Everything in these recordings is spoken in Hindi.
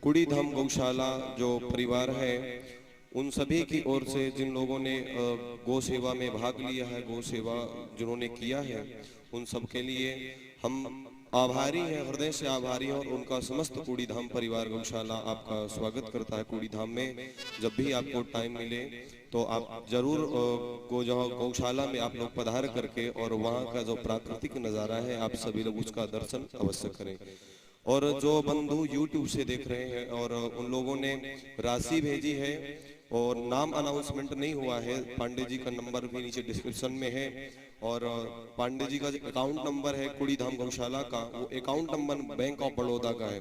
कुड़ी धाम गौशाला जो परिवार है, उन सभी की ओर से जिन लोगों ने गौ सेवा में भाग लिया है, गौ सेवा जिन्होंने किया है, उन सब के लिए हम आभारी हैं, हृदय से आभारी हैं। और उनका समस्त कुड़ी धाम परिवार गौशाला आपका स्वागत करता है कुड़ी धाम में। जब भी आपको टाइम मिले तो आप जरूर गौशाला में आप लोग पधार करके और वहाँ का जो प्राकृतिक नज़ारा है, आप सभी लोग उसका दर्शन अवश्य करें। और जो बंधु YouTube से देख रहे हैं और उन लोगों ने राशि भेजी है और नाम अनाउंसमेंट नहीं हुआ है, पांडे जी का नंबर भी नीचे डिस्क्रिप्शन में है। और पांडे जी का जो अकाउंट नंबर है कुड़ी धाम गौशाला का, वो account number bank of Baroda का है।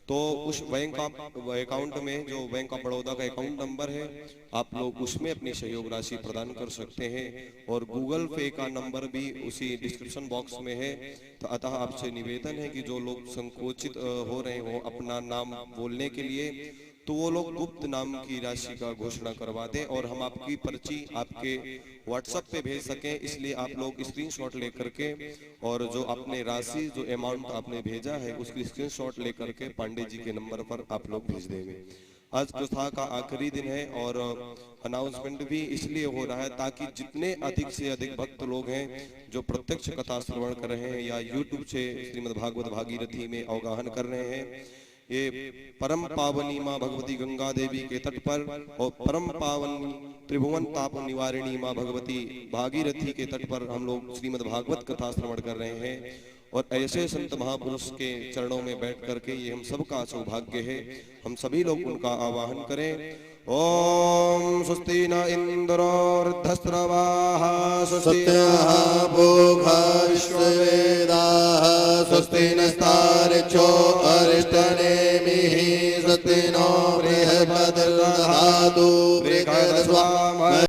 तो उस बैंक ऑफ अकाउंट में जो बैंक ऑफ बड़ौदा का अकाउंट नंबर है, आप लोग उसमें अपनी सहयोग राशि प्रदान कर सकते हैं। और गूगल पे का नंबर भी उसी डिस्क्रिप्शन बॉक्स में है। तो अतः आपसे निवेदन है कि जो लोग संकोचित हो रहे हो अपना नाम बोलने के लिए, तो वो लोग गुप्त नाम की राशि का घोषणा करवा दें और हम आपकी पर्ची आपके व्हाट्सएप पे भेज सकें। इसलिए आप लोग स्क्रीनशॉट लेकर के और जो आपने राशि जो अमाउंट आपने भेजा है उसकी स्क्रीनशॉट लेकर के पांडे जी के नंबर पर आप लोग भेज देंगे। आज कथा का आखिरी दिन है और अनाउंसमेंट भी इसलिए हो रहा है ताकि जितने अधिक से अधिक भक्त लोग हैं जो प्रत्यक्ष कथा श्रवण कर रहे हैं या यूट्यूब से श्रीमद् भागवत भागीरथी में अवगाहन कर रहे हैं, ये परम पावनी माँ भगवती गंगा देवी के तट पर और परम पावनी त्रिभुवन ताप निवारिणी माँ भगवती भागीरथी के तट पर हम लोग श्रीमद् भागवत कथा श्रवण कर रहे हैं। और ऐसे संत महापुरुष के चरणों में बैठ करके ये हम सबका सौभाग्य है। हम सभी लोग उनका आवाहन करें। ओम स्वस्ति न इंद्रो वृद्धस्रवाः स्वस्ति सत्यः भोगा विश्ववेदाः स्वस्ति नस्तार्क्ष्यो अरिष्टनेमिः स्वस्ति नो बृहस्पतिर्दधातु बृहस्पतिर्वामः।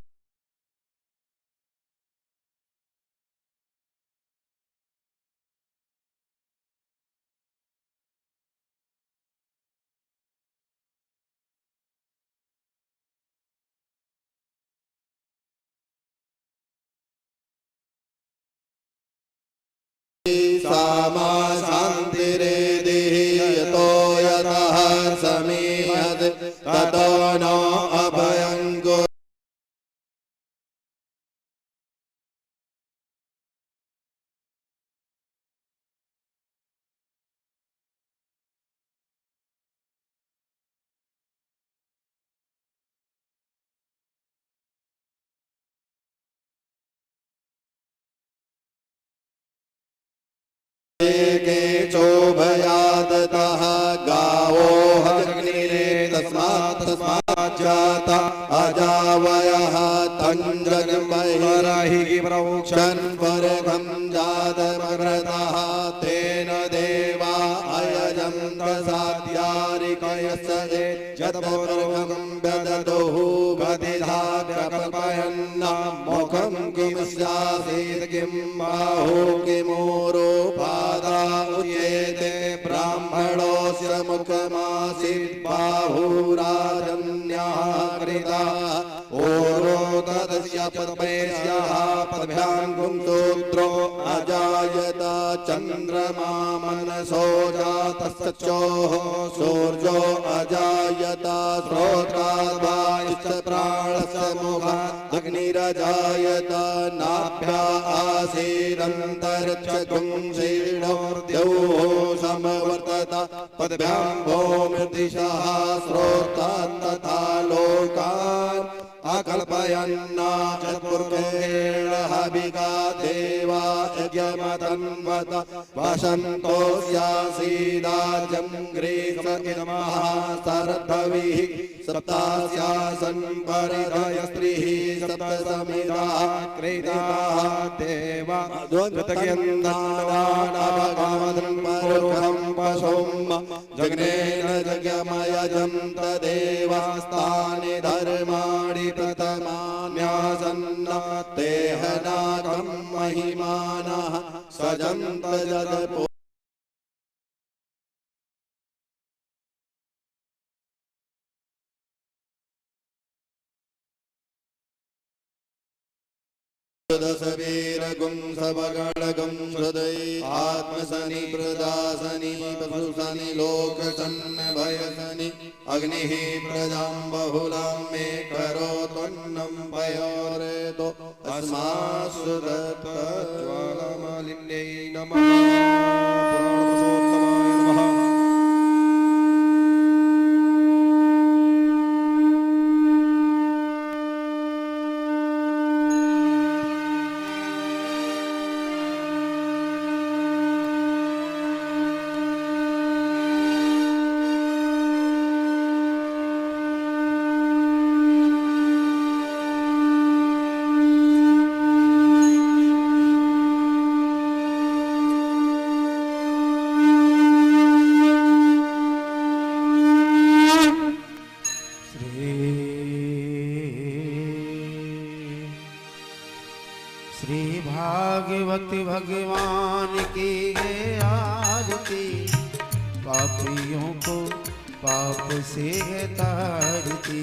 सामा शान्तिरेधि यतो यतः समीहत् ततो नो अभयं गुरुः। के चोभयादतः गावो हग्निरे तस्मात् जाता अजावयः तञ्जगमहि प्रोक्षन् वर्गं जातमग्रतः तेन देवा अयजन्त साध्यारिकयस्य जतपूर्वं व्यदतुः गतिधा कल्पयन्न मुखं किमस्यासीत् किं बाहु किमूरो पादा उच्येते ब्राह्मणोऽस्य मुखमासीत् बाहुराजन्यः कृता ओरो तदस्य पद्मेस्यः पद्भ्यां गुंसूत्रो अजायत चन्द्रमा मनसो जातश्चक्षुः सूर्यो अजायत श्रोत्राद्वायुश्च प्राणस्य मुखात् अग्निरजायत नाभ्या आसीदन्तरिक्ष गुंसीर्णोर्द्यौः समवर्तत पद्भ्यां भूमिर्दिशः श्रोतान् तथा लोकान् अकल्पयन्न चतुर्गेण हविका देवा यज्ञमतन्वत वसन्तोऽस्यासीदाजं ग्रीष्म इदमः सरद्धविः सप्तास्यासन् परिधयस्त्रिः सप्तसमिदाः क्रीडाः देवा द्वन्द्वगन्धानावगामदं परुषं पशुं जग्नेन जग्यमयजन्त देवास्तानि धर्माणि प्रथमान्यासन्न तेहनाकं महिमानः सजन्त जगत् दशवीरगुं सबगणगं हृदय आत्मसनि प्रदासनि पशुसनि लोकसन्नभयसनि अग्निः प्रजां बहुलां मे करोत्वन्नं पयोरेतो अस्मासु ज्वालामालिन्यै नमः। पुराणपुरुषोत्तमाय नमः। श्री भागवत भगवान की है आरती, पापियों को पाप से है तारती।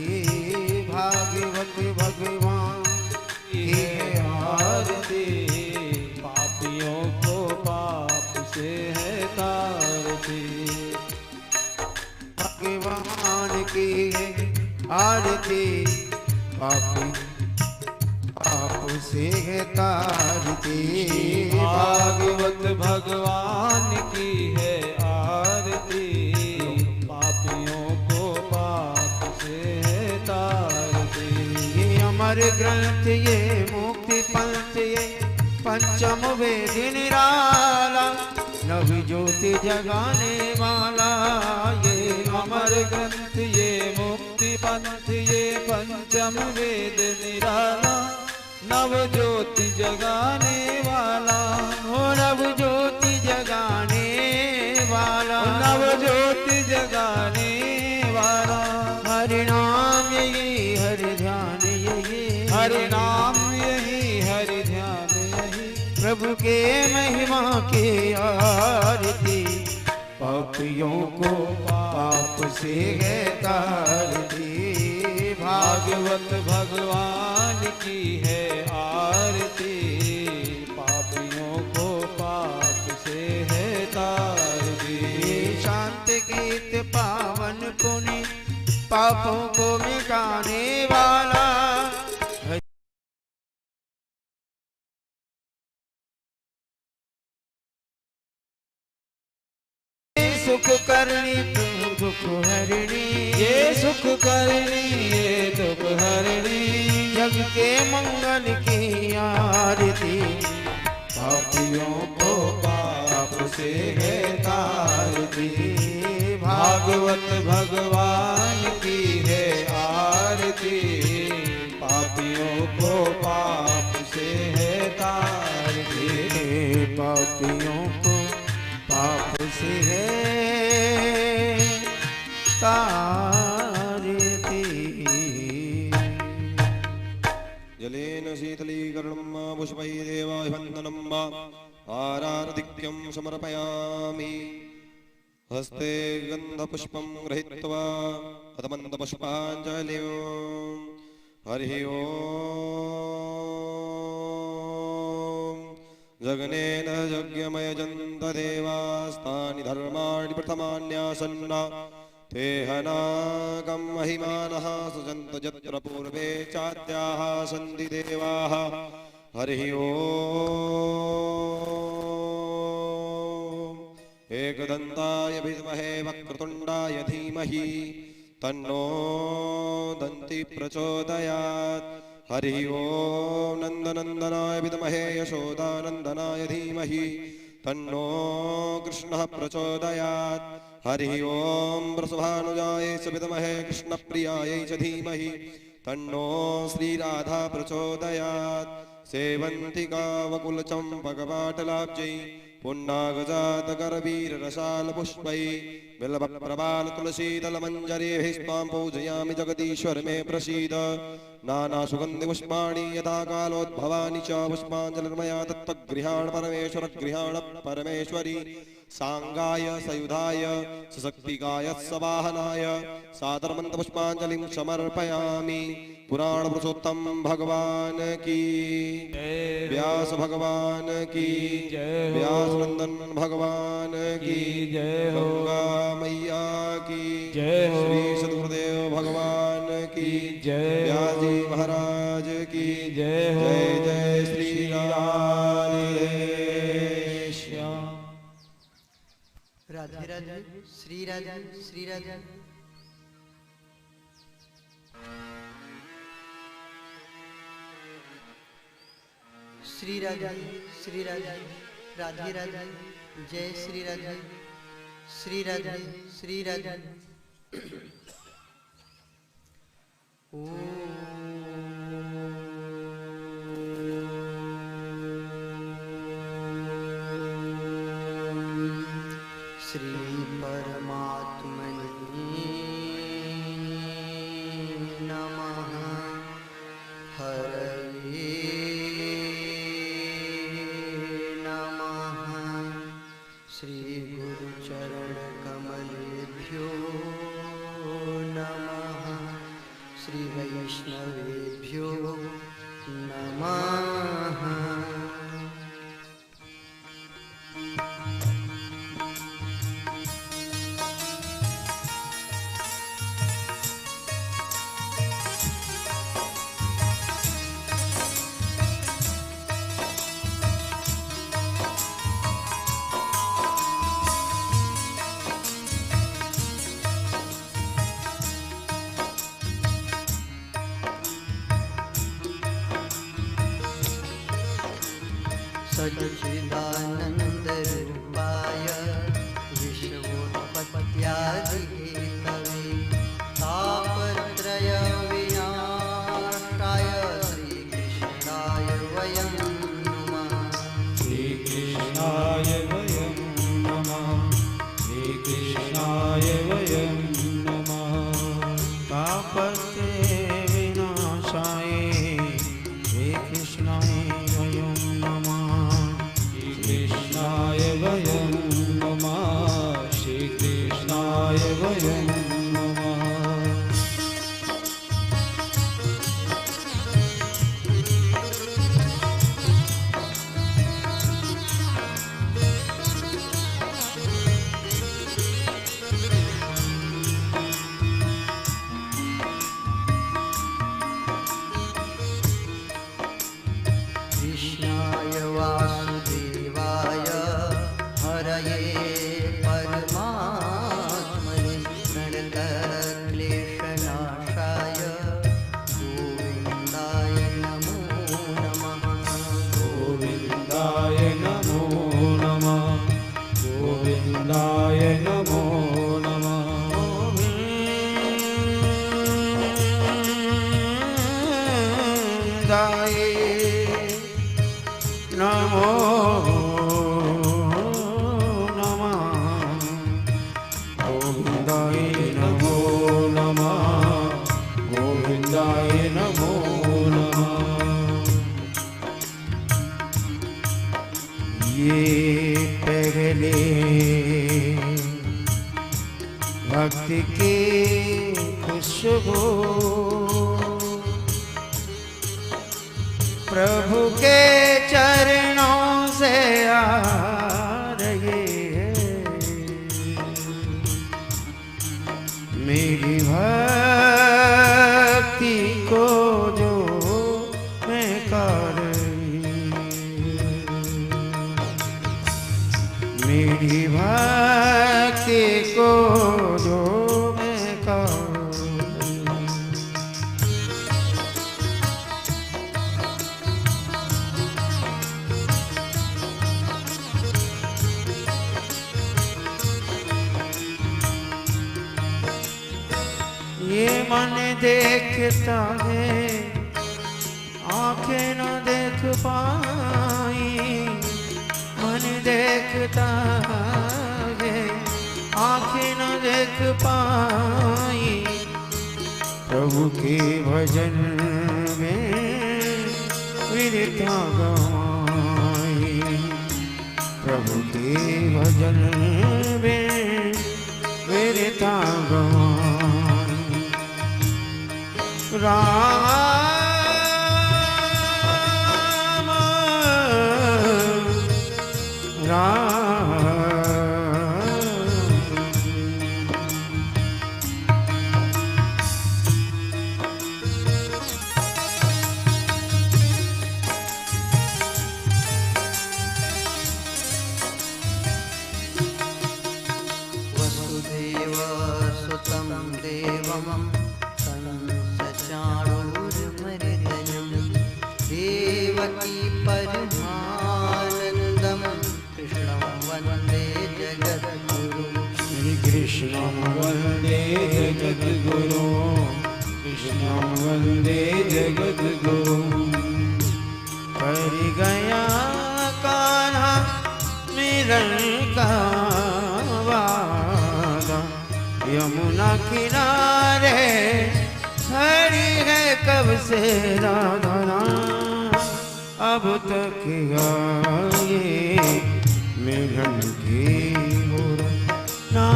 भागवत भगवान की है आरती, पापियों को पाप से है तारती। भगवान की है आरती, पापी पाप से है तारती। भागवत भगवान की है आरती, पापियों को पाप से है तारती। ये अमर ग्रंथ ये मुक्ति पंथ ये पंचम वेद निराला, नव ज्योति जगाने वाला। ये अमर ग्रंथ ये मुक्ति पंथ ये पंचम वेद निराला, नव ज्योति जगाने वाला। हो नव ज्योति जगाने वाला, नव ज्योति जगाने वाला। हरि नाम यही हरि ध्यान यही, हरि नाम यही हरि ध्यान यही, प्रभु के महिमा की आरती। पापियों को पाप से है तारती। भागवत भगवान की है आरती, पापियों को पाप से है तारती। शांत गीत पावन पुनि पापों को मिटाने वाला। सुख करनी दुख हरणी, ये सुख करनी ये दुख हरणी, जग के मंगल की आरती। पापियों को पाप से है तारती। भागवत भागवत भगवान की है आरती, पापियों को पाप से है तारती। पापियों को पाप से है तारती। जलेन शीतलीकरणं पुष्पैरेवाभिवन्दनं आराधिक्यं समर्पयामि। हस्ते गन्धपुष्पं गृहीत्वा अतमन्तपुष्पाञ्जलिं हरिः ओम्। जगनेन यज्ञमयजन्त देवास्तानि धर्माणि प्रथमान्यासन्ना, ते हनागं महिमानः सजन्त यत्र पूर्वे चाद्याः सन्ति देवाः। हरिः ओम्। एकदन्ताय विद्महे वक्रतुण्डाय धीमहि तन्नो दन्ति प्रचोदयात्। हरिः ओम्। नन्दनन्दनाय विद्महे यशोदानन्दनाय धीमहि तन्नो कृष्णः प्रचोदयात्। हरिः ओम्। वृषभानुजायै च विद्महे कृष्णप्रियायै च धीमहि तन्नो श्रीराधा प्रचोदयात्। सेवन्तिका वकुलचम्पकपाटलाब्जै पुन्नागजातकरवीररसालपुष्पै बिल्वप्रवाल तुलसीदलमञ्जरीभिस्त्वां पूजयामि जगदीश्वर मे प्रसीद। नानासुगन्धिपुष्पाणि यथा कालोद्भवानि च पुष्पाञ्जलिर्मया दत्तगृहाण परमेश्वर गृहाण परमेश्वरी। सांगाय सयुधाय सशक्तिकाय सवाहनाय सादरमंत पुष्पांजलिं समर्पयामि। पुराण पुरुषोत्तम भगवान की, व्यास भगवान की, व्यास नंदन भगवान की जय हो, गंगा मैया की जय हो, श्री सद्गुरुदेव भगवान की जय, व्यास जी महाराज की जय हो, जय जय श्री राधे श्याम। राधे राधे श्री राधे श्री राधे। श्री राधे श्री राधे राधे राधे जय श्री राधे श्री राधे श्री राधे। श्री परमात्मने नमः। हरे नमः। श्री गुरु चरण कमलेभ्यो नमः। श्री वैष्णवेभ्यो नमः। सच्चिदानंद रूपाय विश्वोत्पत्त्यादिहेतवे तापत्रय विनाशाय श्रीकृष्णाय वयं नमः। श्रीकृष्णाय वयं नमः। श्रीकृष्णाय वयं नमः। तापत्रय विनाशाय श्रीकृष्णाय वयं नमः। कृष्णाय वयं नमः। श्रीकृष्णाय वयं नमः। कृष्णाय वासुदेवाय हरये परमात्मने प्रणतक्लेशनाशाय गोविन्दाय नमो नमः। गोविन्दाय नमो नमः। गोविन्दाय नमो नमः। गोविन्दाय नमो नमः। गोविन्दाय नमो नमः। गोविन्दाय नमो नमः। ये पहले भक्ति की खुशबू प्रभु के चरणों से आ रही है। मेरी भक्ति को जो मैं कर रही, मेरी भक्ति को जो मैं कर ये मन देखता है आंखें न देख पाई। मन देखता है आंखें न देख पाई। प्रभु के भजन में वीरता गवाई। प्रभु के भजन में वीरता गवान राम राम वसुदेव सुतं देवं कंसचाणूरमर्दनं देवकी परमानन्दं कृष्णं वन्दे जगद्गुरुं श्री कृष्णं वन्दे जगद्गुरु कृष्णं वन्दे जगद्गुरु कर गया कान्हा मिलन का वादा यमुना किनारे खड़ी है कब से राधा अब तक ये मिलन की ना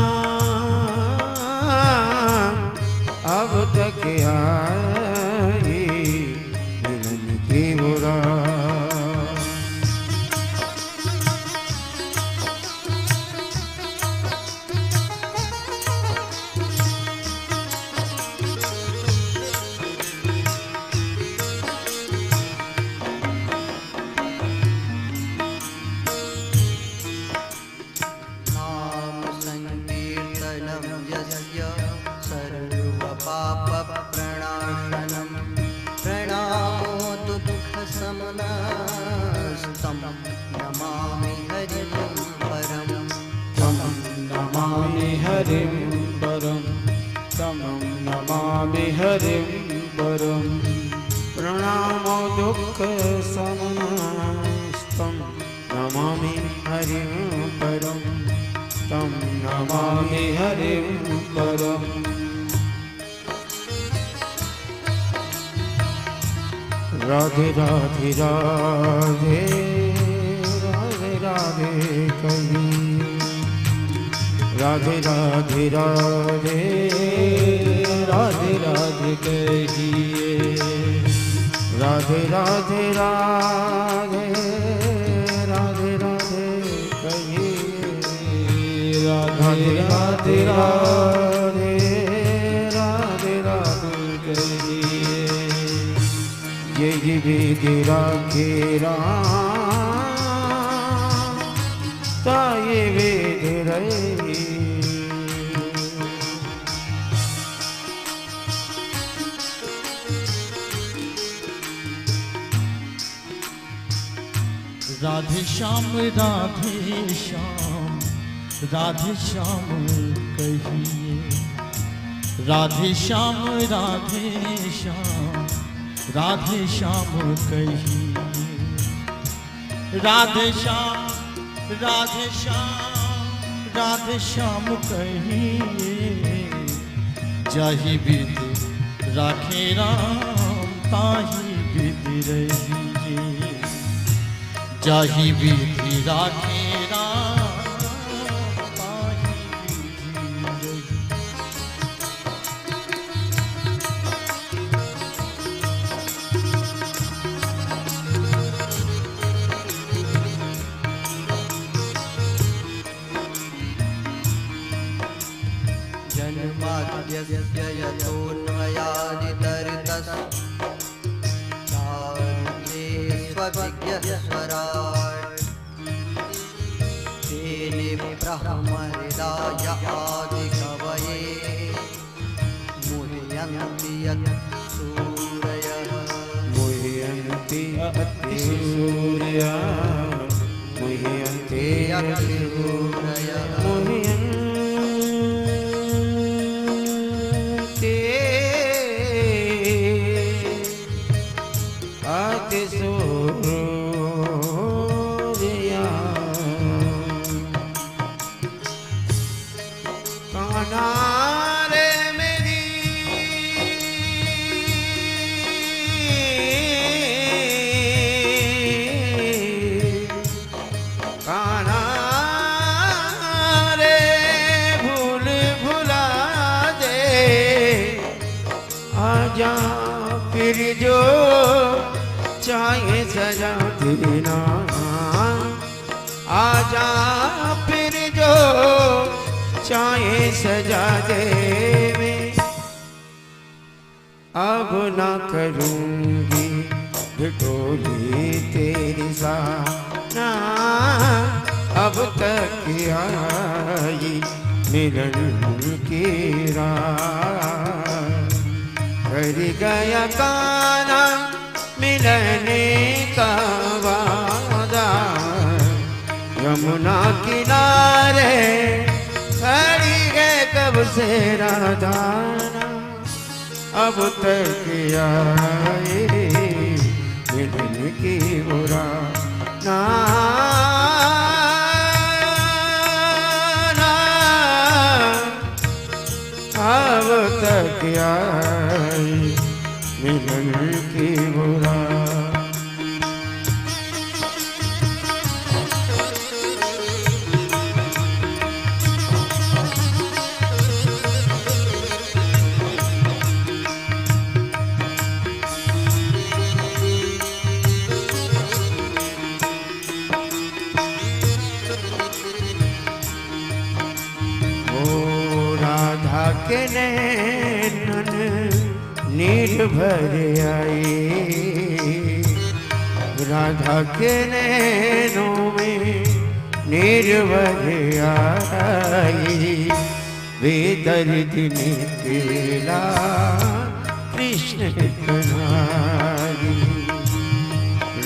अब तक आई मिलन की बुरा नाम संकीर्तनं यस्य सर्वपापप्रणाशनं प्रणामो दुःखशमनस्तं नमामि हरिं परं तं नमामि हरिं परं तं नमामि हरिं परं प्रणामो दुःखशमनस्तं नमामि हरिं परं तं नमामि हरिं परं राधे राधे राधे राधे राधे कहीं राधे राधे राधे राधे राधे कहिए राधे राधे राधे राधे राधे कहिए राधे राधे राधे राधे राधे कहिए यही विधि राखे राम ताये वेद रही राधे श्याम राधे श्याम राधे श्याम कहिए राधे श्याम राधे श्याम राधे श्याम कहिए राधे श्याम राधे श्याम राधे श्याम कहिए जाहि विधि राखे राम ताहि विधि रहिए जाहि विधि राखे राम ताहि विधि रहिए जन्माद्यस्य यतोऽन्वयादितरितस्तावदेष्वभिज्ञस्वराट् तेने ब्रह्महृदाय आदिकवये मुह्यन्ति यत् सूरयः मुह्यन्ति अतिसूर्या मुह्यन्ति अतिसूरयः मुह्यन्ति अतिसूर्या कान्हा रे मेरी कान्हा फिर जो चाहे सजा देना, आजा फिर जो चाहे सजा दे। मैं अब ना करूँगी ढिढोली तेरी साना, अब तक आई मिलन की रात। कर गया काना मिलने का वादा, यमुना किनारे खड़ी है कब से राधा। अब तक आए मिलन की बुरा ना, अब तक आए मिलन की बुरा। के नैनन नीर भर आई, राधा के नैनों में नीर भर आई। वे दर्द निकला कृष्ण कनाई,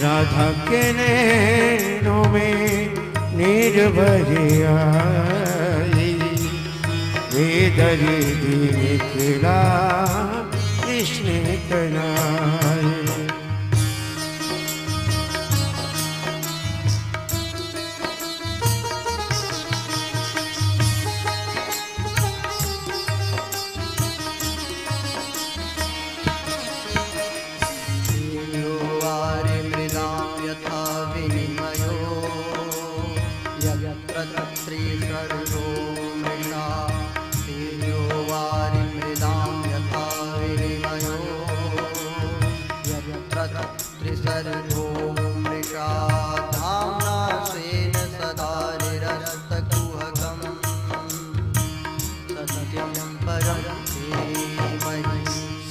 राधा के नैनों में नीर भर आई। वे दर्द निकला कृष्ण कनाई।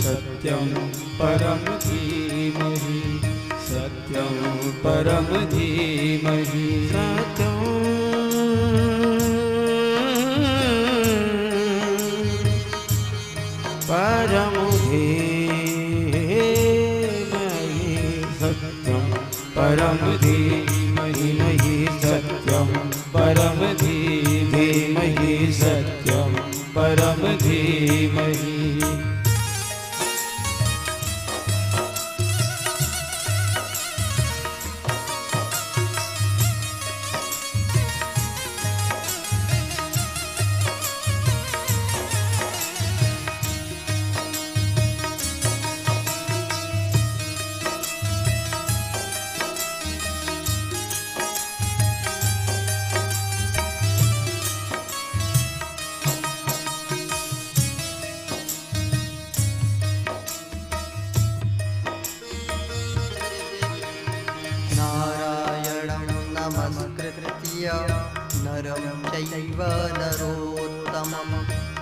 सत्यं परम धीमहि, सत्यं परम धीमहि, सत्यं परम धीमहि, सत्यं परम धीमहि, सत्यं परम धीमहि, सत्यं परम धीमहि। नरं चैव नरोत्तमं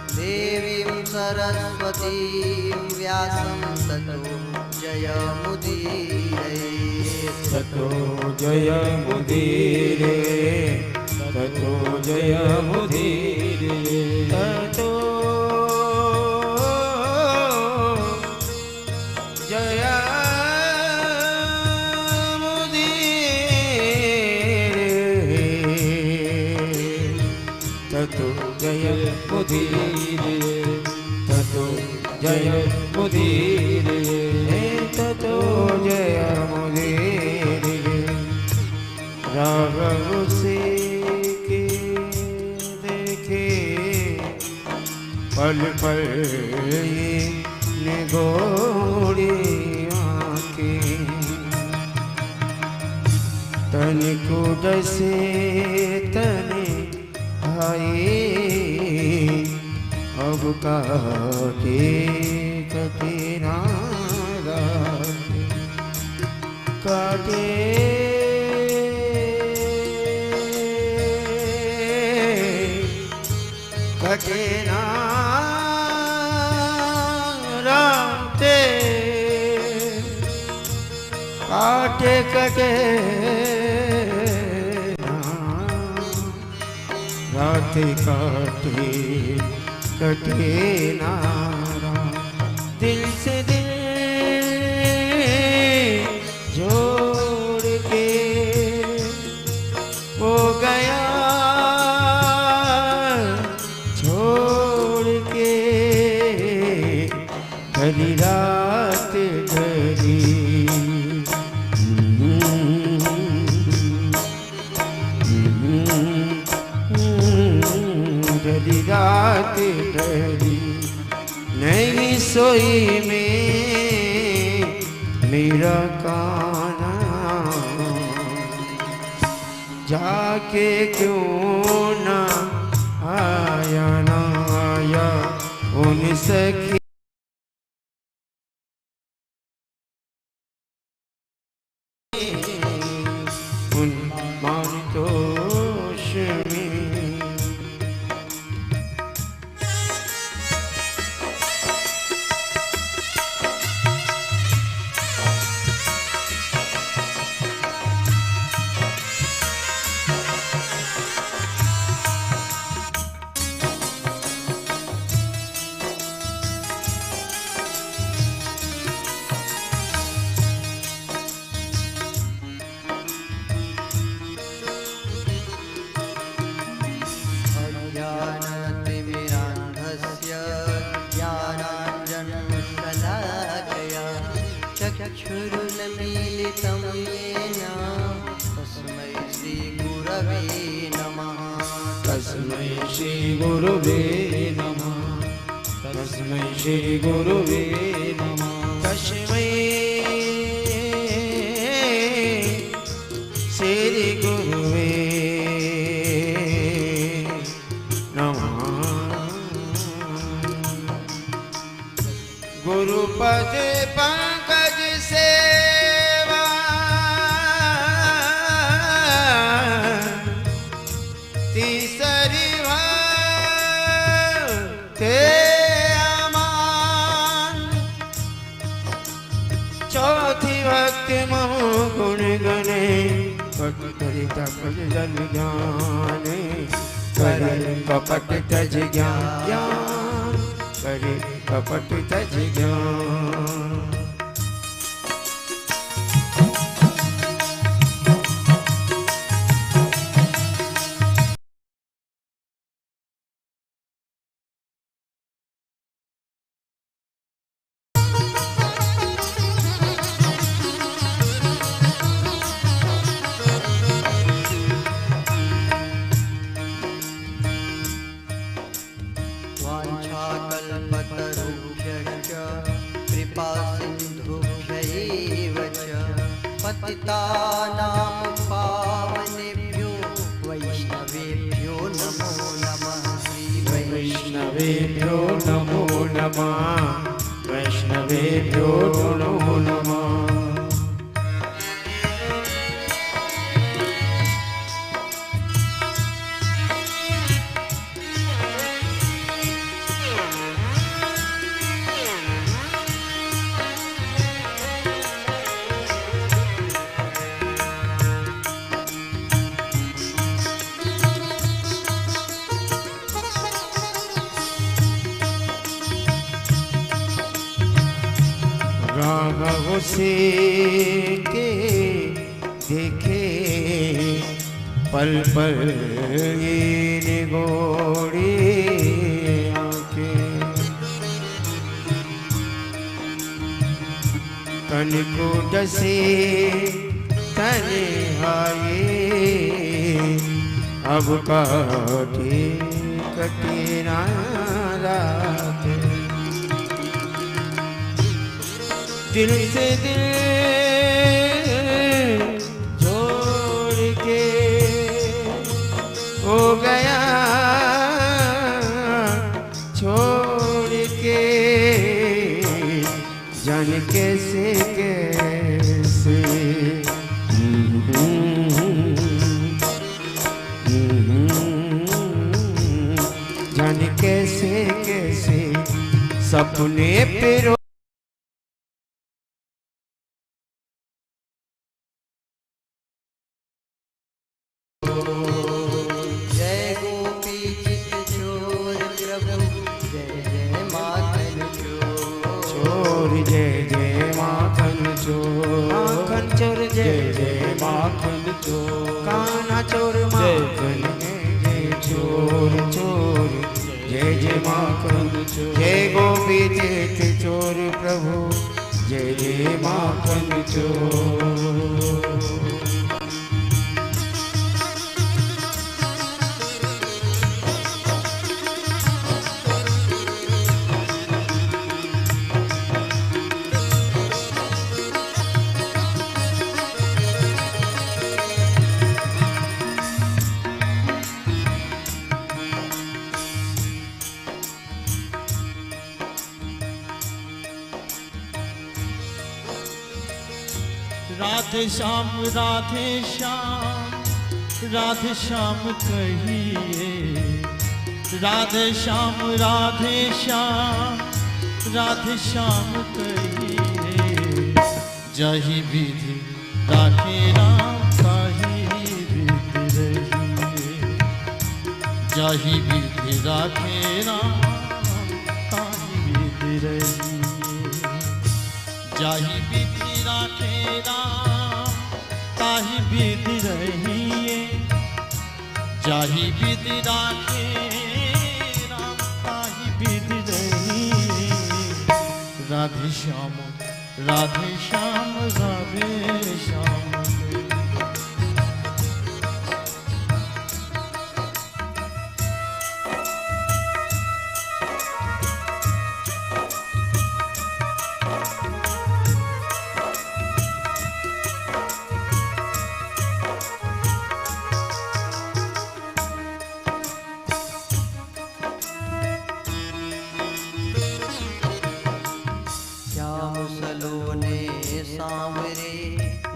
देवीं सरस्वतीं व्यासं ततो जयमुदीरये। ततो जयमुदीरये, ततो जयमुदीरये, ततो जयमुदीरये, ततो जयमुदीरये, ततो जयमुदीरये। राघव से के देखे पल पल ये निगोरी आँखें, तन को डसे तने आए, अब का के कतिनादा। काटे कटे रात काटे कटे नारा दिल से दिल जोड़ के वो गया छोड़ के घड़ी रात घड़ी घड़ी रात घड़ी नहीं सोई में मेरा काना जाके क्यों ना आया ना आया उन सखी उन मानतोष में ज्ञानतिमिरान्धस्य ज्ञानाञ्जनशलाकया चक्षुरुन्मीलितं येन तस्मै श्रीगुरवे नमः तस्मै श्री गुरुवे नमः तस्मै श्री गुरुवे नमः तस्मै श्री गुरुवे नमः गुरुपद पंकज सेवा तीसरी ते अमान चौथी भक्ति महो गुण गणे करिता पद जन ज्ञाने करे कपट तज ज्ञान करे कपट तज ज्ञान वाञ्छाकल्पतरुभ्यश्च कृपासिन्धुभ्यैव च पतितानां पावनेभ्यो वैष्णवेभ्यो नमो नमः वैष्णवेभ्यो नमो नमः वैष्णवेभ्यो नमो नमः राघव से के देखे पल पल ये निगोड़ी आंखें तन को डसे तन्हाई अब काटे कटे ना रात दिल से दिल जोड़ के हो गया छोड़ के जान कैसे कैसे जान कैसे कैसे सपने पे प्रभु जय जय माखन चोर। राधे श्याम राधे श्याम राधे श्याम कहिए, राधे श्याम राधे श्याम राधे श्याम कहिए। जही विधि राखे राम ताहि विधि रहिए, जही विधि राखे राम ताहि विधि रहिए। जाहि विधि राखे राम ताहि विधि रहिए, जाहि विधि राखे राम ताहि विधि रहिए। राधे श्याम राधे श्याम राधे श्याम।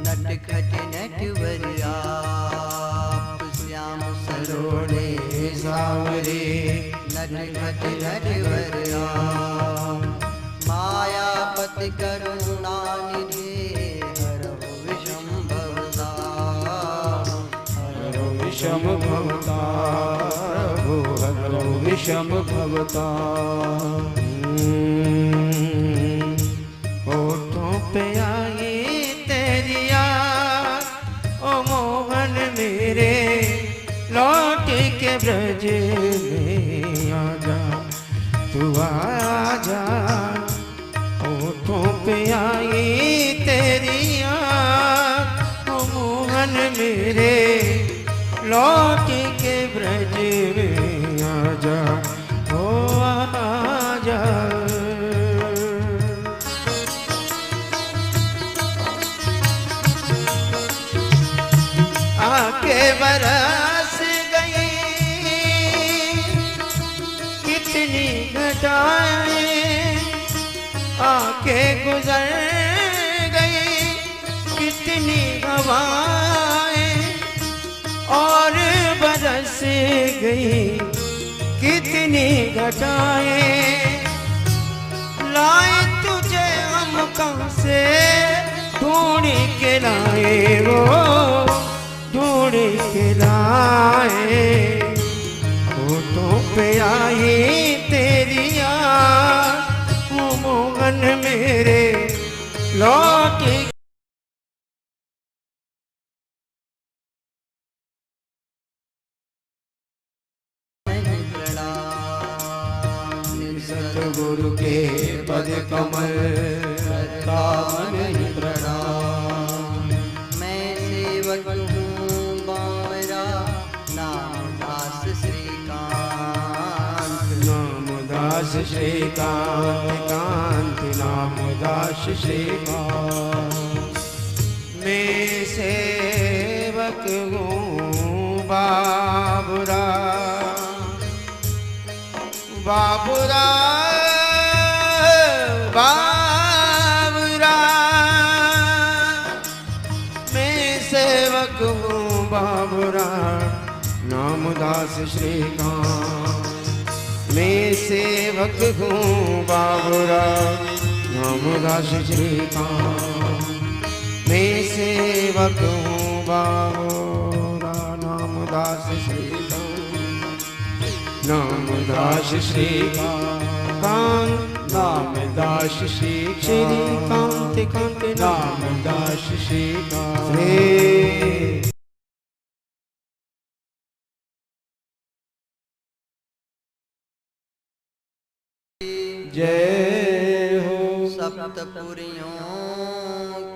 नटखट नटवरिया श्याम सरोने सावरे नटखट नटवरिया। मायापति करुणा निधि हरहु विषम भवतार, हरो विषम भवतार प्रभु हरो विषम भवतार। होठों पे आई तेरी याद ओ मोहन मेरे, लौट के ब्रज में आजा तू आजा। होठों पे आई तेरी याद ओ मोहन मेरे, लौट के ब्रज में आजा ओ आजा। आके बरस गई कितनी घटाएं, आके गुजर गई कितनी हवाएं, और बरस गई कितनी घटाएं। लाए तुझे हम कहाँ से ढूंढ के लाए, वो ढूंढ के लाए। होठों पे आई तेरी याद ओ मोहन मेरे, लौट सतगुरु के पद कमल करता नहीं प्रणाम। मैं सेवक हूँ बावरा नाम दास श्रीकांत, नाम दास श्रीकांत कांत नाम दास श्रीकांत। मैं सेवक हूँ बाबुरा बाबुरा बाबुरा। मैं सेवक हूँ बाबुरा नाम दास श्रीकांत। मैं सेवक हूँ बाबुरा नाम दास श्रीकांत। मैं सेवक हूँ बाबुरा नाम दास श्रीकांत। नाम दास श्रीकांत नाम दास श्रीकांत कांत नाम दास श्रीकांत। जय हो सब सप्तपुरियों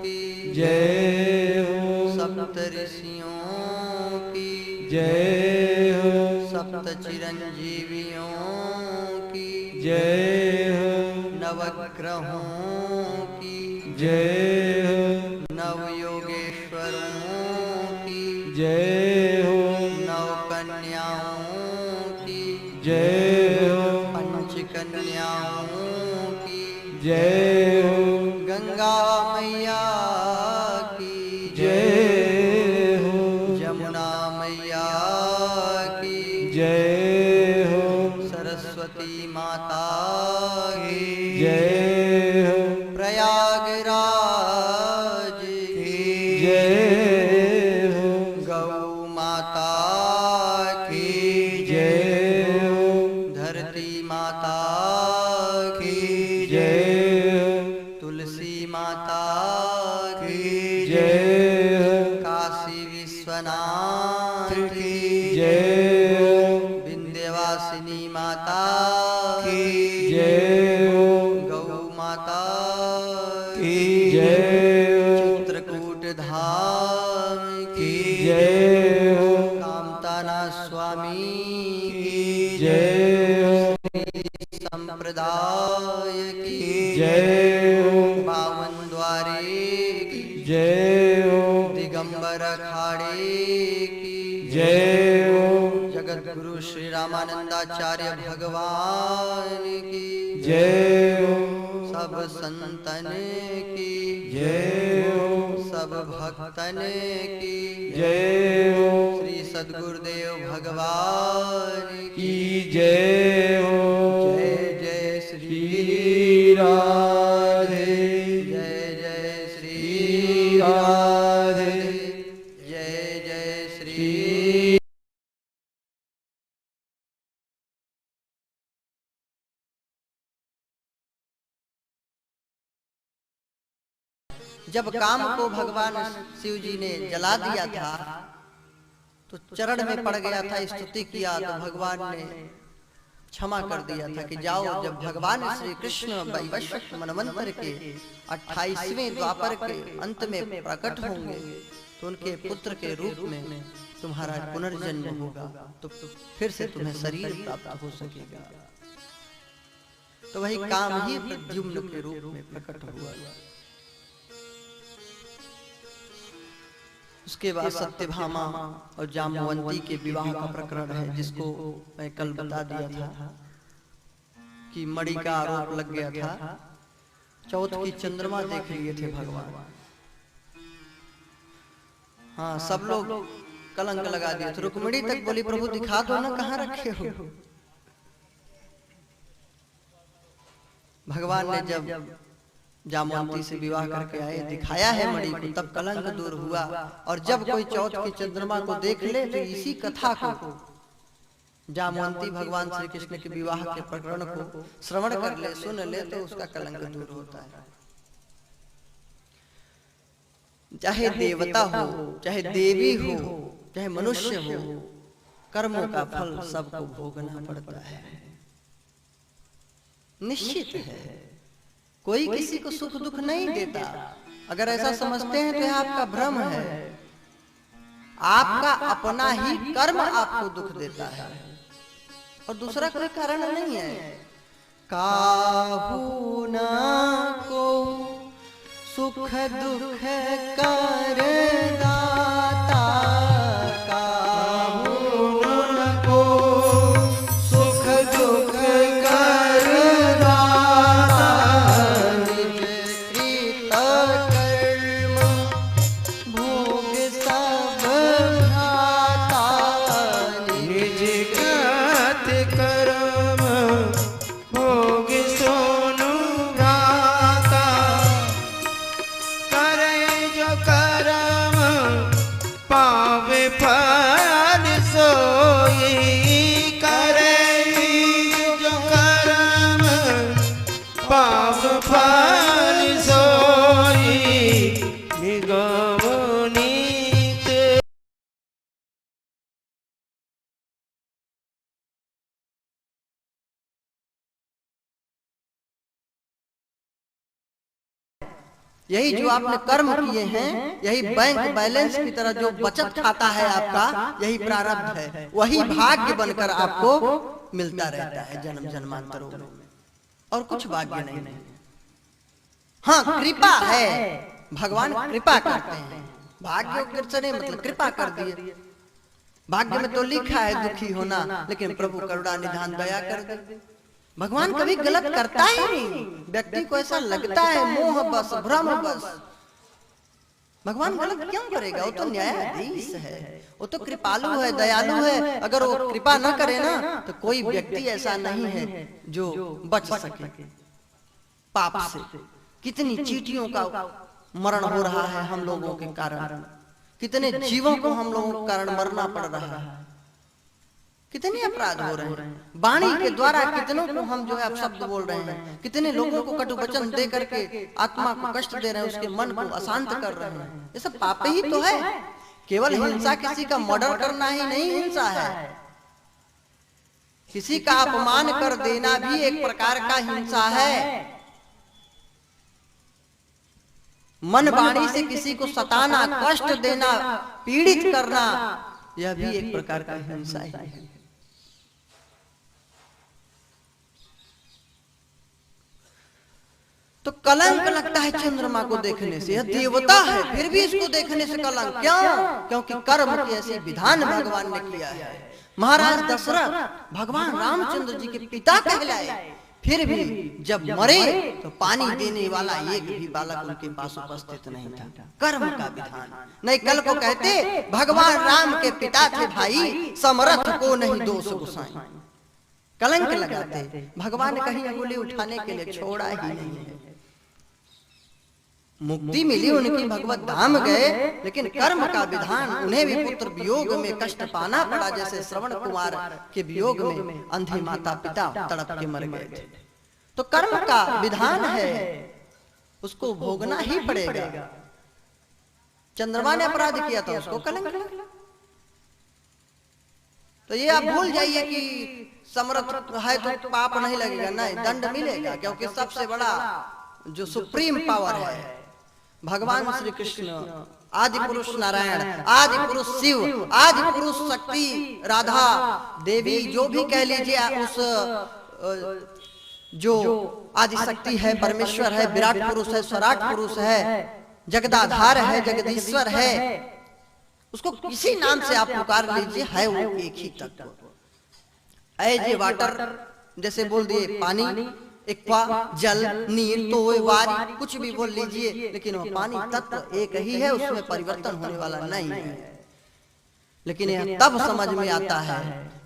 की जय हो सप्त ऋषियों की जय हो सप्त चिरंजीवियों की जय हो नवग्रहों की जय हो नव योगेश्वरों की जय हो नव कन्याओं की जय हो पंच कन्याओं की जय हो गंगा मैया की जय हो यमुना मैया की जय हो सरस्वती माता की जय हो प्रयागराज की जय हो गौ माता की जय हो धरती माता की जय हो तुलसी माता की जय हो काशी विश्वनाथ की जय हो विंध्यवासिनी माता की जय हो गौ माता की जय हो चित्रकूट धाम की जय हो कामताना स्वामी की जय हो संप्रदाय की जय हो बावन द्वारे की जय हो दिगंबर अखाड़े की जय हो जगत गुरु श्री रामानंदाचार्य भगवान की जय हो सब संतन की जय हो सब भक्तन की जय हो श्री सद्गुरुदेव भगवान की की जय हो जय जय श्री राधे जय जय श्री राधे जय जय श्री जब काम को भगवान शिव जी ने जला दिया था तो चरण में पड़ गया था, स्तुति किया तो भगवान ने क्षमा कर दिया था कि जाओ। जब भगवान श्री कृष्ण वैवस्वत मनवंतर के 28वें द्वापर के अंत में प्रकट होंगे तो उनके पुत्र के रूप में तुम्हारा पुनर्जन्म होगा, तो फिर से तुम्हें शरीर प्राप्त हो सकेगा। तो वही काम ही प्रद्युम्न के रूप में प्रकट हुआ। उसके बाद सत्यभामा और जाम्बवंती के विवाह का प्रकरण है, जिसको मैं कल बता दिया था कि मणि का आरोप लग गया था। चौथ की चंद्रमा देख लिए थे भगवान। हाँ, सब लोग कलंक लगा दिए थे। रुक्मिणी तक बोली प्रभु दिखा दो ना, कहाँ रखे हो। भगवान ने जब जामवंती से विवाह करके आए, दिखाया है मणि को, तब कलंक दूर हुआ। और जब कोई चौथ की चंद्रमा को देख ले तो इसी कथा को, जामवंती भगवान श्री कृष्ण के विवाह के प्रकरण को श्रवण कर ले, सुन ले, तो उसका कलंक दूर होता है। चाहे देवता हो, चाहे देवी हो, चाहे मनुष्य हो, कर्मों का फल सबको भोगना पड़ता है, निश्चित है। कोई किसी को सुख दुख नहीं देता। अगर ऐसा समझते हैं तो यह आपका भ्रम है। आपका अपना ही कर्म आपको दुख देता है और दूसरा कोई कारण नहीं है। काहू न को सुख दुख कर दाता, काहू न को सुख दुख कर दाता, निज कृत कर्म भोग सब भ्राता, निज कृत कर्म भोग सोनु भ्राता, करे जो कर्म पावे फल सोई, करे जो कर्म पावे फल सोई, निगम यही जो आपने कर्म किए हैं, यही बैंक बैलेंस की तरह जो बचत खाता है आपका, यही प्रारब्ध है, वही भाग्य बनकर आपको मिलता रहता है जन्म जन्मांतरों में, और कुछ भाग्य नहीं। हाँ, कृपा है, भगवान कृपा करते हैं। भाग्य से नहीं मतलब कृपा कर दिए। भाग्य में तो लिखा है दुखी होना, लेकिन प्रभु करुणा निधान दया कर दे। भगवान कभी गलत करता ही नहीं। व्यक्ति को ऐसा लगता है मोह बस, भ्रम बस, भगवान गलत क्यों करेगा? वो तो न्यायाधीश है, वो तो कृपालु है, दयालु है। अगर वो कृपा न करे ना, तो कोई व्यक्ति ऐसा नहीं है जो बच सके पाप से। कितनी चींटियों का मरण हो रहा है हम लोगों के कारण, कितने जीवों को हम लोगों के कारण मरना पड़ रहा है, कितने अपराध हो रहे हैं। वाणी के द्वारा कितनों को हम जो है अपशब्द बोल रहे हैं, कितने लोगों को कटु वचन दे करके आत्मा को कष्ट दे रहे हैं, उसके मन को अशांत कर रहे हैं। ये सब पाप ही तो है। केवल हिंसा, किसी का मर्डर करना ही नहीं हिंसा है, किसी का अपमान कर देना भी एक प्रकार का हिंसा है। मन वाणी से किसी को सताना, कष्ट देना, पीड़ित करना, यह भी एक प्रकार का हिंसा है। तो कलंक लगता है चंद्रमा को देखने से। यह देवता है, फिर भी इसको देखने से कलंक क्यों? क्योंकि कर्म की ऐसी विधान भगवान ने किया है। महाराज दशरथ भगवान रामचंद्र जी के पिता कहलाए, फिर भी जब मरे तो पानी देने वाला एक भी बालक उनके पास उपस्थित नहीं था। कर्म का विधान नहीं। कल को कहते भगवान राम के पिता थे भाई, समर्थ को नहीं दोष गुसाई। कलंक लगाते। भगवान ने कहीं अंगुली उठाने के लिए छोड़ा ही नहीं है। मुक्ति मिली उनकी, भगवत धाम गए, लेकिन कर्म का विधान, उन्हें भी पुत्र वियोग में कष्ट पाना पड़ा। जैसे श्रवण कुमार के वियोग में अंधी माता पिता तड़प के मर गए थे। तो कर्म का विधान है, उसको भोगना ही पड़ेगा। चंद्रमा ने अपराध किया था, उसको कलंक लगा। तो ये आप भूल जाइए कि समर्थ है तो पाप नहीं लगेगा, नहीं, दंड मिलेगा। क्योंकि सबसे बड़ा जो सुप्रीम पावर है भगवान श्री कृष्ण, आदि पुरुष नारायण, आदि पुरुष शिव, आदि पुरुष शक्ति राधा देवी, जो भी कह लीजिए, उस जो आदि शक्ति है, परमेश्वर है, विराट पुरुष है, स्वराट पुरुष है, जगदाधार है, जगदीश्वर है, उसको किसी नाम से आप पुकार लीजिए, है वो एक ही तत्व। एज ए वाटर, जैसे बोल दिए पानी, एक्वा जल, नीर, तोय, वारी, कुछ भी बोल लीजिए, लेकिन वो पानी तत्व एक ही है, उसमें परिवर्तन होने वाला नहीं है। लेकिन यह तब समझ में आता है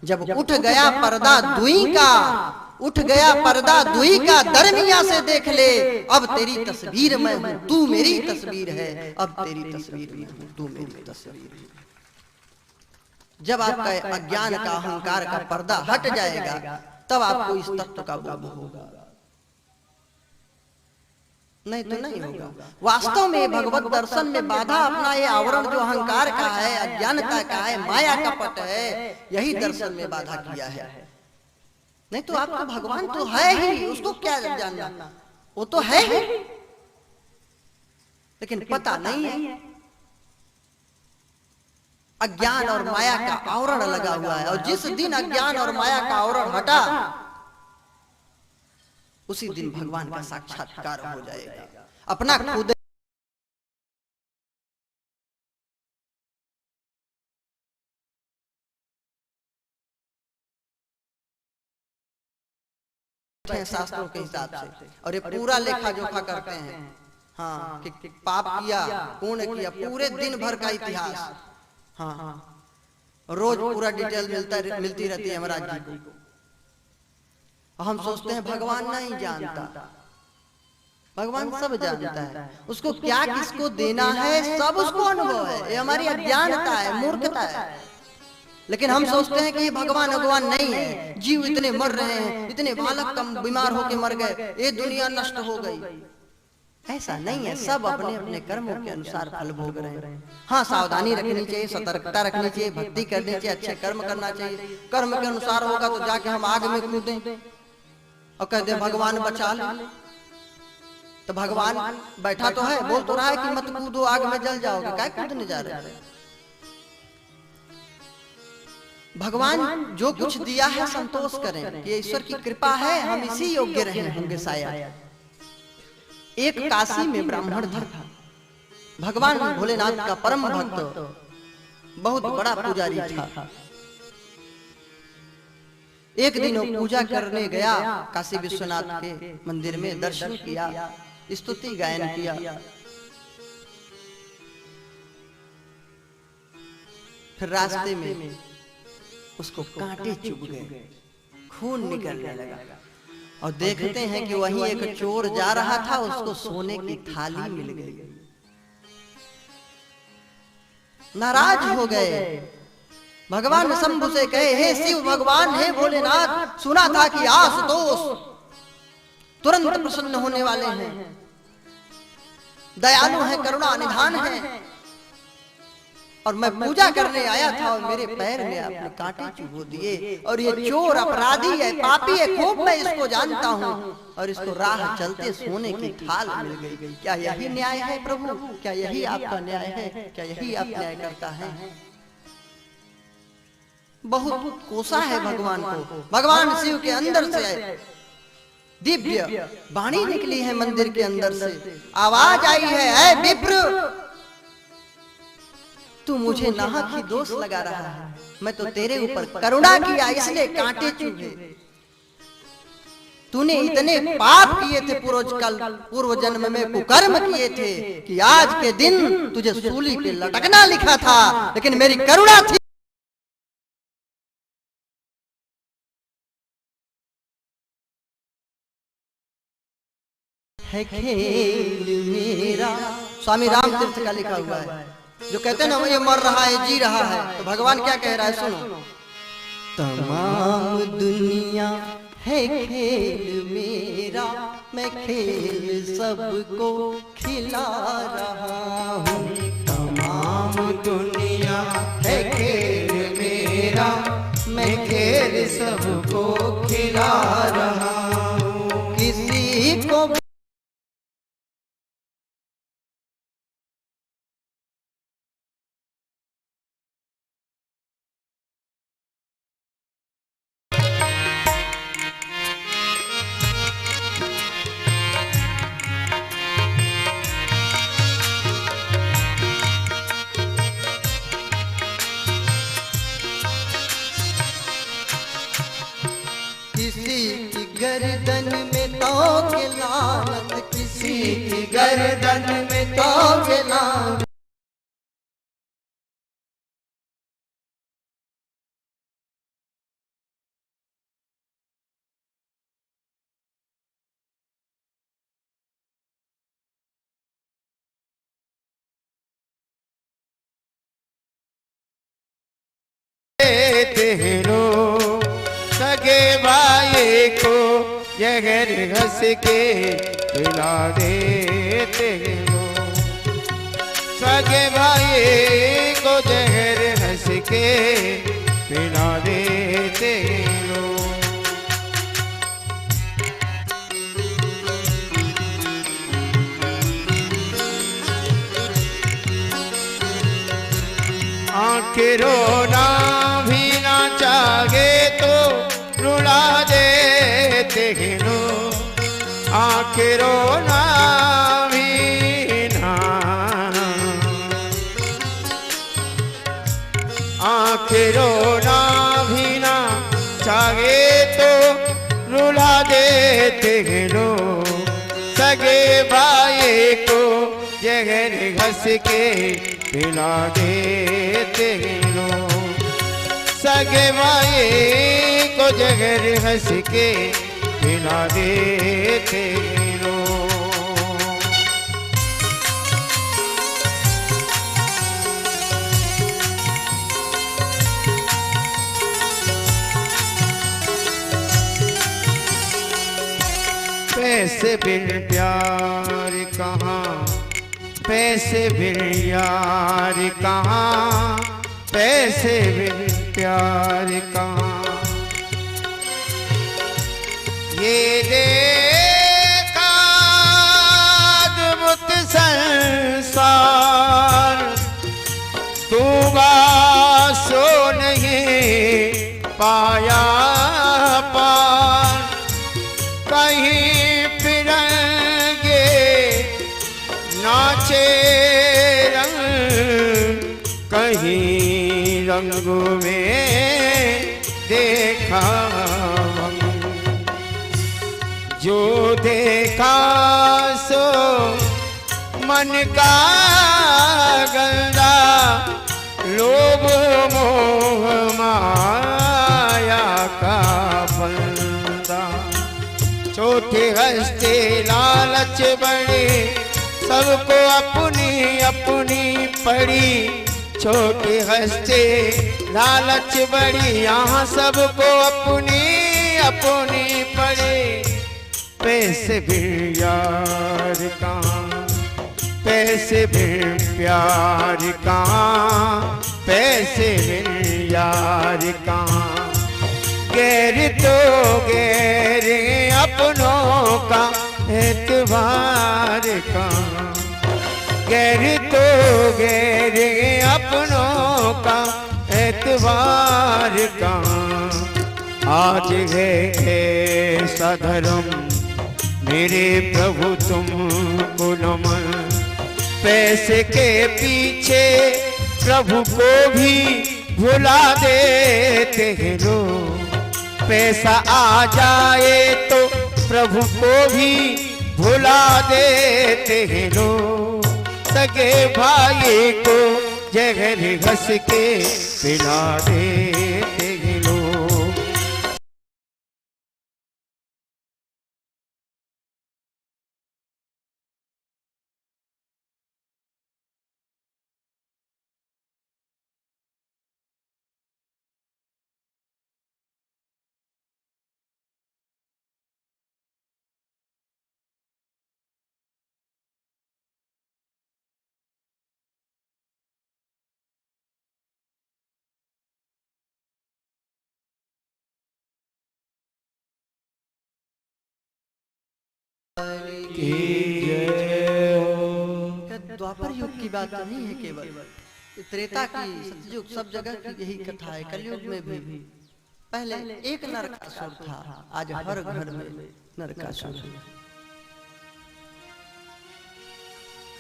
जब उठ गया पर्दा दुई का, उठ गया पर्दा दुई का, दरमिया से देख ले, अब तेरी तस्वीर मैं हूं, तू मेरी तस्वीर है, अब तेरी तस्वीर मैं हूं, तू मेरी तस्वीर है। जब आपका अज्ञान का, अहंकार का पर्दा हट जाएगा, तब आपको इस तत्व का बोध होगा, नहीं तो नहीं होगा। वास्तव में भगवत दर्शन में बाधा अपना ये आवरण जो अहंकार का है, अज्ञानता का है, माया का पट है, यही दर्शन में बाधा किया है। नहीं तो आपका भगवान तो है ही, उसको क्या जानना, वो तो है ही, लेकिन पता नहीं है। अज्ञान और माया का आवरण लगा हुआ है, और जिस दिन अज्ञान और माया का आवरण हटा, उसी दिन भगवान का साक्षात्कार हो जाएगा। अपना खुद शास्त्रों के हिसाब से, और ये पूरा लेखा जोखा करते हैं। हाँ, कि पाप किया, पुण्य किया, पूरे दिन भर का इतिहास, हाँ, रोज पूरा डिटेल मिलती रहती है महाराज जी को। हम सोचते हैं भगवान नहीं जानता, भगवान सब जानता है। उसको क्या किसको देना है, सब उसको अनुभव है। ये हमारी अज्ञानता है, मूर्खता है। लेकिन हम सोचते हैं कि ये भगवान भगवान नहीं है। जीव इतने मर रहे हैं, इतने बालक कम बीमार होके मर गए, ये दुनिया नष्ट हो गई। ऐसा नहीं है, सब अपने अपने कर्मों के अनुसार फल भोग रहे हैं। हाँ, सावधानी रखनी चाहिए, सतर्कता रखनी चाहिए, भक्ति करनी चाहिए, अच्छे कर्म करना चाहिए। कर्म के अनुसार होगा तो जाके हम आग में कूदें और कहते भगवान बचा ले, तो भगवान बैठा तो है, बोल तो रहा है कि मत कूदो आग में जल जाओगे, क्या कूदने जा रहे हैं। भगवान जो कुछ दिया है संतोष करें, ये ईश्वर की कृपा है, हम इसी योग्य रहे होंगे शायद। एक काशी में ब्राह्मण था, भगवान भोलेनाथ का परम भक्त, बहुत बड़ा पुजारी था। एक दिन वो पूजा करने गया काशी विश्वनाथ के मंदिर में, दर्शन किया, स्तुति गायन किया। फिर रास्ते में उसको कांटे चुभ गए, खून निकलने लगा, और देखते हैं कि वहीं एक चोर जा रहा था, उसको सोने की थाली मिल गई। नाराज हो गए, भगवान शंभु से कहे, हे शिव भगवान, हे भोलेनाथ, सुना था कि आशुतोष तुरंत प्रसन्न होने वाले हैं, दयालु हैं, करुणा निधान हैं, और मैं पूजा करने आया था और मेरे पैर में आपने कांटे चुभो दिए, और ये चोर अपराधी है, पापी है, खूब मैं इसको जानता हूँ, और इसको राह चलते सोने की थाल मिल गई। क्या यही न्याय है प्रभु? क्या यही आपका न्याय है? क्या यही आप न्याय करता है? बहुत कोसा है भगवान को। भगवान शिव के अंदर से दिव्य वाणी निकली है, मंदिर के अंदर से आवाज आई है, ऐ विप्र, तू मुझे नाहक ही दोष लगा रहा है, मैं तो तेरे ऊपर करुणा किया इसलिए कांटे चुभे। तूने इतने पाप किए थे पूर्व जन्म में, कुकर्म किए थे कि आज के दिन तुझे सूली पे लटकना लिखा था, लेकिन मेरी करुणा थी। है खेल मेरा, स्वामी रामतीर्थ का लिखा हुआ है, जो कहते हैं ना ये मर रहा है जी रहा है, तो भगवान क्या कह रहा है सुनो। तमाम दुनिया है खेल मेरा, मैं खेल सबको खिला रहा हूँ। तमाम दुनिया है खेल मेरा, मैं खेल सबको खिला रहा हूँ। किसी को गर्दन में तो के लानत, किसी की गर्दन में तो के लानत। सगे भाई को जहर हंस के पिला देते हो, सगे भाई को जहर हंस के पिला देते हो। आखिरों ना भी ना चाहे तो रुला देते हो, आखिरों ना भी ना, आखिरों ना भी ना चाहे तो रुला देते हो। सगे भाई को जहर घस के पिला देते हो, सगे भाई को जहर हंस के पिला देते हो। पैसे बिन प्यार कहाँ, पैसे बिन यार कहाँ, पैसे बिन प्यार कहाँ। ये देखा रंग में देखा जो देखा सो मन का गंदा लोभ मोह माया का बंदा छोटे हंसते लालच बड़े सबको अपनी अपनी पड़ी छोटे हंसते लालच बड़ी यहाँ सबको अपनी अपनी पड़े पैसे भी यार कहाँ पैसे भी प्यार कहाँ पैसे भी यार कहाँ गैर तो गैर अपनों का एतबार कहाँ गैर तो गैर अपनों का एतबार कहाँ आज है ऐसा धर्म मेरे प्रभु तुमको नमन पैसे के पीछे प्रभु को भी भुला देते हैं लोग पैसा आ जाए तो प्रभु को भी भुला देते हैं लोग सगे भाई को जहर घस के पिला देते हैं लोग द्वापर युग की बात नहीं है केवल त्रेता की सतयुग सब जगह की यही कथा है। कलयुग में भी पहले एक नरकासुर था, आज हर घर में नरकासुर है।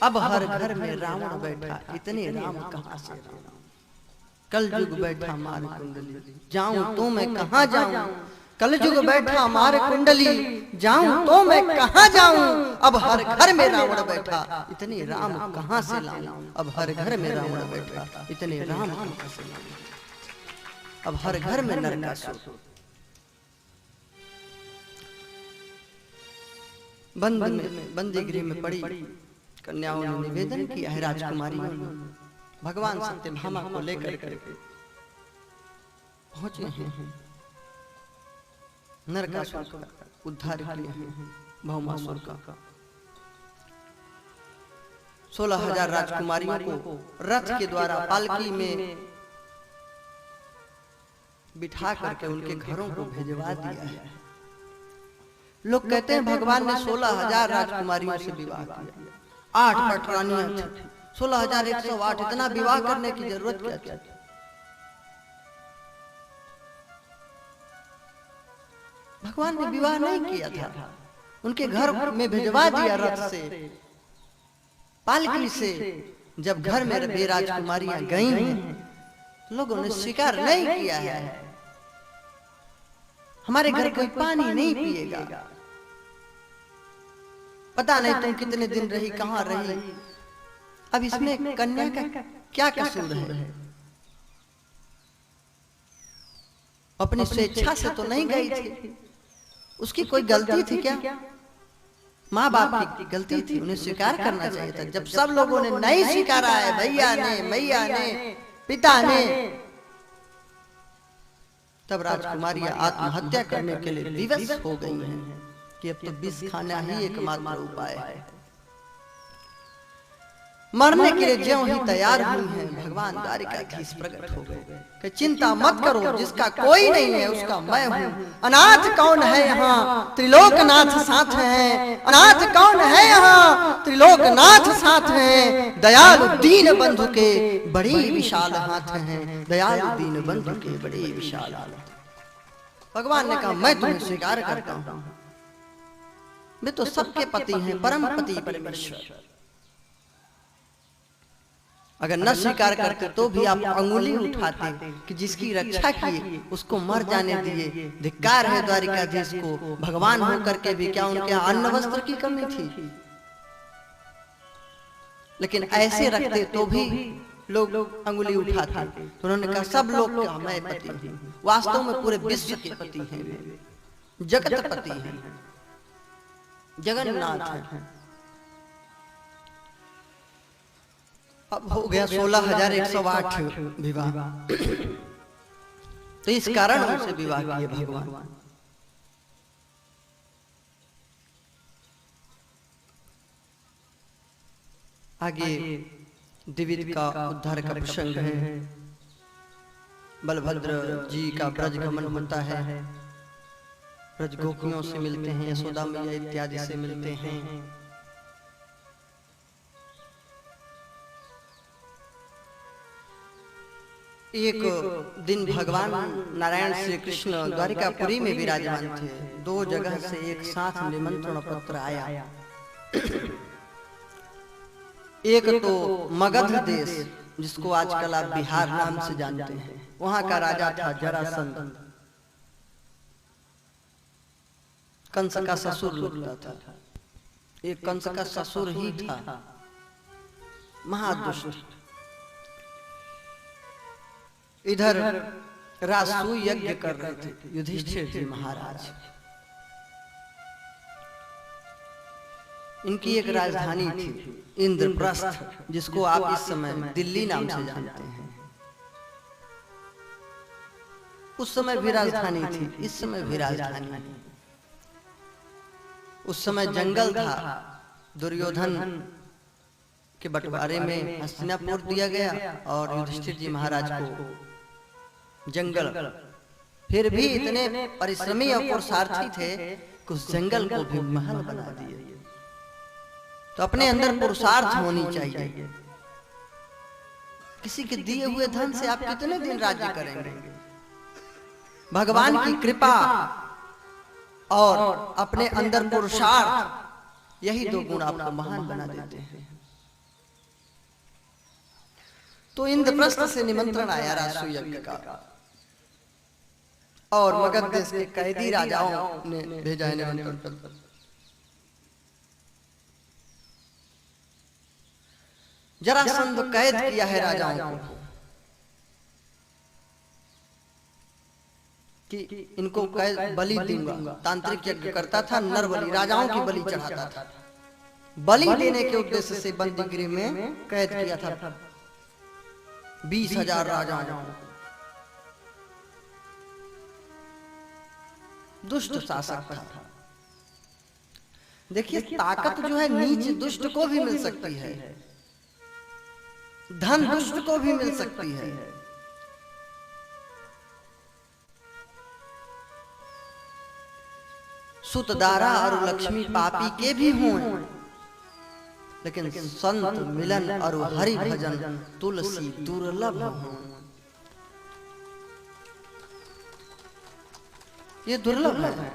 अब हर घर में रावण बैठा, इतने राम कहां से राम। कल युग बैठा मार कुंडली, जाऊं तो मैं कहां जाऊं। कल युग बैठा मार कुंडली, जाऊं तो मैं कहां जाऊं। अब हर घर में रावण बैठा, इतने राम कहां से लाऊं। अब हर घर में रावण बैठा, इतने राम कहां से लाऊं। अब हर घर में नरकासुर। बंदी गृह में पड़ी कन्याओं ने निवेदन किया है, राजकुमारियों ने भगवान सत्यभामा को लेकर करके पहुंचे हैं। नरकासुर का उद्धार किया है, भौमासुर का। 16,000 राजकुमारियों को रथ के द्वारा पालकी में बिठा करके उनके घरों को भेजवा दिया है। लोग कहते हैं भगवान ने 16,000 राजकुमारियों से विवाह किया। 8 पटरानियां थी, 16,108। इतना विवाह करने की जरूरत क्या थी? भगवान ने विवाह नहीं किया था, उनके घर में भिजवा दिया रथ से, पालकी से। जब घर में वे राजकुमारियां गई हैं, लोगों ने स्वीकार नहीं किया है। हमारे घर कोई पानी नहीं पिएगा, पता नहीं तुम कितने दिन रही, कहां रही। अब इसमें कन्या का क्या कसूर है? अपनी स्वेच्छा से तो नहीं गई थी, उसकी कोई गलती थी क्या? माँ बाप की गलती थी, उन्हें स्वीकार करना चाहिए था। जब सब लोगों ने नहीं स्वीकारा है, भैया ने, मैया ने, पिता ने, तब राजकुमारियां आत्महत्या करने के लिए विवश हो गई हैं कि अब तो विष खाना ही एकमात्र उपाय है। मरने के लिए ज्यों ही तैयार हुई हैं, भगवान द्वारिकाधीश प्रकट हो गए कि चिंता मत करो, जिसका कोई नहीं है उसका मैं हूँ। अनाथ कौन है यहाँ? त्रिलोकनाथ साथ हैं। अनाथ कौन है यहाँ? त्रिलोकनाथ साथ हैं। दयालु दीन बंधु के बड़े विशाल हाथ हैं। दयालु दीन बंधु के बड़े विशाल हाथ। भगवान ने कहा मैं तुम्हें स्वीकार करता हूँ, वे तो सबके पति हैं, परम पति परमेश्वर। अगर न स्वीकार करते तो भी आप अंगुली उठाते कि जिसकी रक्षा किए उसको मर जाने दिए। धिक्कार है द्वारिकाधीश को, भगवान होकर के भी क्या उनके अन्न वस्त्र की कमी थी? लेकिन ऐसे रखते तो भी लोग अंगुली उठाते। तो उन्होंने कहा सब लोग क्या मैं पति हूं, वास्तव में पूरे विश्व के पति हैं, जगत पति हैं, जगन्नाथ हैं। अब हो गया 16,108 विवाह। तो इस कारण उनसे विवाह किए भगवान। आगे द्विविध का उद्धार का प्रसंग है। बलभद्र जी का ब्रज गमन होता है, ब्रज गोपियों से मिलते हैं, यशोदा मैया इत्यादि से मिलते हैं। एक दिन भगवान नारायण श्री कृष्ण द्वारिकापुरी में विराजमान थे। दो जगह से एक साथ निमंत्रण पत्र आया। एक तो मगध देश, जिसको आजकल आप बिहार नाम से जानते हैं, वहां का राजा था जरासंध, कंस का ससुर लगता था। एक कंस का ससुर ही था, महादुष्ट। इधर रासु यज्ञ कर रहे थे युधिष्ठिर जी महाराज। इनकी एक राजधानी थी इंद्रप्रस्थ, जिसको आप इस समय दिल्ली नाम से जानते हैं। उस समय भी राजधानी थी, इस समय भी राजधानी है। उस समय जंगल था, दुर्योधन के बंटवारे में हस्तिनापुर दिया गया और युधिष्ठिर जी महाराज को जंगल। फिर भी इतने परिश्रमी और पुरुषार्थी थे कि उस जंगल को भी महल बना दिए। तो अपने अंदर पुरुषार्थ होनी चाहिए। किसी के दिए हुए धन से आप कितने दिन राज्य करेंगे? भगवान की कृपा और अपने अंदर पुरुषार्थ, यही दो गुण आपको महान बना देते हैं। तो इंद्रप्रस्थ से निमंत्रण आया रासु यज्ञ का, और मगध देश के कैदी राजाओं ने भेजा है निमंत्रण। जरासंध कैद किया है राजाओं को कि इनको कैद बलि दूंगा। तांत्रिक यज्ञ करता था, नर बलि, राजाओं की बलि चढ़ाता था। बलि देने के उद्देश्य से बंदीगृह में कैद किया था 20,000 राजाओं। दुष्ट शासक था। देखिए, ताकत जो है नीच दुष्ट को भी मिल सकती है, धन दुष्ट को भी मिल सकती है। सुतदारा और लक्ष्मी पापी के भी हों, लेकिन संत मिलन और हरि भजन तुलसी दुर्लभ हों। ये दुर्लभ है।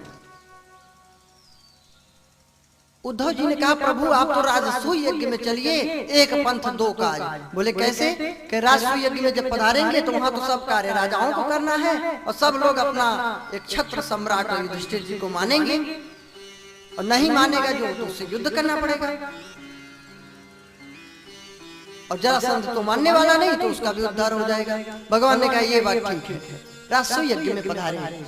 उद्धव जी ने कहा, प्रभु आप तो राजसूय यज्ञ में चलिए, एक पंथ दो काज। बोले कैसे? कि राजसूय यज्ञ में जब पधारेंगे तो वहां तो सब कार्य राजाओं को करना है और सब लोग अपना एक छत्र सम्राट युधिष्ठिर जी को मानेंगे, और नहीं मानेगा जो तो उससे युद्ध करना पड़ेगा। और जरासंध तो मानने वाला नहीं, तो उसका भी उद्धार हो जाएगा। भगवान ने कहा ये बात ठीक है, राजसूय यज्ञ में पधारे।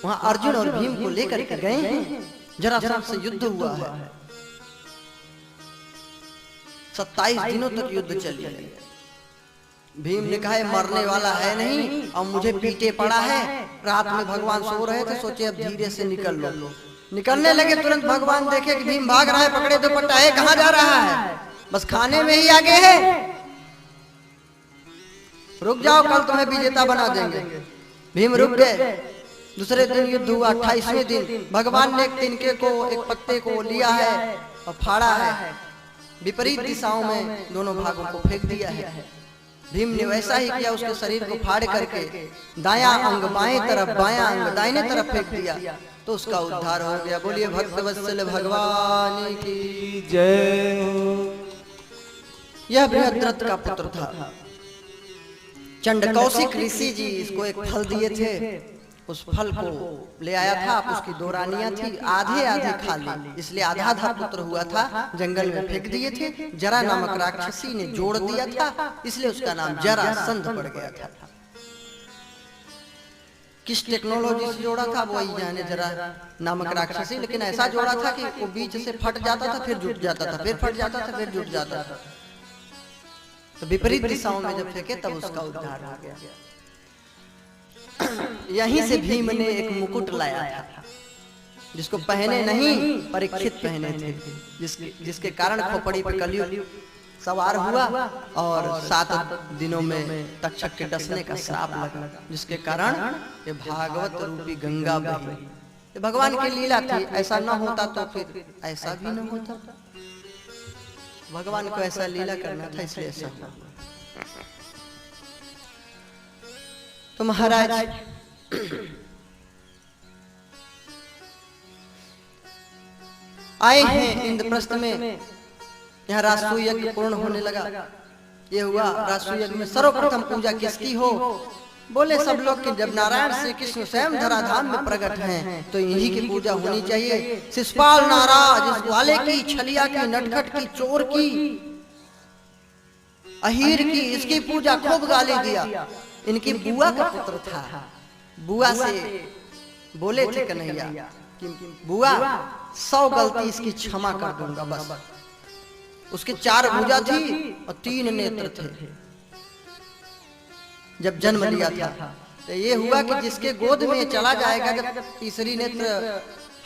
वहां अर्जुन और भीम को लेकर के गए हैं, जरासंध से युद्ध हुआ है। 27 दिनों तक युद्ध चली है। भीम ने कहा मरने वाला है नहीं, और मुझे पीटे पड़ा है। रात में भगवान सो रहे थे, सोचे अब धीरे से निकल लो। निकलने लगे, तुरंत भगवान देखे कि भीम भाग रहा है, पकड़े दुपट्टा, है कहां जा रहा है? बस खाने में ही आगे है, रुक जाओ, कल तुम्हें विजेता बना देंगे। भीम रुक गए। दूसरे दिन युद्ध हुआ। 28वें दिन भगवान ने एक तिनके को, एक पत्ते को लिया है और फाड़ा है, विपरीत दिशाओं में दोनों भागों को फेंक दिया है। भीम ने वैसा ही किया, उसके शरीर को फाड़ करके दायां अंग बाएं तरफ, बायां अंग दाहिने तरफ फेंक दिया, तो उसका उद्धार हो गया। बोलिए भक्तवत्सल भगवान की जय हो। यह बृहद्रथ का पुत्र था। चंडकौशिक ऋषि जी इसको एक फल दिए थे, उस फल को ले आया था। आप उसकी 2 रानियां थी, आधे आधे खा ली, इसलिए आधा आधा पुत्र हुआ था। जंगल में फेंक दिए थे। जरा नामक राक्षसी ने जोड़ दिया था, इसलिए उसका नाम जरासंध पड़ गया था। किस टेक्नोलॉजी से जोड़ा था वही जाने जरा नामक राक्षसी, लेकिन ऐसा जोड़ा था कि वो बीच से फट जाता था, फिर जुट जाता था, फिर फट जाता था, फिर जुट जाता था। तो विपरीत दिशाओं में जब फेंके तब उसका उद्धार हो गया। यहीं से भीम ने एक मुकुट लाया था, जिसको पहने नहीं परीक्षित पहने थे, जिसके कारण खोपड़ी पर कलयुग सवार हुआ और 7 दिनों में तक्षक के डसने का श्राप लगा, जिसके कारण ये भागवत रूपी गंगा बही। ये भगवान की लीला थी। ऐसा न होता तो फिर ऐसा भी न होता। भगवान को ऐसा लीला करना था, इसलिए ऐसा हुआ। तो महाराज आए हैं इंद्रप्रस्थ में। यहाँ राजसूय यज्ञ पूर्ण होने लगा। ये हुआ राजसूय यज्ञ में सर्वप्रथम पूजा किसकी हो? बोले सब लोग कि जब नारायण श्री कृष्ण स्वयं धराधाम में प्रकट हैं तो इन्हीं की पूजा होनी चाहिए। शिशुपाल नाराज, इस ग्वाले की, छलिया की, नटखट की, चोर की, अहीर की, इसकी पूजा खूब गाली दिया। इनकी बुआ का पुत्र था। बुआ से बोले थे कन्हैया कि बुआ 100 गलती इसकी क्षमा कर दूंगा बस। उसके 4 भुजा थी और 3 नेत्र थे जब जन्म लिया था। तो ये हुआ कि जिसके गोद में चला जाएगा, जब तीसरी नेत्र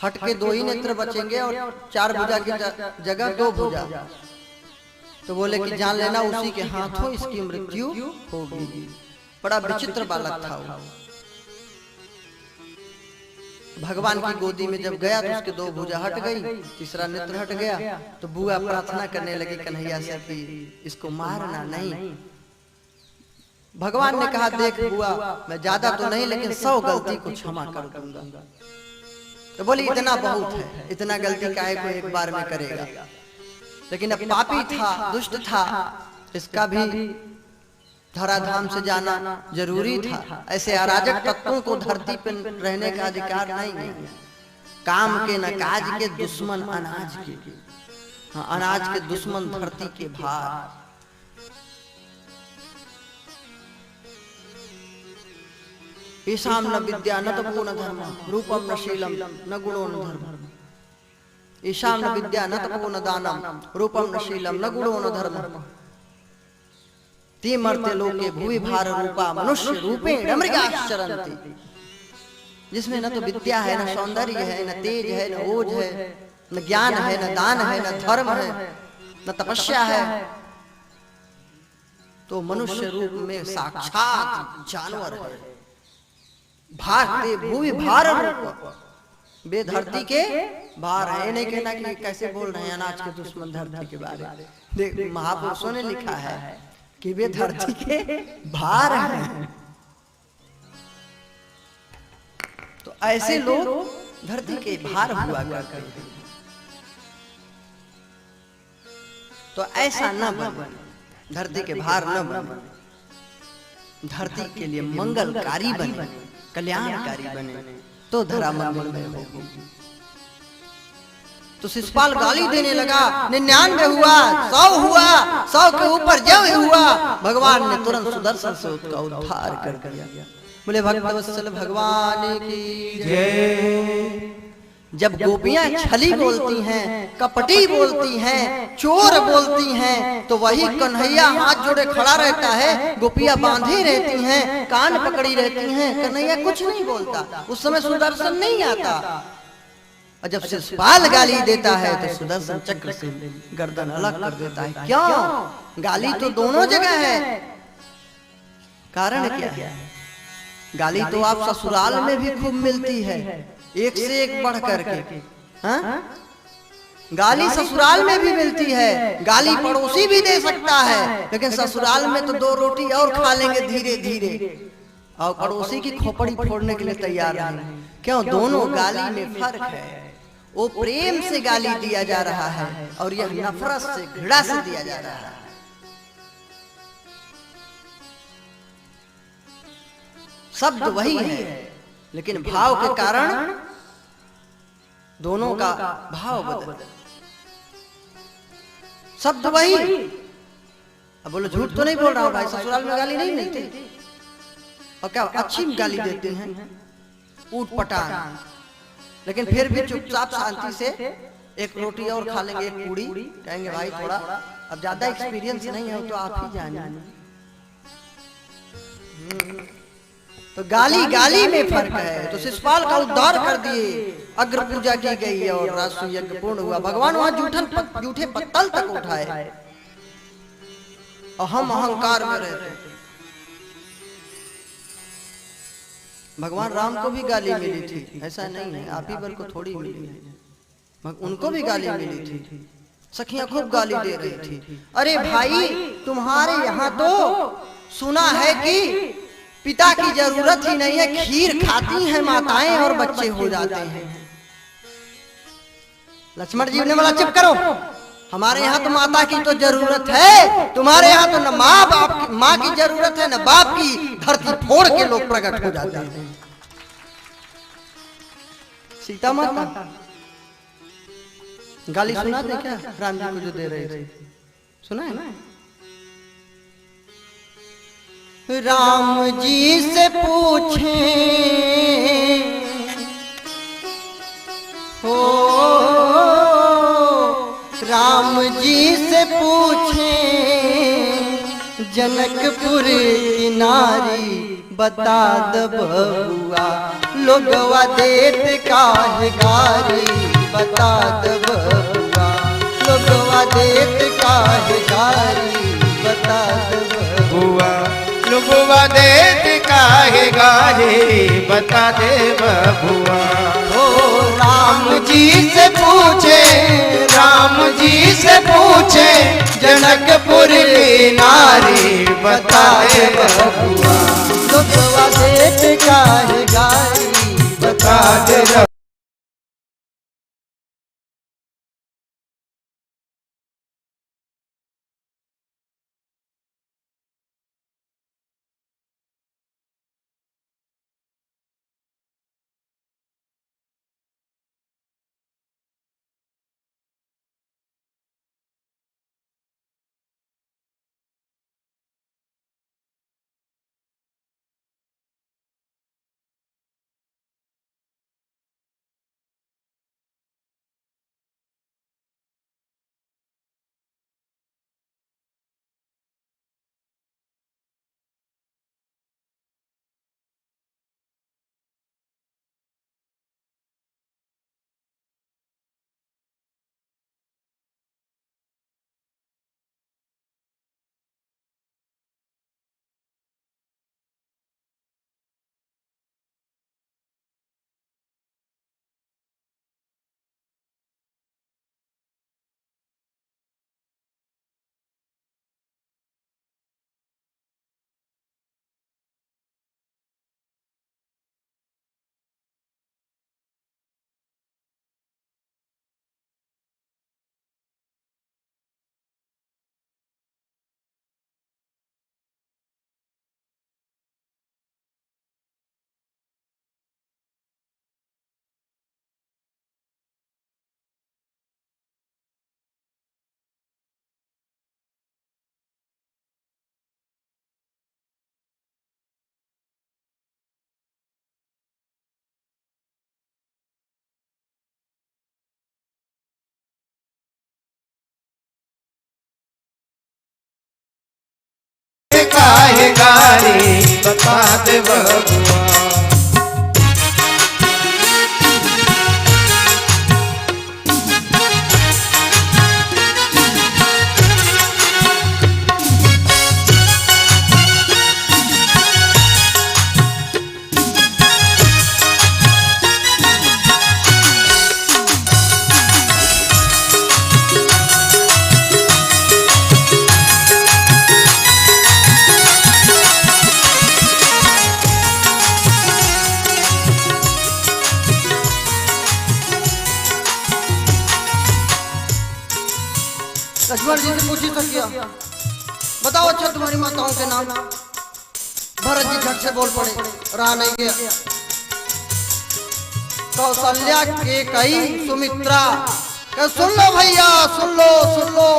हट के 2 ही नेत्र बचेंगे और 4 भुजा की जगह 2 भुजा, तो बोले कि जान लेना उसी के हाथों इसकी मृत्यु होगी। बड़ा विचित्र बालक था वो। भगवान की गोदी में जब गया तो उसके 2 भुजा हट गई, तीसरा नेत्र हट गया। तो बुआ प्रार्थना करने लगी कन्हैया से कि इसको मारना नहीं। भगवान ने कहा देख बुआ, मैं ज्यादा तो नहीं लेकिन 100 गलती को क्षमा कर दूंगा। तो बोली इतना बहुत है, इतना गलती काहे को एक बार में करेगा। लेकिन अब पापी था, दुष्ट था, इसका भी धराधाम से जाना जरूरी था। ऐसे अराजक तत्वों को धरती पर रहने का अधिकार नहीं है। काम के न काज के दुश्मन अनाज के, हाँ, अनाज के दुश्मन धरती के भार। ईशाम न विद्या न तपो न धर्म, रूपम न शीलम न गुणो न धर्म। ईशाम न विद्या न तपो न दानम, रूपम न शीलम न गुणो न धर्म। ते मर्त्य लोके भुवि भार रूपा मनुष्य रूपेण मृगाश्चरन्ति। जिसमें न तो विद्या है, न सौंदर्य है, न तेज है, न ओज है, न ज्ञान है, न दान है, न धर्म है, न तपस्या है, तो मनुष्य रूप में साक्षात जानवर है। भारते भुवि भार रूप, वे धरती के भार है। नहीं कहना कि कैसे बोल रहे हैं अनाज के दुश्मन धरती के बारे में। देख महापुरुषों ने लिखा है कि वे धरती के भार हैं। तो ऐसे लोग धरती के भार हुआ करते हैं। तो ऐसा न बने, धरती के भार न बने, धरती के लिए मंगलकारी बने, कल्याणकारी बने, तो धरा मंगलमय होगी। तो शिशुपाल गाली देने लगा। 99 हुआ, 100 हुआ, 100 के ऊपर जब हुआ, भगवान ने तुरंत सुदर्शन से उसका उद्धार कर दिया। बोले भक्तवत्सल भगवान की जय। जब गोपियां छली बोलती हैं, कपटी बोलती हैं, चोर बोलती हैं, तो वही कन्हैया हाथ जोड़े खड़ा रहता है। गोपियां बांधी रहती हैं, कान पकड़ी रहती हैं, कन्हैया कुछ नहीं बोलता। उस समय सुदर्शन नहीं आता। और जब शिशुपाल गाली देता है तो सुदर्शन चक्र से गर्दन अलग कर देता है। क्यों? गाली तो दोनों जगह है। कारण क्या है? गाली तो आप ससुराल में भी खूब मिलती है, एक से एक बढ़ करके। हाँ? गाली ससुराल में भी मिलती है, गाली पड़ोसी भी दे सकता है, लेकिन ससुराल में तो 2 रोटी और खा लेंगे धीरे धीरे, और पड़ोसी की खोपड़ी फोड़ने के लिए तैयार नहीं। क्यों? दोनों गाली में फर्क है। वो प्रेम से गाली दिया जा रहा है और यह नफरत से, घृणा से दिया जा रहा है। शब्द वही है, लेकिन भाव के कारण दोनों का भाव बदल। शब्द वही। अब बोलो झूठ तो नहीं बोल रहा हूं भाई, ससुराल में गाली नहीं मिलती और क्या अच्छी गाली देते हैं, ऊट पटांग, लेकिन फिर भी चुपचाप शांति से एक रोटी और खा लेंगे, एक पूड़ी, कहेंगे भाई थोड़ा अब ज्यादा एक्सपीरियंस नहीं है तो आप ही जाने। तो गाली गाली में फर्क है। तो शिशुपाल का उद्धार कर दिए, अग्र पूजा की गई और राजसु यज्ञ पूर्ण हुआ। भगवान वहां जूठे पत्तल तक उठाए और हम अहंकार में रहते। भगवान राम को भी गाली मिली थी, ऐसा नहीं है, आप ही बर को थोड़ी मिली है, उनको भी गाली मिली थी। सखियां खूब गाली दे रही थी, अरे भाई तुम्हारे यहाँ तो सुना है कि पिता की जरूरत ही नहीं है, खीर खाती हैं माताएं और बच्चे हो जाते हैं। लक्ष्मण जी ने बोला चुप करो, हमारे यहाँ तो माता की तो जरूरत है, तुम्हारे यहाँ तो न माँ की जरूरत है न बाप की, धरती फोड़ के लोग प्रकट हो जाते हैं। सीता माता गाली सुना थे क्या राम जी को जो दे रहे थे, सुना है ना? राम जी से पूछें हो, राम जी से पूछें जनकपुर की नारी बता द बबुआ, लोगवा देत काहे गारी बता द बबुआ, लोगवा देत काहे गारी बता द बबुआ, लोगवा देत काहे गारी बता दे बबुआ। ओ राम जी से पूछे, राम जी से पूछे जनकपुर की नारी बता दे बबुआ, लोगवा देत काहे गारी बता दे बबुआ। काहे गारी बता दे बबुआ। लक्ष्मण जी से पूछी सकिया, बताओ अच्छा तुम्हारी माताओं के नाम। भरत जी झट से बोल पड़े, रहा नहीं गया। कौशल्या के कई सुमित्रा, सुन लो भैया, सुन लो सुन लो,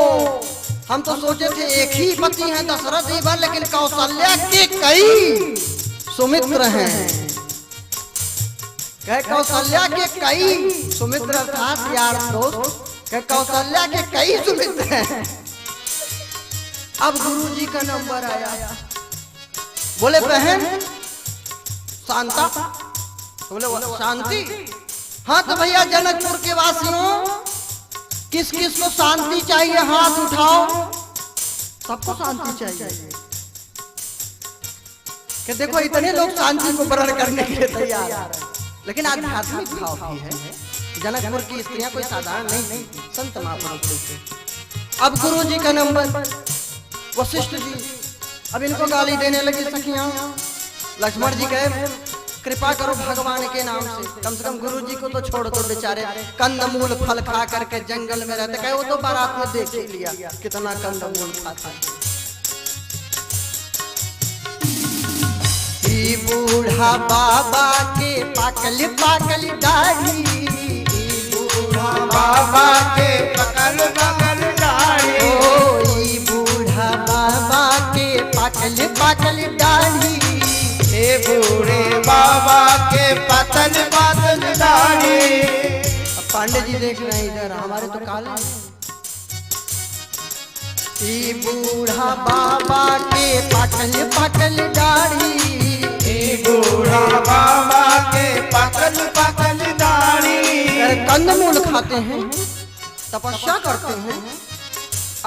हम तो सोचे थे एक ही पति हैं दशरथ जी भर, लेकिन कौशल्या के कई सुमित्र हैं। कहे कौशल्या के कई सुमित्र अर्थात यार दोस्त, कहे कौशल्या के कई सुमित्र हैं। अब गुरु जी का नंबर आया, बोले बहन शांता, बोले शांति। हाँ तो भैया जनकपुर के वासियों किस किस को शांति चाहिए, हाथ उठाओ। सबको शांति चाहिए कि देखो इतने लोग शांति को वर्ण करने के लिए तैयार है, लेकिन आध्यात्मिक भाव भी है। जनकपुर की स्त्रियां कोई साधारण नहीं, संत महापुरुष थे। अब गुरु जी का नंबर, वशिष्ठ जी अब इनको गाली देने लगी सखियां। लक्ष्मण जी कहे कृपा करो भगवान के नाम से कम गुरु जी को तो छोड़ दो, बेचारे कंदमूल फल खा करके जंगल में रहते। कहे वो तो बारात में देख ही लिया कितना कंदमूल खाता है। बूढ़ा बाबा के पाकल पाकल दाढ़ी, बूढ़ा बाबा के पकल पकल दाढ़ी, ओ बूढ़ा बाबा के पाकल पाकल दाढ़ी, ए बूढ़े बाबा के पतल पतल दाढ़ी। पांडे जी देख रहे हैं इधर, हमारे तो काले। ई बूढ़ा बाबा के पाकल पाकल दाढ़ी, बूढ़ा बाबा के पकल पकल दाढ़ी। कंदमूल खाते हैं, तपस्या करते हैं,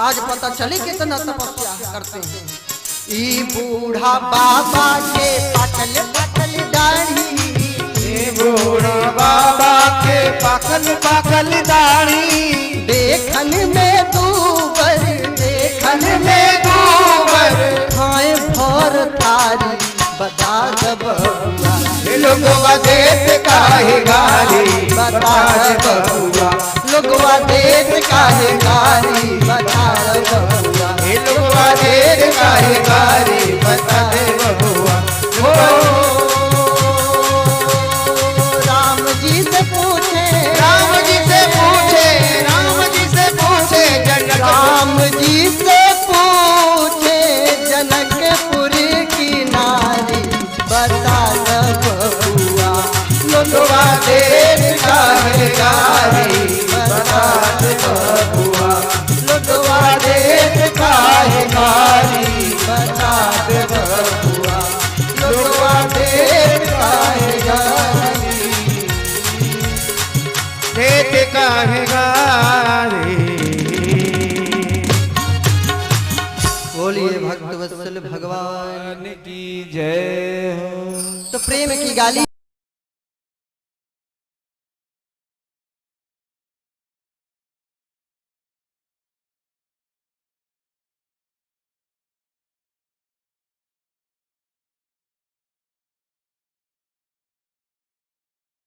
आज पता चले कितना तपस्या करते हैं। ई बूढ़ा बाबा के पकल पकल दाढ़ी, बूढ़ा बाबा के पकल पकल दाढ़ी। देखन में दूबर, देखन में दूबर, खाए भर तारी बता दब लोगवा देत काहे गाली, बता बबुआ, लोगवा देत काहे गाली, बता बबुआ, लोगवा देत काहे गाली, बता दे बबुआ। राम जी से पूछे, राम जी से पूछे, राम जी से पूछे जनक, राम जी से पूछे जनकपुर की नारी, बता बबुआ, लोगवा देत काहे गाली, बता दे बबुआ, लोगवा देत काहे गाली, बता दे बबुआ, लोगवा देत काहे गाली, देत काहे गाली। बोलिए भक्त वत्सल भगवान की जय हो। तो प्रेम की गाली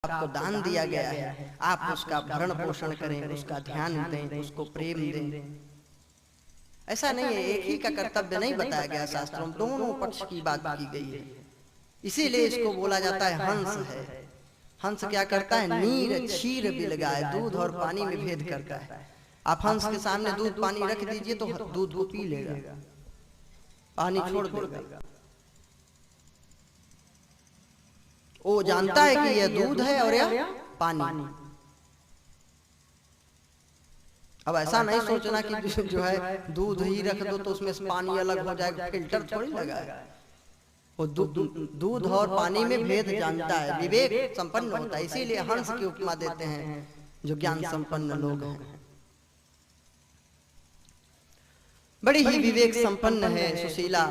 आपको दान दिया गया है, आप उसका भरण पोषण करें, उसका ध्यान दें, उसको प्रेम दें। ऐसा नहीं है, एक ही का कर्तव्य नहीं बताया गया शास्त्रों में, दोनों पक्ष की बात की गई है। इसीलिए इसको बोला जाता है हंस है। हंस क्या करता है? नीर क्षीर बिलगाए, दूध और पानी में भेद करता है। आप हंस के सामने दूध पानी रख दीजिए तो दूध को पी लेगा, पानी छोड़ देगा। वो जानता है कि यह दूध है और यह पानी। अब ऐसा नहीं सोचना कि जो है दूध ही रख दो तो उसमें से पानी अलग हो जाएगा, फिल्टर थोड़ी लगा है। वो दूध और पानी में भेद जानता है, विवेक संपन्न होता है। इसीलिए हंस की उपमा देते हैं जो ज्ञान संपन्न लोग हैं। बड़ी ही विवेक संपन्न है, सुशीला,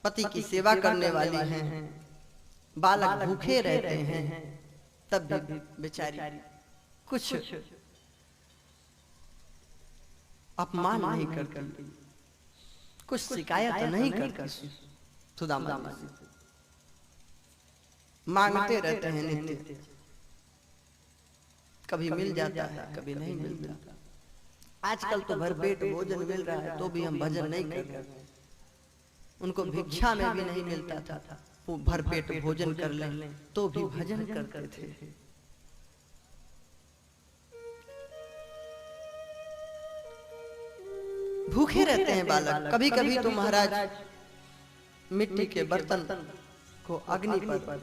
पति की सेवा करने वाली हैं, बालक भूखे रहते हैं तब भी बेचारी कुछ अपमान नहीं करती, कुछ शिकायत नहीं करती। सुदामा मांगते रहते हैं नित्य, कभी मिल जाता है कभी नहीं मिल जाता। आजकल तो भरपेट भोजन मिल रहा है तो भी हम भजन नहीं कर रहे। उनको भिक्षा में भी नहीं मिलता था, वो भरपेट भोजन कर लें तो भी भजन करते थे। भूखे रहते हैं बालक। कभी कभी तो महाराज मिट्टी के बर्तन को अग्नि पर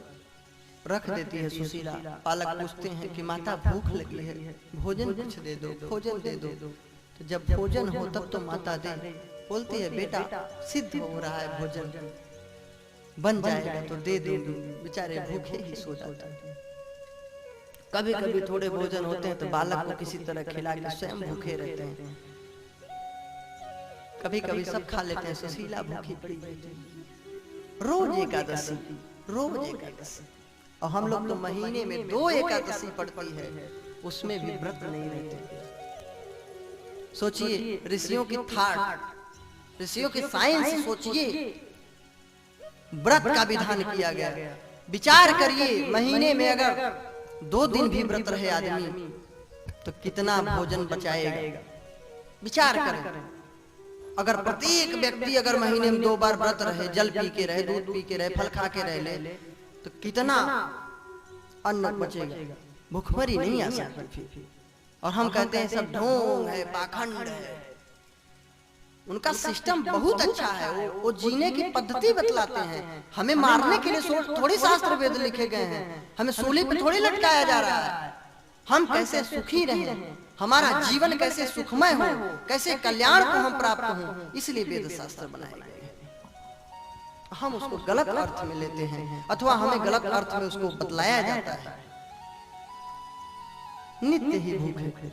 रख देती है सुशीला। बालक पूछते हैं कि माता भूख लगी है, भोजन कुछ दे दो, भोजन दे दो। तो जब भोजन हो तब तो माता दे। बोलती है बेटा सिद्ध हो रहा है भोजन, बन जाएगा तो दे दूंगी। बेचारे भूखे ही सो जाते हैं। कभी कभी थोड़े भोजन होते हैं तो बालक को किसी तरह खिला के स्वयं भूखे रहते हैं। कभी कभी सब खा लेते हैं, सुशीला भूखी पड़ी रहती है। रोज एकादशी, रोज एकादशी। और हम लोग तो महीने में 2 एकादशी पड़ती है, उसमें भी व्रत नहीं रहते। सोचिए ऋषियों की थाट, ऋषियों की साइंस सोचिए, व्रत का विधान किया गया। विचार करिए महीने में अगर 2 दिन भी व्रत रहे आदमी तो कितना भोजन बचाएगा। विचार करें, अगर प्रत्येक व्यक्ति अगर महीने में 2 बार व्रत रहे, जल पी के रहे, दूध पी के रहे, फल खा के रहे, तो कितना अन्न बचेगा। भूखमरी नहीं आ सकती। और हम कहते हैं सब ढोंग है, पाखंड है। उनका सिस्टम बहुत अच्छा है, वो जीने की पद्धति बतलाते हैं। हमें मारने के लिए थोड़ी शास्त्र वेद लिखे गए हैं, हमें सूली पे थोड़ी लटकाया जा रहा है। हम कैसे सुखी रहें, हमारा जीवन कैसे सुखमय हो, कैसे कल्याण को हम प्राप्त हो, इसलिए वेद शास्त्र बनाए गए हैं। हम उसको गलत अर्थ में लेते हैं अथवा हमें गलत अर्थ में उसको बतलाया जाता है। नित्य ही भूखे।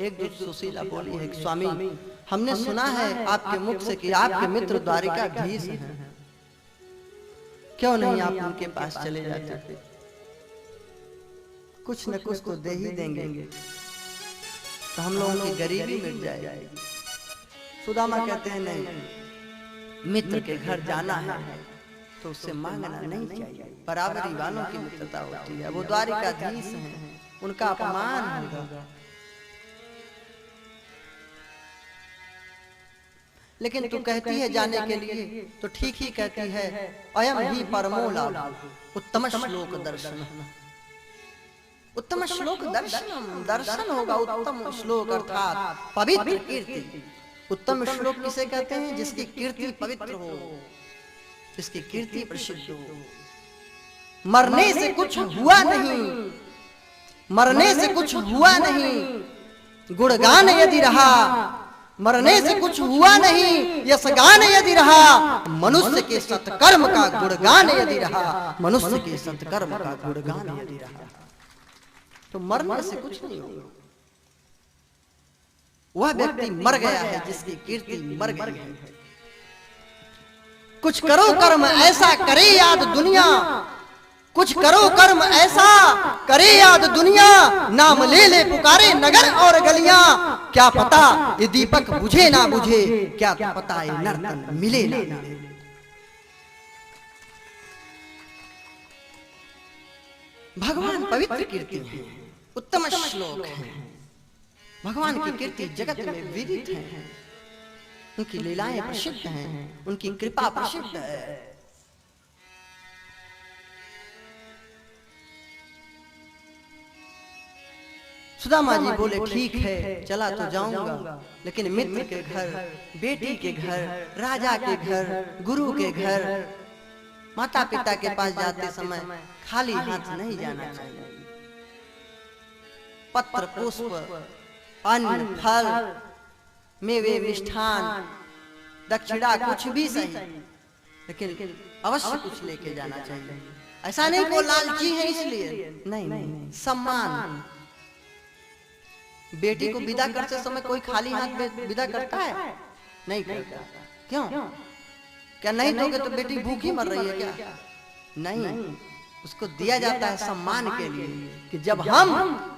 एक दिन सुशीला बोली है, स्वामी हमने सुना है आपके मुख से कि आपके मित्र द्वारिकाधीश हैं, क्यों नहीं आप उनके पास चले जाते, कुछ न कुछ तो दे ही देंगे तो हम लोगों की गरीबी मिट जाएगी। सुदामा कहते हैं नहीं, मित्र के घर जाना है तो उससे मांगना नहीं चाहिए, बराबरी वालों की मित्रता होती है। वो द्वारिकाधीश हैं, उनका अपमान होगा। लेकिन तू कहती है जाने के लिए तो ठीक ही कहती है। अयम ही परमो लाभ उत्तम श्लोक दर्शन। उत्तम श्लोक दर्शन, दर्शन होगा उत्तम श्लोक अर्थात पवित्र कीर्ति। उत्तम श्लोक किसे कहते हैं? जिसकी कीर्ति पवित्र हो, जिसकी कीर्ति प्रसिद्ध हो। मरने से कुछ हुआ नहीं, मरने से कुछ हुआ नहीं, गुणगान यदि रहा। मरने से कुछ हुआ नहीं, यशगान यदि रहा। मनुष्य के सत्कर्म का गुणगान यदि रहा, मनुष्य के सत्कर्म का गुणगान यदि रहा, तो मरने से कुछ नहीं होगा। वह व्यक्ति मर गया है जिसकी कीर्ति मर गई है। कुछ करो कर्म ऐसा करे याद दुनिया, कुछ करो कर्म ऐसा करे याद दुनिया। नाम ले ले पुकारे नगर और गलियां। क्या पता ये दीपक बुझे ना बुझे, क्या पता ये नर्तन मिले ना मिले। भगवान पवित्र कीर्ति है, उत्तम श्लोक है। भगवान की कीर्ति जगत में विदित है, उनकी लीलाएं प्रसिद्ध हैं, उनकी कृपा प्रसिद्ध है। सुदामा जी बोले ठीक है चला तो जाऊंगा, लेकिन मित्र के घर, बेटी के घर, राजा के घर, गुरु के घर, माता पिता के पास जाते समय खाली हाथ नहीं जाना चाहिए। पत्र पुष्प, अन्न, फल, मेवे, मिष्ठान, दक्षिणा कुछ भी सही, लेकिन अवश्य कुछ लेके जाना चाहिए। ऐसा नहीं को लालची है इसलिए, नहीं नहीं, सम्मान। बेटी को विदा करते समय कोई खाली हाथ विदा करता है? नहीं करता। क्यों? क्या नहीं दोगे तो बेटी भूखी मर रही है क्या? नहीं, उसको दिया जाता है सम्मान के लिए कि जब हम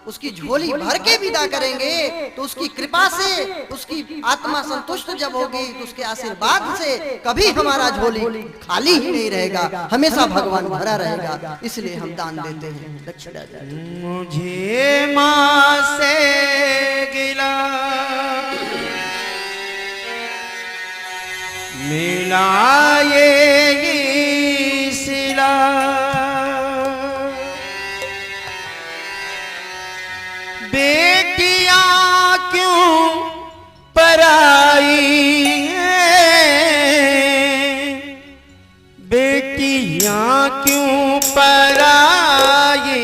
उसकी झोली भर के विदा करेंगे तो उसकी कृपा से, उसकी आत्मा संतुष्ट जब होगी तो उसके आशीर्वाद से कभी हमारा झोली खाली ही नहीं रहेगा, हमेशा भगवान भरा रहेगा। इसलिए हम दान देते हैं, दक्षिणा देते हैं। मुझे माँ से गिला मिलाएगी सिला। बेटियां क्यों पराई हैं, बेटियां क्यों पराई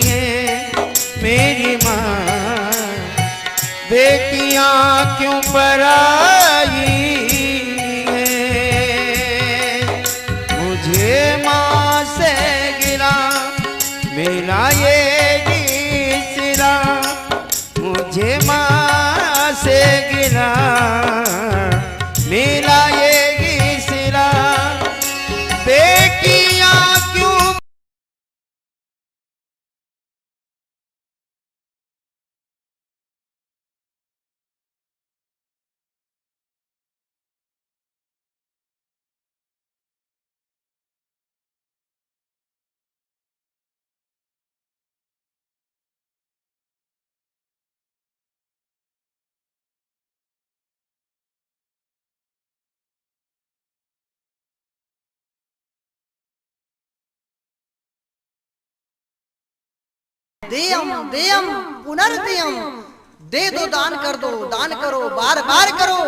हैं मेरी माँ, बेटियां क्यों पराई हैं। मुझे माँ से गिला मिलाएगी सिला, मुझे माँ से गिला मिलाएगी सिला। बेटियां क्यों देयम देयम पुनर्देयम, दे दो, दान कर दो, दान करो, बार बार करो।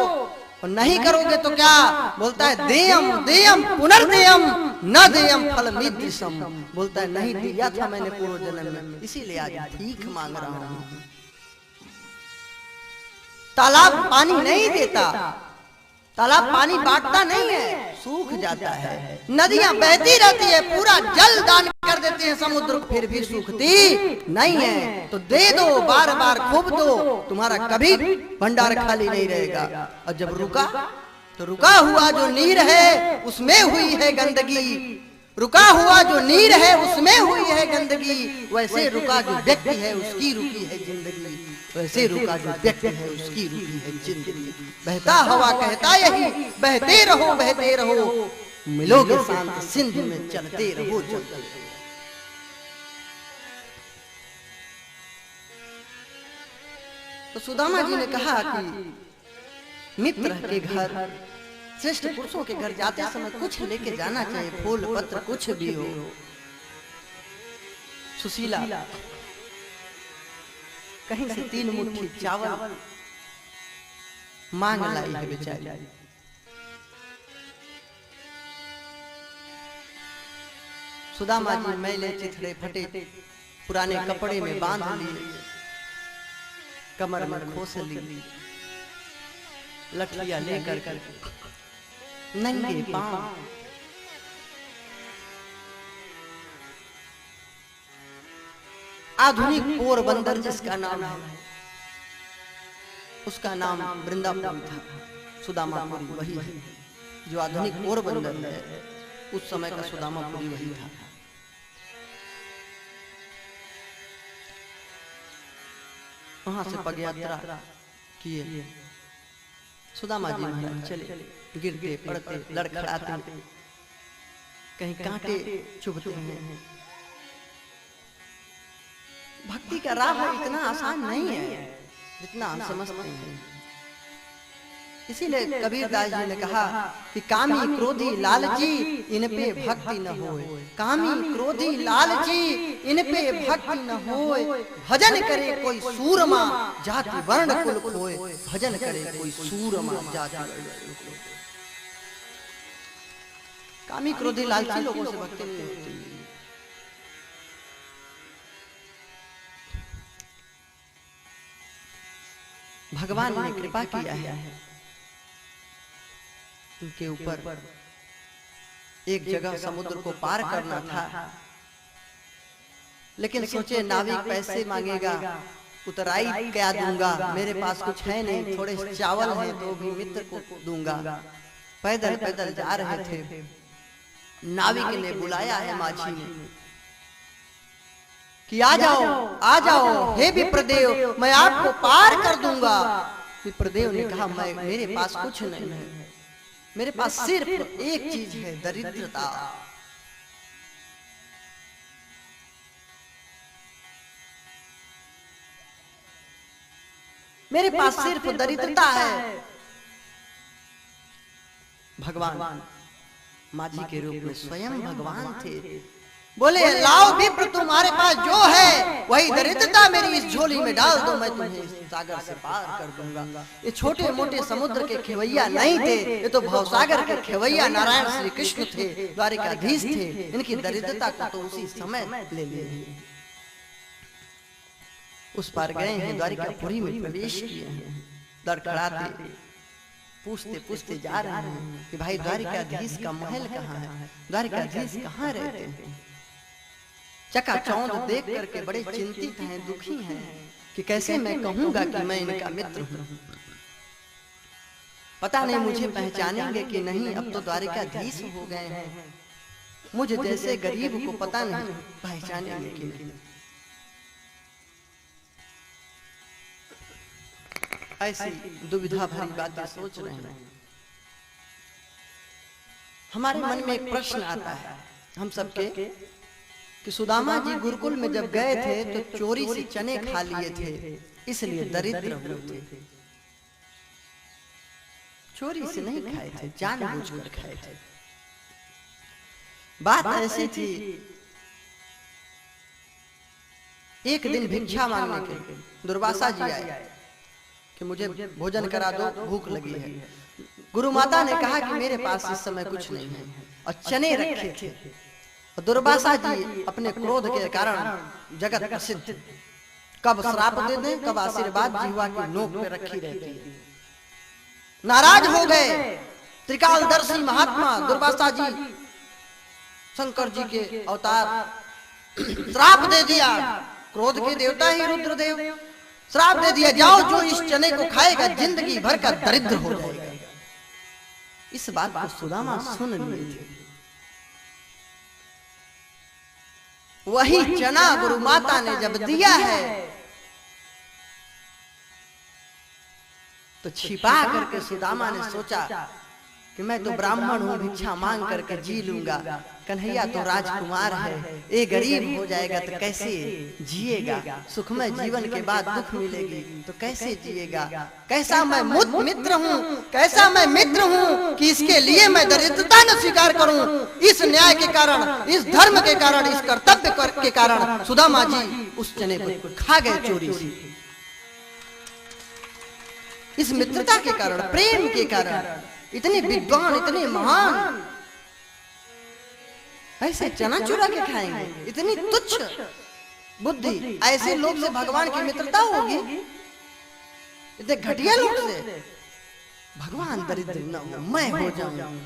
और नहीं करोगे तो क्या? बोलता है देयम देयम पुनर्देयम न देयम फलमिदृशम। बोलता है नहीं दिया था मैंने पूर्व जन्म में, इसीलिए आज भीख मांग रहा हूं। तालाब पानी नहीं देता, तालाब पानी बांटता नहीं है, सूख जाता है। नदियां बहती रहती है, पूरा जल दान कर देते हैं समुद्र को, फिर भी सूखती नहीं है। तो दे दो, बार बार खूब दो, तुम्हारा कभी भंडार खाली नहीं रहेगा। और जब रुका तो रुका हुआ जो नीर है उसमें हुई है गंदगी, रुका हुआ जो नीर है उसमें हुई है गंदगी। वैसे रुका जो व्यक्ति है उसकी रुकी है जिंदगी, वैसे रुका जो व्यक्ति है उसकी रुकी है जिंदगी। बहता हवा कहता यही, बहते रहो बहते रहो, मिलोगे शांत सिंधु में चलते रहो चलते रहो। तो सुदामा जी ने कहा कि मित्र के घर, श्रेष्ठ पुरुषों के घर जाते समय कुछ लेके जाना चाहिए, फूल पत्र कुछ भी हो। सुशीला कहीं से 3 मुट्ठी चावल मांग लाई है बेचारी। सुदामा जी मैले चिथड़े फटे पुराने कपड़े में बांध लिए, कमर में खोस ली, लठिया लेकर नंगे पांव आधुनिक पोरबंदर जिसका नाम है, उसका नाम वृंदावन था, सुदामापुरी वही है। जो आधुनिक पोरबंदर है उस समय का सुदामापुरी वही था। वहां से पग यात्रा किए सुदामा जी महाराज चले, गिरते पड़ते लड़खड़ाते, कहीं कांटे चुभते हैं। भक्ति का राह इतना आसान नहीं है जितना हम समझते हैं। इसीलिए कबीरदास जी ने कहा कि कामी क्रोधी लालची इन पे भक्ति न होए, कामी क्रोधी लालची इन पे भक्ति न होए। भजन करे कोई सूरमा जाति वर्ण कुल खोए, भजन करे कोई सूरमा जाति वर्ण कुल खोए। कामी क्रोधी लालची लोगों से भक्ति नहीं होती। भगवान ने कृपा किया है उनके ऊपर। एक जगह समुद्र को पार करना था, लेकिन सोचे नाविक पैसे मांगेगा, उतराई क्या दूंगा, मेरे पास कुछ है नहीं, थोड़े चावल है तो भी मित्र को दूंगा। पैदल पैदल जा रहे थे, नाविक ने बुलाया है माझी ने कि आ जाओ हे विप्रदेव, मैं आपको पार कर दूंगा। विप्रदेव ने कहा मेरे पास कुछ नहीं है, मेरे पास सिर्फ एक चीज है, दरिद्रता। मेरे पास सिर्फ दरिद्रता है। भगवान माझी के रूप में स्वयं भगवान थे। बोले लाओ विप्र तुम्हारे पास जो है वही दरिद्रता मेरी इस झोली में डाल दो, मैं तुम्हें इस सागर से पार कर दूंगा। ये छोटे मोटे समुद्र के खेवैया नहीं थे, ये तो भवसागर के खेवैया नारायण श्री कृष्ण थे, द्वारिकाधीश थे। इनकी दरिद्रता को तो उसी समय ले लिए। उस पार गए हैं, द्वारिकापुरी में प्रवेश किए हैं। दरखड़ाते पूछते पूछते जा रहे हैं कि भाई द्वारिकाधीश का महल कहाँ है, द्वारिकाधीश कहाँ रहते हैं। चकाचौंध देख करके बड़े चिंतित हैं, दुखी हैं कि कैसे मैं कहूंगा कि मैं इनका मित्र हूं। पता नहीं मुझे पहचानेंगे कि नहीं, अब तो द्वारिकाधीश हो गए हैं, मुझे जैसे गरीब को पता नहीं पहचानेंगे कि नहीं। ऐसी दुविधा भरी बातें सोच रहे हैं। हमारे मन में एक प्रश्न आता है हम सबके कि सुदामा जी गुरुकुल में जब गए थे तो चोरी से चने खा लिए थे, इसलिए दरिद्र हुए थे। चोरी से नहीं खाए थे, जानबूझकर खाए थे। बात ऐसी थी, एक दिन भिक्षा मांगने के लिए दुर्वासा जी आए कि मुझे भोजन करा दो, भूख लगी है। गुरु माता ने कहा कि मेरे पास इस समय कुछ नहीं है, और चने रखे थे। दुर्वासा जी अपने क्रोध के कारण जगत प्रसिद्ध, कब श्राप दे दे कब आशीर्वाद जीवा की नोक पे रखी रहती है। नाराज हो गए त्रिकालदर्शी महात्मा दुर्वासा जी, शंकर जी के अवतार, श्राप दे दिया। क्रोध के देवता ही रुद्रदेव, श्राप दे दिया, जाओ जो इस चने को खाएगा जिंदगी भर का दरिद्र हो जाएगा। इस बात को सुदामा सुन लिए थे। वही चना गुरु माता ने जब दिया है तो छिपा करके सुदामा ने सोचा कि मैं तो ब्राह्मण हूं, भिक्षा मांग करके जी लूंगा, कन्हैया तो राजकुमार है, ये गरीब हो जाएगा तो कैसे जिएगा, सुखमय जीवन के बाद दुख मिलेगी तो कैसे जिएगा। कैसा मैं मित्र हूँ, कैसा मैं मित्र हूँ कि इसके लिए मैं दरिद्रता न स्वीकार करूं। इस न्याय के कारण, इस धर्म के कारण, इस कर्तव्य के कारण सुदामा जी उस चने को खा गए चोरी से। इस मित्रता के कारण, प्रेम के कारण, इतने विद्वान, इतने महान ऐसे चना चुरा के खाएंगे, इतनी तुच्छ बुद्धि, ऐसे लोग से भगवान की मित्रता होगी? इतने घटिया लोग से भगवान दरिद्र न हो, मैं हो जाऊं।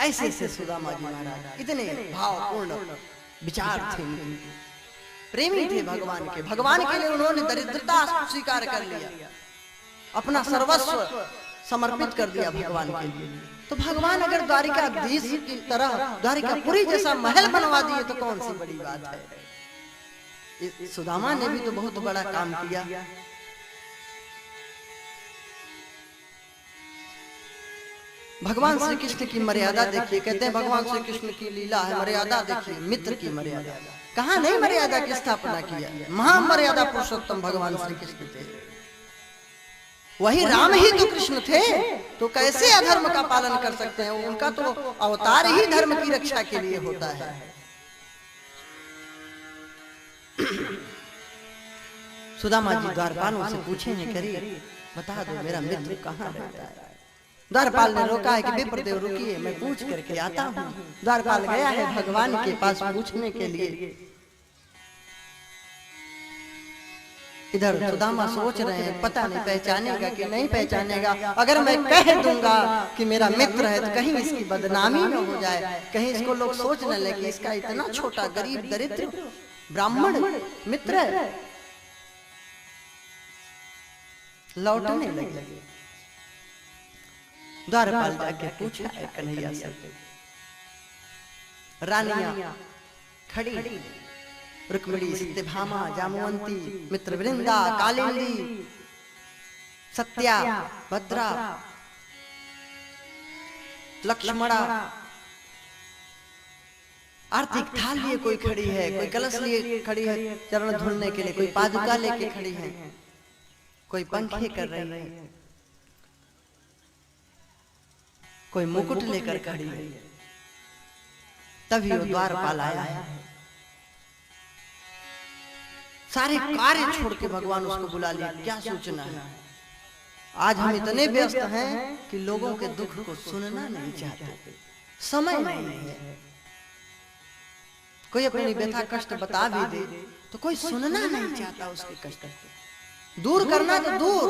ऐसे से सुदामा जी महाराज इतने भावपूर्ण विचार थे, प्रेमी थे भगवान के। भगवान के लिए उन्होंने दरिद्रता स्वीकार कर लिया, अपना सर्वस्व समर्पित कर दिया भगवान के लिए। तो भगवान अगर द्वारिकाधीश की तरह द्वारिकापुरी जैसा महल बनवा दिए तो कौन सी बड़ी बात है। सुदामा ने भी तो बहुत बड़ा काम किया। भगवान श्री कृष्ण की मर्यादा देखिए, कहते हैं भगवान श्री कृष्ण की लीला है, मर्यादा देखिए, मित्र की मर्यादा। कहाँ नहीं मर्यादा की स्थापना किया, महामर्यादा पुरुषोत्तम भगवान श्री कृष्ण थे। वही राम ही तो कृष्ण थे, तो कैसे अधर्म का पालन कर सकते हैं। उनका तो अवतार ही धर्म की रक्षा के लिए होता है। सुदामा जी द्वारपालों से पूछे हैं, करिए बता दो मेरा मित्र कहाँ रहता है। द्वारपाल ने रोका है कि विप्रदेव रुकिए, मैं पूछ करके आता हूँ। द्वारपाल गया है भगवान के पास पूछने के लिए। इधर सुदामा सोच रहे हैं पता नहीं पहचानेगा कि नहीं पहचानेगा। अगर मैं कह दूंगा कि मेरा मित्र है तो कहीं इसकी बदनामी न हो जाए, कहीं इसको लोग सोच न ले कि इसका इतना छोटा गरीब दरिद्र ब्राह्मण मित्र है। लौटने लगे। द्वारपाल जाके पूछा है कन्हैया से, रानियां खड़ी, रुक्मिणी, सत्यभामा, जामवंती, मित्रवृंदा, कालिंदी, सत्या, भद्रा, लक्ष्मणा, आरती थाल लिए कोई खड़ी है, कोई कलश लिए खड़ी है चरण धुलने के लिए, कोई पादुका लेके खड़ी है, कोई पंखे कर रही है। कोई मुकुट लेकर खड़ी है, तभी वो द्वारपाल आया है। सारे कार्य छोड़ के भगवान उसको बुला लिया। क्या सूचना है? आज हम इतने व्यस्त हैं कि लोगों के दुख को सुनना नहीं चाहते, समय नहीं है। कोई अपनी व्यथा कष्ट बता भी दे तो कोई सुनना नहीं चाहता उसके कष्ट को। दूर करना तो दूर,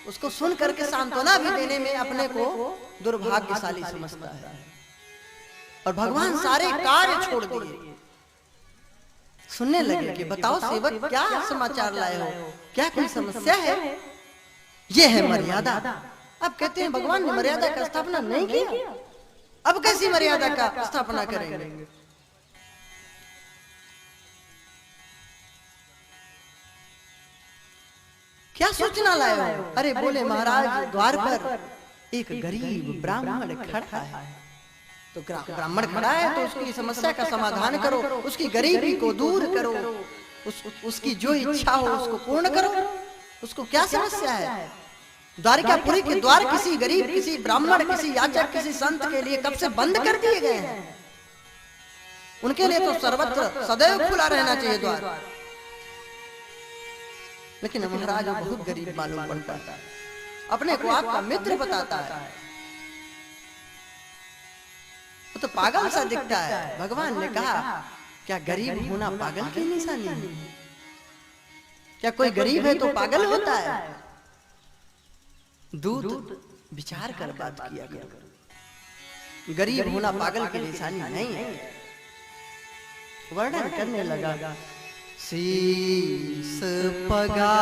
उसको सुन करके सांत्वना भी देने में अपने को दुर्भाग्यशाली समझता है। और भगवान सारे कार्य छोड़ दिए, सुनने लगे कि बताओ सेवक क्या समाचार लाए हो, क्या कोई समस्या है? ये है मर्यादा। अब कहते हैं भगवान ने मर्यादा का स्थापना नहीं किया, अब कैसी मर्यादा का स्थापना करेंगे? क्या सूचना लाए हो? अरे बोले महाराज द्वार पर एक गरीब ब्राह्मण खड़ा है। तो ब्राह्मण खड़ा है तो उसकी समस्या का समाधान करो, उसकी गरीबी को दूर करो, उसकी जो इच्छा हो उसको पूर्ण करो। उसको क्या समस्या है? द्वारकापुरी के द्वार किसी गरीब, किसी ब्राह्मण, किसी याचक, किसी संत के लिए कब से बंद कर दिए गए हैं? उनके लिए तो सर्वत्र सदैव खुला रहना चाहिए द्वार। लेकिन महाराज बहुत गरीब मालूम पड़ता है, अपने को आपका मित्र बताता है, वो तो पागल सा दिखता है। भगवान ने कहा क्या गरीब होना पागल की निशानी है? क्या कोई गरीब है तो पागल होता है? दूध विचार कर बात किया करो। गरीब होना पागल की निशानी नहीं है। वर्णन करने लगा, शीस पगा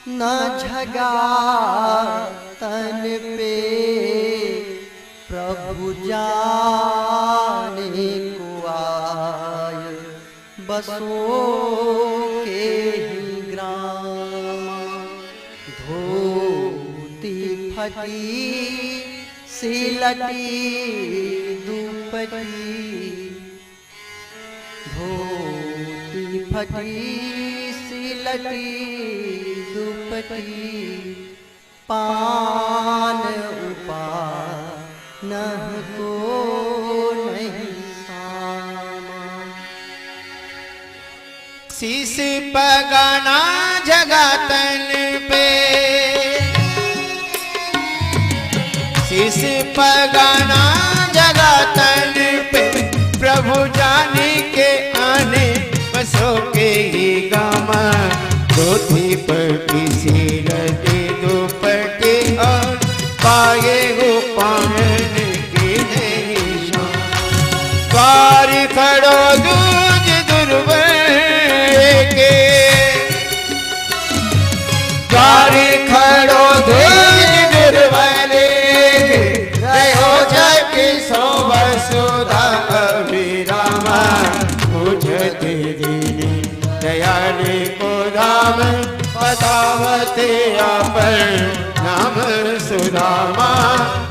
न झगा तन पे, प्रभु जाने को आय बसो के ही ग्राम। धोती फटी सिलटी दुपटी, धोती फटी सिलटी दुपटी, पान उपान को नहीं सामा। शीश पगाना जगा तन पे, शीश पगाना जगा तन पे, प्रभु जाने के आने बसो के ही गामा। धोती पर किसी लगे दुपट्टे और पाए हो पान की नहीं शान। द्वार खड़ो दूज दुर्बल के, द्वार खड़ो दूज दुर्बल के, रहो जग सो वसुधा अभिरामा। बुझते दीनी दयाले को राम, बतावते आपन नाम सुदामा।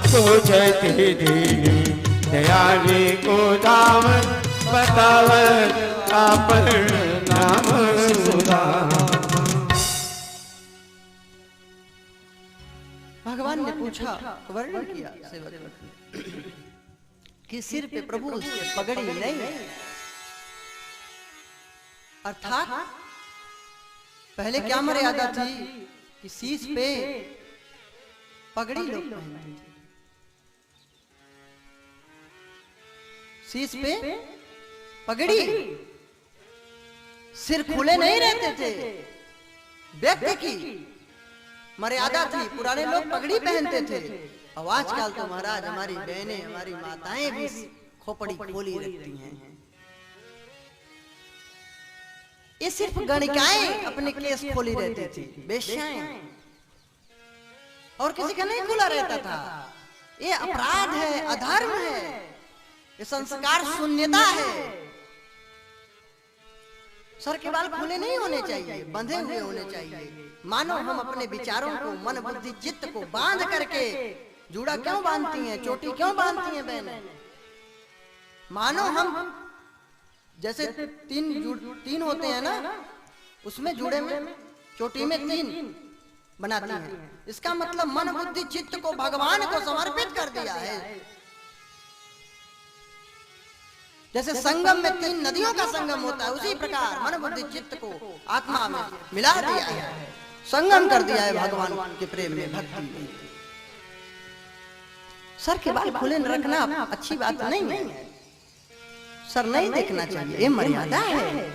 बुझते दीनी दयाले को राम, बतावत आपन नाम सुदामा। भगवान ने पूछा, वर्णन किया सेवक कि सिर पे प्रभु उसके पगड़ी नहीं, अर्थात पहले क्या मर्यादा थी कि शीश पे पगड़ी लोग पहनते थे, शीश पे पगड़ी, सिर खुले नहीं रहते थे। व्यक्ति की मर्यादा थी, पुराने लोग पगड़ी पहनते थे। और आजकल तो महाराज हमारी बहनें, हमारी माताएं भी खोपड़ी खोली रखती हैं। ये सिर्फ गणिकाएं अपने केस खोली रहती थी, बेश्याएं, और किसी का नहीं खुला रहता था। ये अपराध है, अधर्म है, ये संस्कार शून्यता है। सर के बाल खुले नहीं होने चाहिए, बंधे हुए होने चाहिए। मानो हम अपने विचारों को, मन बुद्धि चित्त को बांध करके, जूड़ा क्यों बांधती हैं, चोटी क्यों बांधती हैं बहनें? मानो हम जैसे तीन होते हैं ना, उसमें जूड़े में, चोटी में तीन, बनाती हैं। इसका मतलब मन बुद्धि चित्त को भगवान को समर्पित कर दिया है। जैसे संगम में 3 नदियों का संगम होता है, उसी प्रकार मन बुद्धि चित्त को आत्मा में मिला दिया है, संगम कर दिया है भगवान के प्रेम में, भक्ति में। सर के बाल खुले रखना अच्छी बात नहीं है, सर नहीं देखना चाहिए, ये मर्यादा है।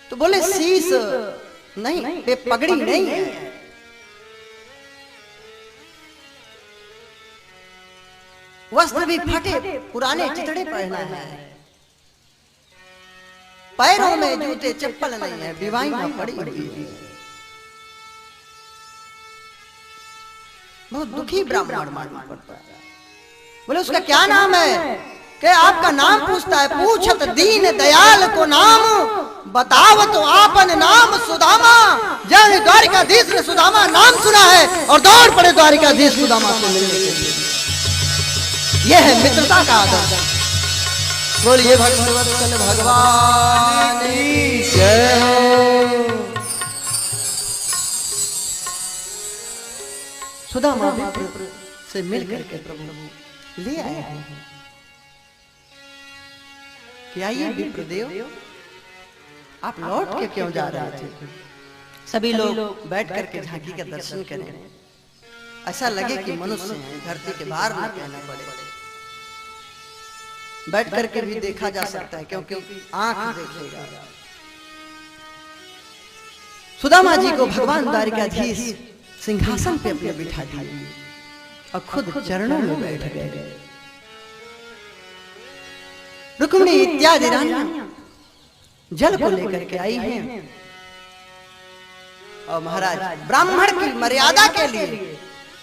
तो बोले शीश नहीं, पे पगड़ी नहीं है। वस्त्र भी फटे पुराने चितड़े पहना है, पैरों में जूते चप्पल नहीं है, विवाहियां पड़ी हुई है। बहुत दुखी ब्राह्मण मालूम पड़ता है। बोले उसका क्या नाम है? कि आपका नाम पूछता है, पूछत दीन दयाल को नाम, बताओ तो आपन नाम सुदामा। जय द्वारिकाधीश ने सुदामा नाम सुना है और दौड़ पड़े द्वारिकाधीश सुदामा से मिलने के लिए। यह है मित्रता का आदर्श। बोलिए भगवत्सल भगवान की जय हो। सुदामा से मिल करके प्रभु ले आए हैं कि आइए विप्रदेव, आप लौट के क्यों जा रहे थे? सभी लोग बैठ करके झांकी का दर्शन करें, ऐसा लगे कि मनुष्य हैं, धरती के बाहर न कहना पड़े। बैठ करके भी देखा जा सकता है, क्योंकि आंख देखेगा। सुदामा जी को भगवान द्वारिकाधीश सिंहासन पे अपने बिठा दिए और खुद चरणों में बैठ गए। रुक्मिणी इत्यादि रानियां जल को लेकर के आई हैं और महाराज ब्राह्मण की मर्यादा के लिए,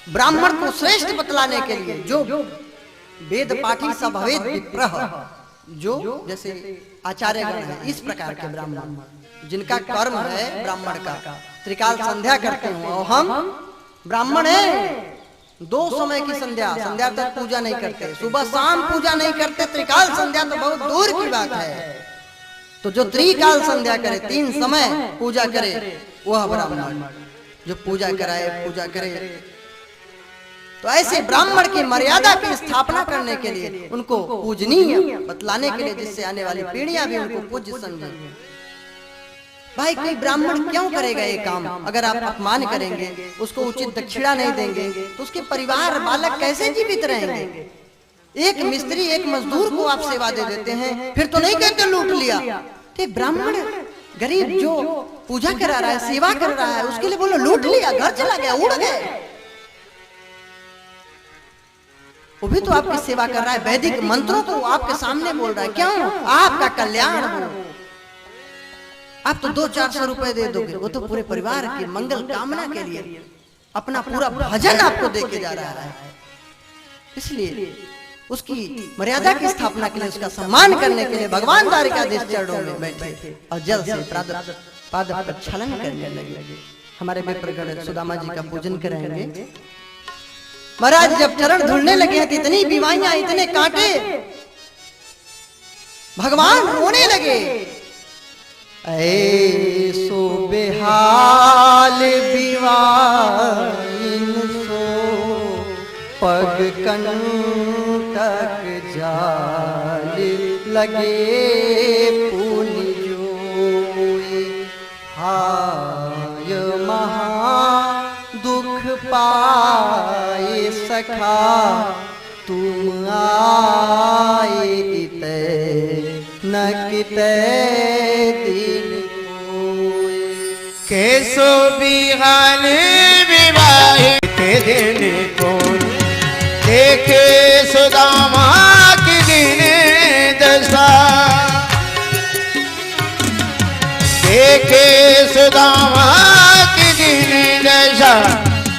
ब्राह्मण को श्रेष्ठ बतलाने के लिए, जो वेद पाठी सभवेद विप्रह, जो जैसे आचार्यगण है, इस प्रकार के ब्राह्मण जिनका कर्म है ब्राह्मण का त्रिकाल संध्या करते हो, और हम ब्राह्मण हैं 2 समय की संध्या, संध्या तक पूजा नहीं करते, सुबह शाम पूजा नहीं करते, त्रिकाल संध्या तो बहुत दूर की बात है। तो जो त्रिकाल संध्या करे, 3 समय पूजा करे, वह ब्राह्मण। जो पूजा कराए, पूजा करे। तो ऐसे ब्राह्मण की मर्यादा की स्थापना करने के लिए, उनको पूजनीय बतलाने के लिए, जिससे आने वाली पीढ़ियां भी उनको पूज्य समझे। भाई कोई ब्राह्मण क्यों करेगा ये काम? अगर आप अपमान करेंगे, उसको उचित दक्षिणा नहीं देंगे, तो उसके परिवार बालक कैसे जीवित रहेंगे? एक मिस्त्री, एक मजदूर को आप सेवा दे देते हैं, फिर तो नहीं कहते लूट लिया। तो ब्राह्मण गरीब जो पूजा करा रहा है, सेवा कर रहा है, उसके लिए बोलो लूट लिया, घर चला गया, उड़ गए। वो भी तो आपकी सेवा कर रहा है, वैदिक मंत्रों को आपके सामने बोल रहा है। क्यों? आपका कल्याण हो। आप तो 200-400 रुपए दे दोगे, वो तो पूरे परिवार की मंगल कामना के लिए अपना पूरा भजन आपको दे के जा रहा है। इसलिए उसकी मर्यादा की स्थापना के लिए, उसका सम्मान करने के लिए भगवान द्वारिकाधीश चरणों में बैठे और जल से पाद प्रक्षालन करने लगे। हमारे मित्रगण सुदामा जी का पूजन कराएंगे। महाराज जब चरण धुलने लगे हैं, इतनी बीमारियां, इतने कांटे, भगवान रोने लगे। ऐसो बेहाल बिवाइन सो, पग कंटक जाल लगे पुनि जोई। हाय महा दुख पाए सखा, तुम आए इते न किते दिन कोई। कैसो बिहाल विवाहित दिन को, देखे सुदामा की दिन दशा। देखे सुदामा की दिन दशा,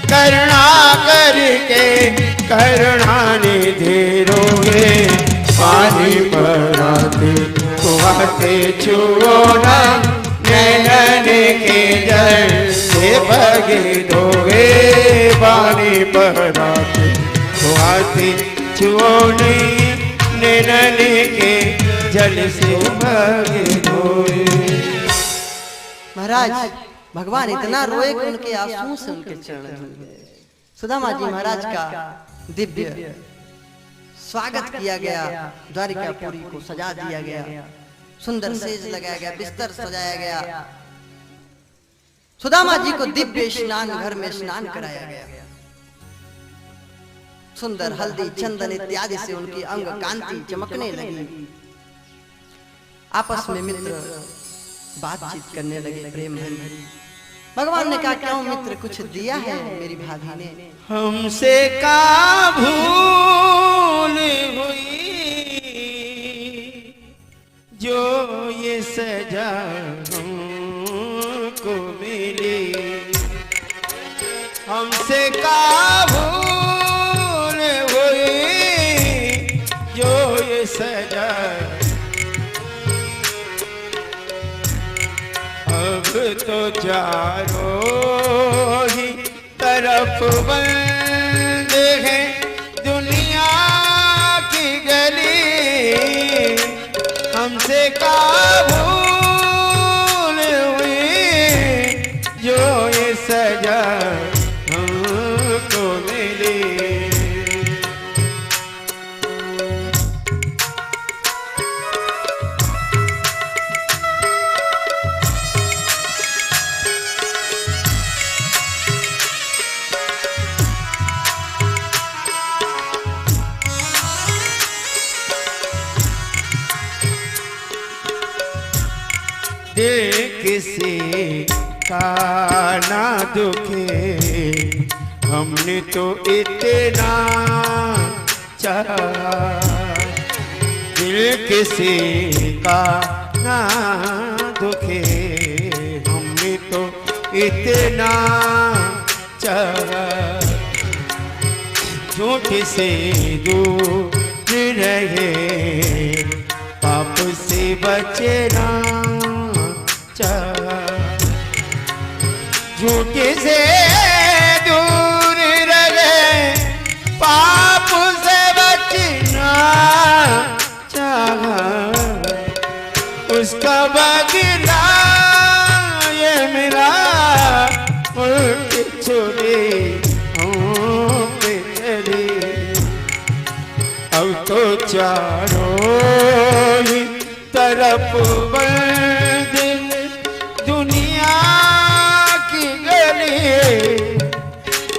करुणा करके करुणा निधि रोगे। पानी पराते कुआते छुओ ना, नैनन के जल से भगे दोगे। पानी पराते कुआते छुओ नहीं, नैनन के जल से भगे दोगे। महाराज भगवान इतना रोए कि उनके आंसू से उनके चरण धुल गए। सुदामा जी महाराज का दिव्य स्वागत किया गया, द्वारिकापुरी को सजा दिया गया, सुंदर सेज लगाया गया, बिस्तर सजाया गया। सुदामा जी को दिव्य स्नान घर में स्नान कराया गया। सुंदर हल्दी चंदन इत्यादि से उनकी अंग कांति चमकने लगी। आपस में मित्र बातचीत करने लगे प्रेम भरी। भगवान ने कहा क्यों मित्र कुछ दिया है मेरी भाभी ने? हमसे का भूल हुई जो ये सजा हमको मिली, हमसे का भूल हुई जो ये सजा, अब तो चारों ही तरफ बंद है दुनिया की गली, हमसे का भूल हुई जो ये सजा हमको मिली। किसी का ना दुखे हमने तो इतना चाहा, दिल किसी का ना दुखे हमने तो इतना चाहा, झूठ से दूर रहे पाप से बचना, झूठे से दूर रहे पाप से बचना चाहा, उसका बदला ये मेरा उल्टी छुरी पे चली, अब तो चारों ही तरफ बंद दुनिया की गली,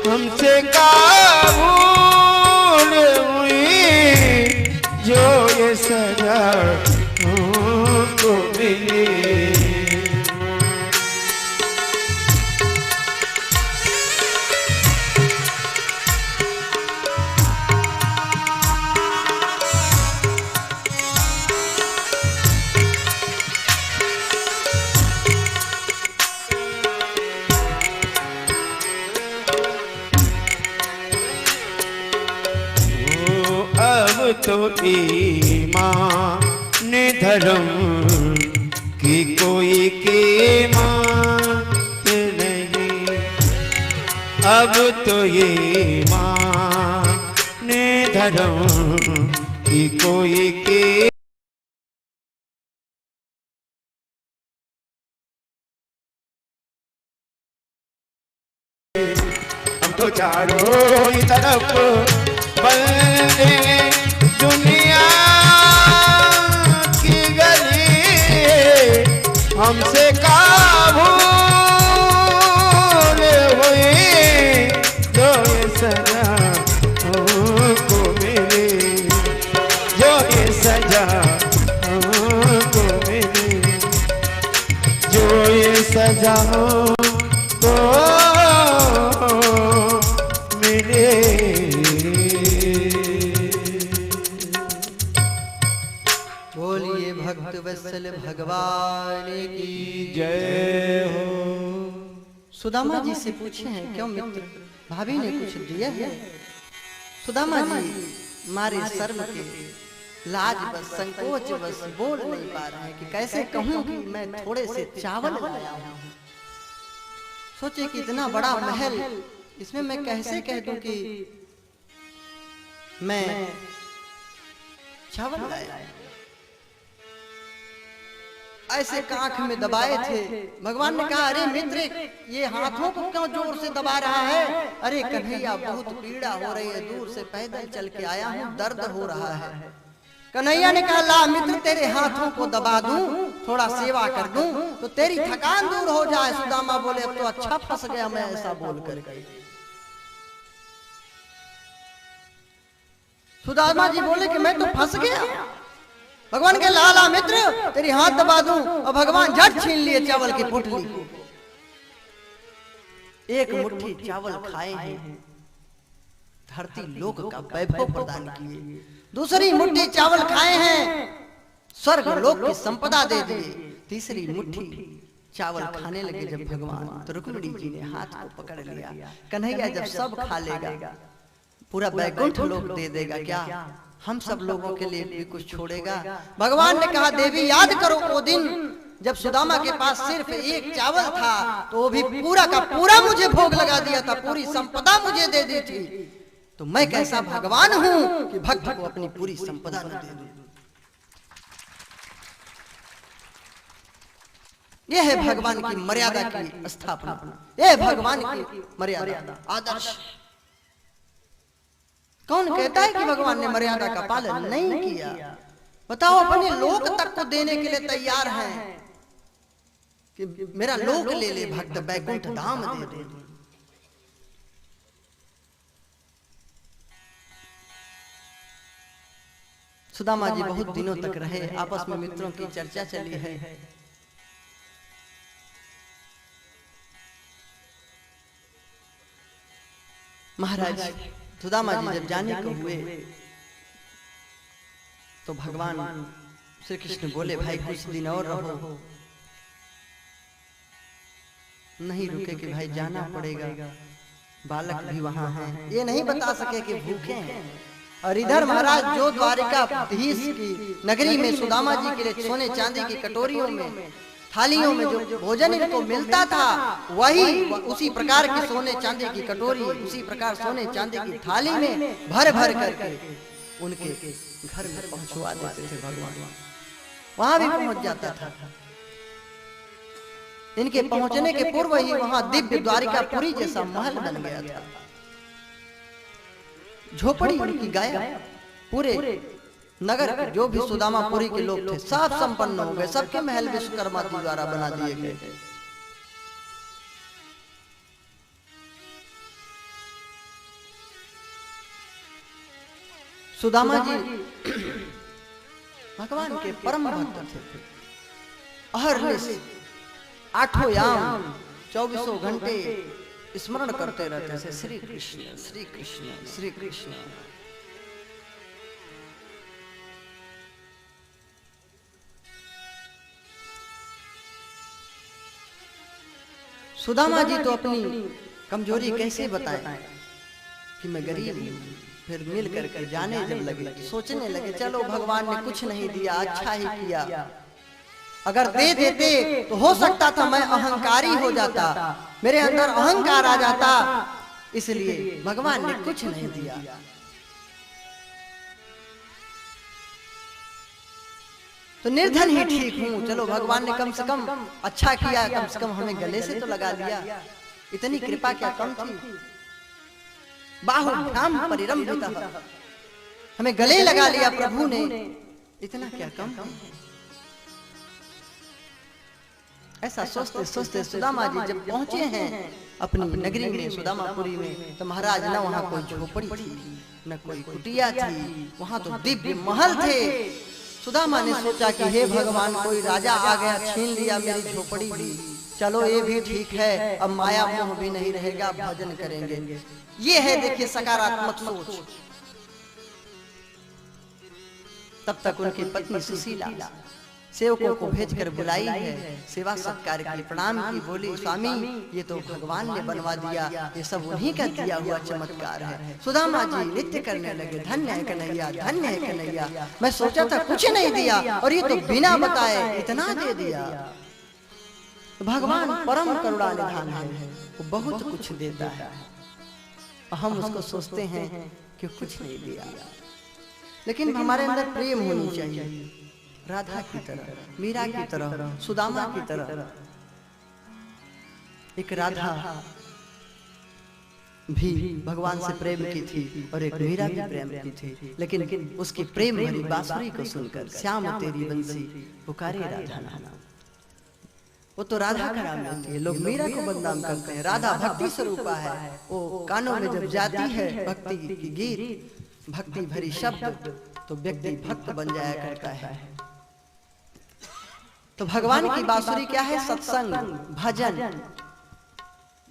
हमसे का भूल हुई जो ये सजा हमको मिली। तो ईमान धर्म की कोई कीमत नहीं, अब तो ये ईमान धर्म की कोई कीमत, हम तो चारों ही तरफ बंदे दुनिया की गली, हमसे का भूल हुई जो ये सजा हमको मिली, जो ये सजा हमको मिली, जो ये सजा हमको मिली। भक्त वत्सल भगवान की जय हो। सुदामा जी से पूछे हैं क्यों मित्र भाभी ने कुछ दिया है? सुदामा जी मारे शर्म के लाज बस संकोच बस बोल नहीं पा रहे हैं कि कैसे कहूं कि मैं थोड़े से चावल लाया हूं। सोचे कि इतना बड़ा महल, इसमें मैं कैसे कह दूं कि मैं चावल लाया। ऐसे कांख में दबाए थे। भगवान ने कहा, अरे मित्र, ये हाथों को क्यों जोर से दबा रहा है? अरे कन्हैया, बहुत पीड़ा हो रही है, दूर से पैदल चल के आया हूँ, दर्द हो रहा है। कन्हैया ने कहा, ला मित्र, तेरे हाथों को दबा दूं, थोड़ा सेवा कर दूं तो तेरी थकान दूर हो जाए। सुदामा बोले, अब तो अच्छा फंस गया मैं ऐसा बोल कर। सुदामा जी बोले कि मैं तो फंस गया। भगवान के लाला मित्र, तेरी हाथ दबा दूं, और भगवान झट छीन लिए चावल की पुटली। एक मुट्ठी चावल खाए हैं, धरती लोक का वैभव प्रदान किए। दूसरी मुट्ठी चावल खाए हैं, स्वर्ग लोक की संपदा दे दिए। तीसरी मुट्ठी चावल खाने लगे जब भगवान, तो रुक्मिणी जी ने हाथ को पकड़ लिया। कन्हैया जब सब खा लेगा, पूरा बैकुंठ लोक दे देगा क्या? हम सब लोगों के लिए भी कुछ छोड़ेगा? भगवान ने कहा, देवी याद करो वो दिन जब सुदामा के पास सिर्फ एक चावल था, तो वो भी पूरा का पूरा मुझे भोग लगा दिया था, पूरी संपदा मुझे दे दी थी। तो मैं कैसा भगवान हूं कि भक्त को अपनी पूरी संपदा न दे दूं। यह है भगवान की मर्यादा की स्थापना, यह है भगवान की मर्यादा, आदर्श। कौन कहता है कि भगवान ने मर्यादा का पालन नहीं किया? बताओ, अपने लोक तक को देने के लिए तैयार हैं कि मेरा लोक ले ले भक्त, बैकुंठ धाम दे दे। सुदामा जी बहुत दिनों तक रहे, आपस में मित्रों की चर्चा चली है। महाराज सुदामा जी जब जाने को हुए तो भगवान श्री कृष्ण बोले, भाई कुछ दिन और रहो। नहीं रुके कि भाई जाना पड़ेगा, बालक भी वहां हैं, ये नहीं बता सके कि भूखे हैं। और इधर महाराज जो द्वारिकाधीश की नगरी में सुदामा जी के लिए सोने चांदी की कटोरियों में, थालियों में जो भोजन इनको मिलता था, वही उसी प्रकार की सोने चांदी की कटोरी, उसी प्रकार सोने चांदी की थाली में भर भर करके उनके घर में पहुंचवा देते थे भगवान। वहां भी पहुंच जाता था। इनके पहुंचने के पूर्व ही वहां दिव्य द्वारिकापुरी जैसा महल बन गया था। झोपड़ी उनकी गायब, पूरे नगर के जो भी सुदामापुरी के लोग थे सब संपन्न हो गए, सबके महल विश्वकर्मा जी द्वारा बना दिए गए। सुदामा जी भगवान के परम भक्त थे। अहर्निश आठों याम 24 घंटे स्मरण करते रहते थे, श्री कृष्ण श्री कृष्ण श्री कृष्ण। सुदामा जी तो अपनी कमजोरी कैसे बताएं कि मैं गरीब हूं। फिर मिल करके जाने जब लगे, सोचने लगे, चलो भगवान ने कुछ नहीं दिया, अच्छा ही किया। अगर दे देते तो हो सकता था मैं अहंकारी हो जाता, मेरे अंदर अहंकार आ जाता, इसलिए भगवान ने कुछ नहीं दिया। तो निर्धन ही ठीक हूँ, चलो भगवान ने कम से कम अच्छा किया, कम से कम हमें गले से तो लगा लिया, इतनी कृपा क्या कम थी। बाहुभ्याम परिरंभितः, हमें गले लगा लिया प्रभु ने, इतना क्या कम था। ऐसा सोचते सोचते सुदामा जी जब पहुंचे हैं अपनी नगरी में, सुदामापुरी में, तो महाराज न वहां कोई झोपड़ी थी न कोई कुटिया थी, वहां तो दिव्य महल थे। सुदामा ने सोचा कि हे भगवान, कोई राजा आ गया, छीन लिया मेरी झोपड़ी भी, चलो ये भी ठीक है, अब माया मोह भी नहीं रहेगा, भजन करेंगे। ये है देखिए सकारात्मक सोच। तब तक उनकी पत्नी सुशीला सेवकों को भेजकर बुलाई है, सेवा सत्कार की, प्रणाम की, बोली स्वामी ये तो भगवान ने बनवा दिया, ये सब उन्हीं का दिया हुआ चमत्कार है। सुदामा जी नृत्य करने लगे, धन्य है कन्हैया, धन्य है कन्हैया, मैं सोचा था कुछ नहीं दिया और ये तो बिना बताए इतना दे दिया। भगवान परम करुणा निधान है, वो बहुत कुछ देता है, हम उसको सोचते हैं कि कुछ नहीं दिया। लेकिन हमारे अंदर प्रेम होनी चाहिए, राधा की तरह, मीरा की तरह, सुदामा की तरह। एक राधा भी भगवान से प्रेम की थी और एक मीरा भी प्रेम की थी, लेकिन उसकी प्रेम भरी बांसुरी को सुनकर श्याम तेरी बंसी पुकारे राधा नाम। वो तो राधा का नाम लेती है, लोग मीरा को बदनाम करते हैं। राधा भक्ति स्वरूपा है, वो कानों में जब जाती है भक्ति की गीत, भक्ति भरी शब्द, तो व्यक्ति भक्त बन जाया करता है। तो भगवान की बांसुरी क्या है? सत्संग, भजन,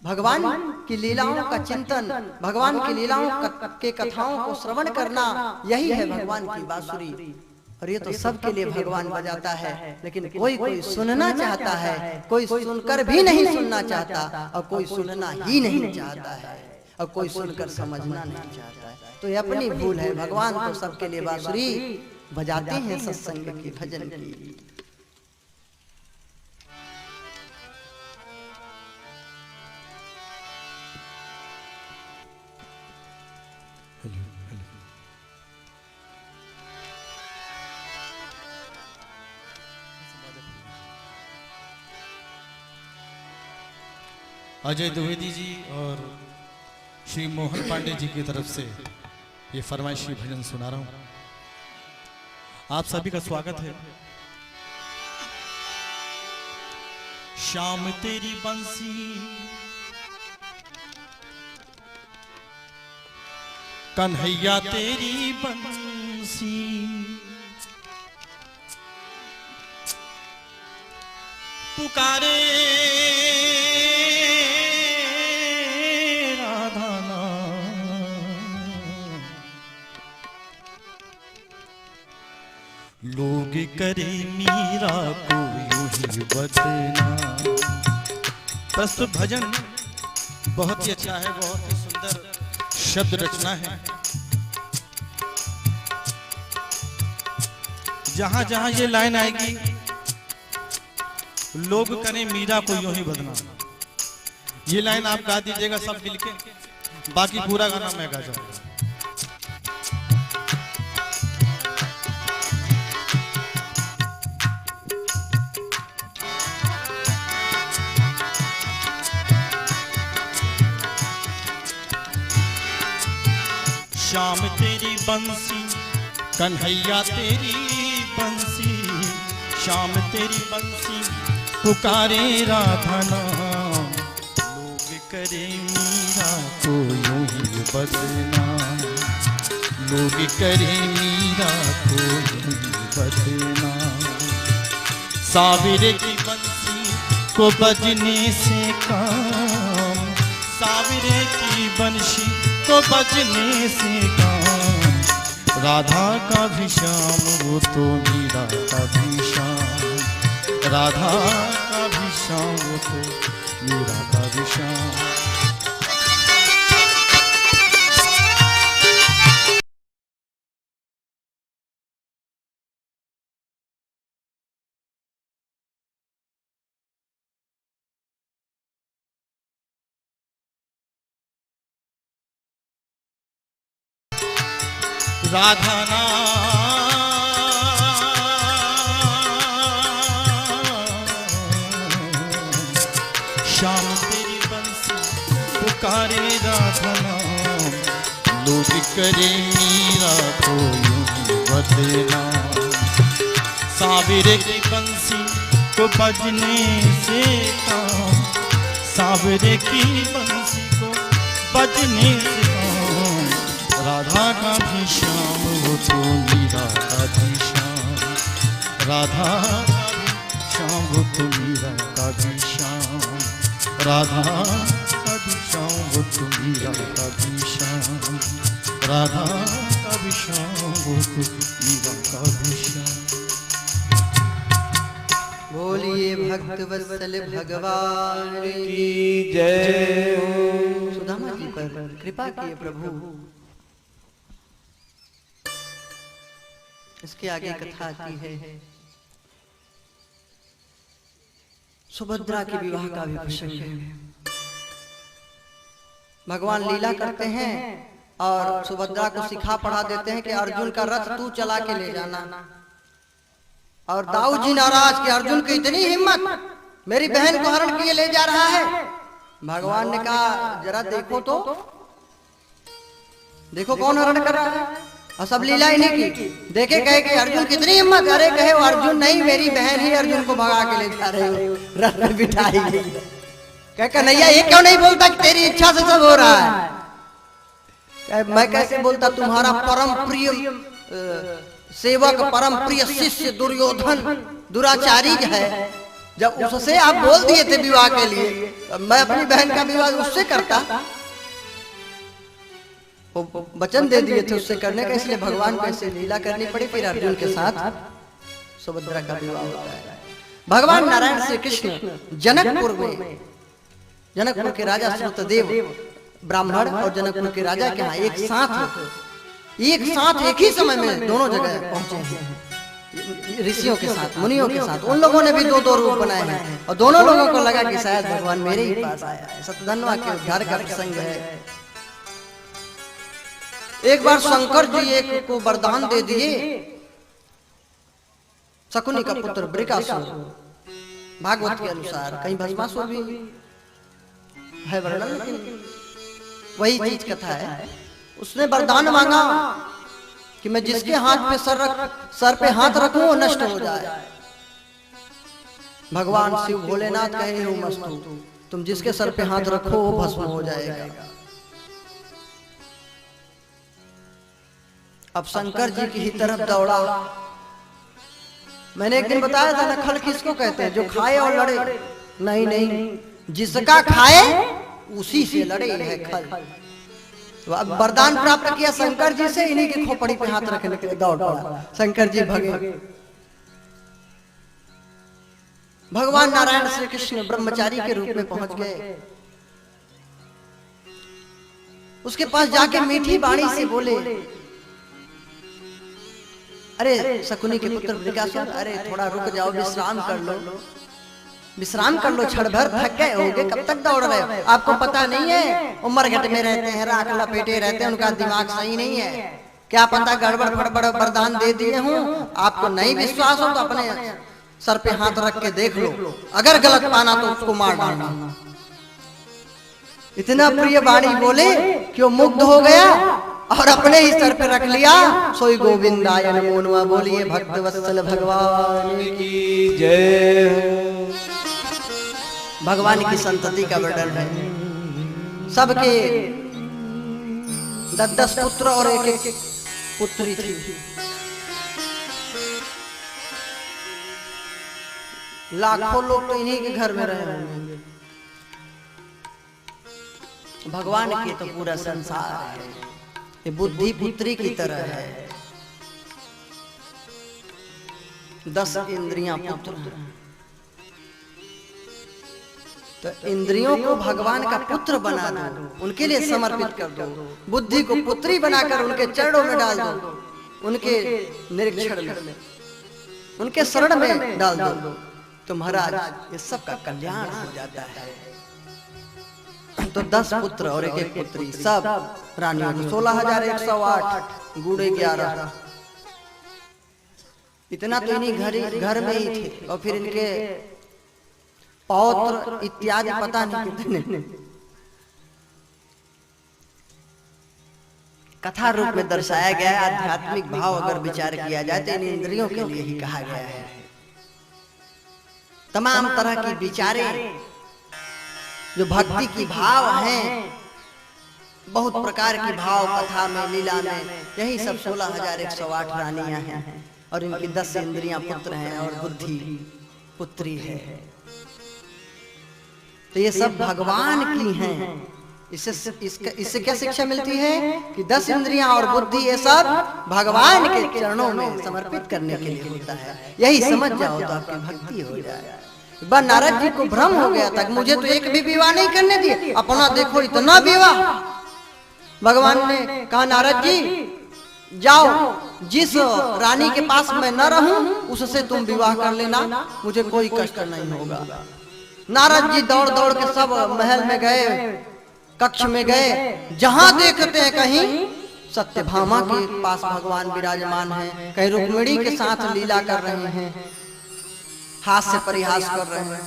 भगवान की लीलाओं का चिंतन, भगवान की लीलाओं के कथाओं को श्रवण करना, यही है भगवान की बांसुरी। और ये तो सबके लिए भगवान बजाता है, लेकिन कोई सुनना चाहता है, कोई सुनकर भी नहीं सुनना चाहता, और कोई सुनना ही नहीं चाहता है, और कोई सुनकर समझना नहीं चाहता है। तो ये अपनी भूल है। भगवान तो सबके लिए बांसुरी बजाते हैं, सत्संग की, भजन की। अजय द्विवेदी जी और श्री मोहन पांडे जी की तरफ से ये फरमाइशी भजन सुना रहा हूं। आप सभी का स्वागत है। शाम तेरी बंसी कन्हैया तेरी बंसी पुकारे राधा नाम। लोग करे मीरा को यूं ही बदनाम। प्रस्तुत भजन बहुत ही अच्छा है, बहुत ही सुंदर शब्द रचना है। जहां जहां ये लाइन आएगी, लोग करें मीरा को यूं ही बदनाम, ये लाइन आप गा दीजिएगा सब मिल के, बाकी पूरा गाना मैं गा जाऊंगा। शाम तेरी बंसी कन्हैया तेरी बंसी, शाम तेरी बंसी पुकारे राधा नाम। लोग करे मीरा को यूं ही बदनाम, लोग करे मीरा को यूं ही बदनाम। साविरे की बंसी को बजने से काम, साविरे की बंसी को बजने से काम। राधा का भी श्याम वो तो मीरा का भी श्याम, राधा का भी श्याम वो तो मीरा का भी श्याम। राधा श्याम तेरी बंसी पुकारे राधा नाम। लोग करे मीरा को यूं ही बदनाम। साविरे की बंसी को बजने से काम, साविरे की बंसी को बजने से काम। राधा का भी श्याम वो तो मीरा का भी श्याम, राधा का भी श्याम वो तो मीरा का भी श्याम, राधा का भी श्याम वो तो मीरा का भी श्याम, राधा का भी श्याम वो तो मीरा का भी श्याम। बोलिए भक्त वत्सल भगवान की जय हो। सुदामा जी पर कृपा किए प्रभु। इसके आगे कथा आती है सुभद्रा के विवाह का भी प्रसंग है। भगवान लीला करते हैं और सुभद्रा को सिखा पढ़ा देते हैं कि अर्जुन का रथ तू चला के ले जाना। और दाऊद जी नाराज कि अर्जुन की इतनी हिम्मत, मेरी बहन को हरण किए ले जा रहा है। भगवान ने कहा जरा देखो तो, देखो कौन हरण कर रहा है। और सब लीला इन्हीं की देखे, कहे कि अर्जुन कितनी हिम्मत। अरे कहे वो अर्जुन नहीं, मेरी बहन ही अर्जुन को भगा के ले जा रहे हो, रथ में बिठाई। कहे कन्हैया ये क्यों नहीं बोलता कि तेरी इच्छा से सब हो रहा है। मैं कैसे बोलता, तुम्हारा परम प्रिय सेवक, परम प्रिय शिष्य दुर्योधन दुराचारी है, जब उससे आप बोल दिए थे विवाह के लिए, मैं अपनी बहन का विवाह उससे करता। वो वचन दे दिए थे उससे करने का, इसलिए भगवान को ऐसे लीला करनी पड़ी। फिर अर्जुन के साथ सुभद्रा का विवाह होता है। भगवान नारायण श्री कृष्ण जनकपुर में, जनकपुर के राजा श्रुतदेव ब्राह्मण और जनकपुर के राजा के यहाँ एक साथ एक ही समय में दोनों जगह पहुंचे हैं, ऋषियों के साथ, मुनियों के साथ। उन लोगों ने भी दो दो रूप बनाए हैं और दोनों लोगों को लगा कि शायद भगवान मेरे ही पास आया है। सतधन्वा के उद्धार का प्रसंग है। एक बार शंकर जी एक को वरदान दे दिए, शकुनी का पुत्र बृकासुर, भागवत के अनुसार, कहीं भस्मासुर भी है वर्णन, लेकिन वही चीज कथा है। उसने वरदान मांगा कि मैं जिसके हाथ पे सर पे हाथ रखूं वो नष्ट हो जाए। भगवान शिव भोलेनाथ कहे हो मस्तु, तुम जिसके सर पे हाथ रखो वो भस्म हो जाएगा। अब शंकर जी की ही तरफ दौड़ा। मैंने एक दिन बताया था ना, खल किसको कहते हैं, जो खाए और लड़े। नहीं, जिसका खाए उसी से लड़े है खल। तो अब वरदान प्राप्त किया शंकर जी से, इन्हीं की खोपड़ी पे हाथ रखने के लिए दौड़ पड़ा। शंकर जी भगे। भगवान नारायण श्री कृष्ण ब्रह्मचारी के रूप में पहुंच गए। उसके पास जाके मीठी वाणी से बोले, अरे शकुनी के पुत्र बृकासुर, अरे थोड़ा रुक जाओ, विश्राम कर लो, क्षण भर थक गए होगे, कब तक दौड़ रहे हो। आपको पता नहीं है, उम्र घट में रहते हैं, राख लपेटे रहते हैं, उनका दिमाग सही नहीं है। क्या पता गड़बड़ फड़बड़ वरदान दे दिए हों। आपको नहीं विश्वास हो तो अपने सर पे हाथ रख के देख लो, अगर गलत पाना तो उसको मार डालना। इतना प्रिय वाणी बोले कि वो मुग्ध हो गया और अपने ही सर पे रख लिया। सोई गोविंदाय नमो नमः। बोलिए भक्त वत्सल भगवान की जय। भगवान की संतति का वर्णन है। सबके 10 पुत्र और एक पुत्री थी। लाखों लोग तो इन्हीं के घर में रहे होंगे। भगवान के तो पूरा संसार है, ये बुद्धि पुत्री की तरह है। 10 इंद्रियां पुत्र हैं। तो इंद्रियों को भगवान का पुत्र बना दो, उनके लिए समर्पित कर दो। बुद्धि को पुत्री बनाकर उनके चरणों में डाल दो, उनके निरीक्षण में, उनके शरण में डाल दो, तो महाराज ये सबका कल्याण हो जाता है। तो 10 पुत्र और एक पुत्री, सब रानियों को 16,108, गुड़े 11। इतना तो इन्हीं घर में ही थे। और फिर इनके पौत्र इत्यादि पता नहीं कितने। कथा रूप में दर्शाया गया है। आध्यात्मिक भाव अगर विचार किया जाए तो इन इंद्रियों के लिए ही कहा गया है। तमाम तरह की विचारें, जो भक्ति की भाव हैं, बहुत प्रकार की भाव कथा में, लीला में, यही सब 16,108 रानियां हैं। और इनकी 10 इंद्रियां पुत्र हैं और बुद्धि पुत्री है। तो ये सब भगवान की हैं। इससे क्या शिक्षा मिलती है कि 10 इंद्रियां और बुद्धि ये सब भगवान के चरणों में समर्पित करने के लिए होता है। यही समझ जाओ तो आपकी भक्ति हो जाए। बस नारद जी को भ्रम हो गया था कि मुझे तो एक भी विवाह नहीं करने दिए, अपना देखो इतना विवाह। भगवान ने कहा नारद जी जाओ, जिस रानी के पास मैं न रहूं उससे तुम विवाह कर लेना, मुझे कोई कष्ट नहीं होगा। नारद जी दौड़ दौड़ के सब महल में गए, कक्ष में गए, जहां देखते हैं कहीं सत्यभामा के पास भगवान विराजमान हैं, कहीं रुक्मिणी के साथ लीला कर रहे हैं, हास्य परिहास कर रहे हैं,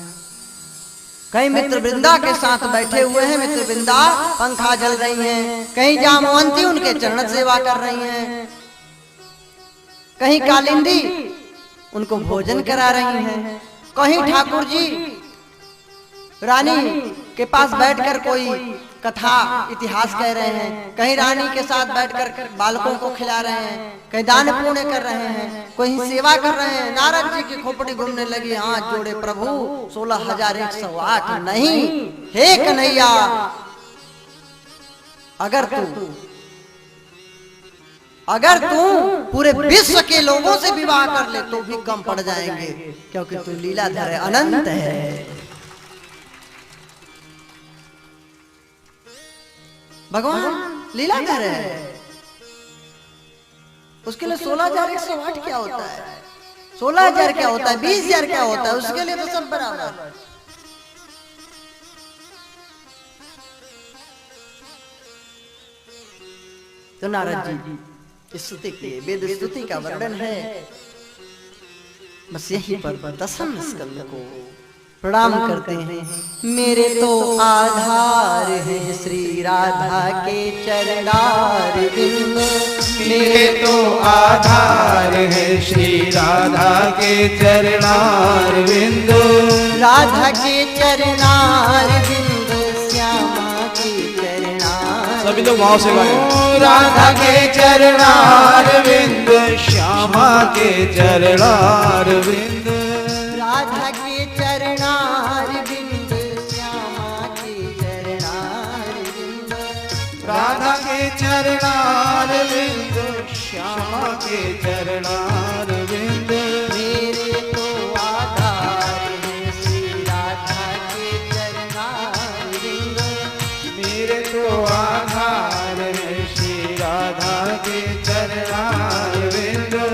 कहीं मित्रवृंदा के साथ बैठे हुए हैं, मित्रवृंदा पंखा जल रही हैं, कहीं जामवंती उनके चरण सेवा कर रही हैं, कहीं कालिंदी उनको भोजन करा रही हैं, कहीं ठाकुर जी रानी के पास बैठकर कोई कथा इतिहास कह रहे हैं, कहीं रानी के साथ बैठकर बालकों को खिला रहे हैं, कहीं दान पुण्य कर रहे हैं, कोई सेवा कर रहे हैं। नारद जी की खोपड़ी घूमने लगी, हाथ जोड़े प्रभु 16,108 नहीं, हे कन्हैया अगर तू पूरे विश्व के लोगों से विवाह कर ले तो भी कम पड़ जाएंगे, क्योंकि तू लीलाधर है, अनंत है। भगवान लीलाधर है, उसके लिए 16,108 क्या होता है, 16,000 क्या होता है, 20,000 क्या होता है, उसके लिए तो सब बराबर। तो नारद जी स्तुति किए, वेद स्तुति का वर्णन है, बस यहीं पर 10वें स्कंद को प्रणाम करते हैं। मेरे तो आधार है श्री राधा के चरणार बिंद, मेरे तो आधार है श्री राधा के चरणार बिंद, राधा के चरणार बिंद, श्यामा के चरणार, सभी लोग भाव से गाएं। राधा के चरणार बिंद, श्यामा के चरणार बिंद, राधा के चरणार बिंद, श्यामा के चरणार बिंद, राधा के चरणार बिंद, श्यामा के चरणार बिंद, मेरे तो आधार है श्री राधा के चरणार बिंद, मेरे तो आधार है श्री राधा के चरणार बिंद।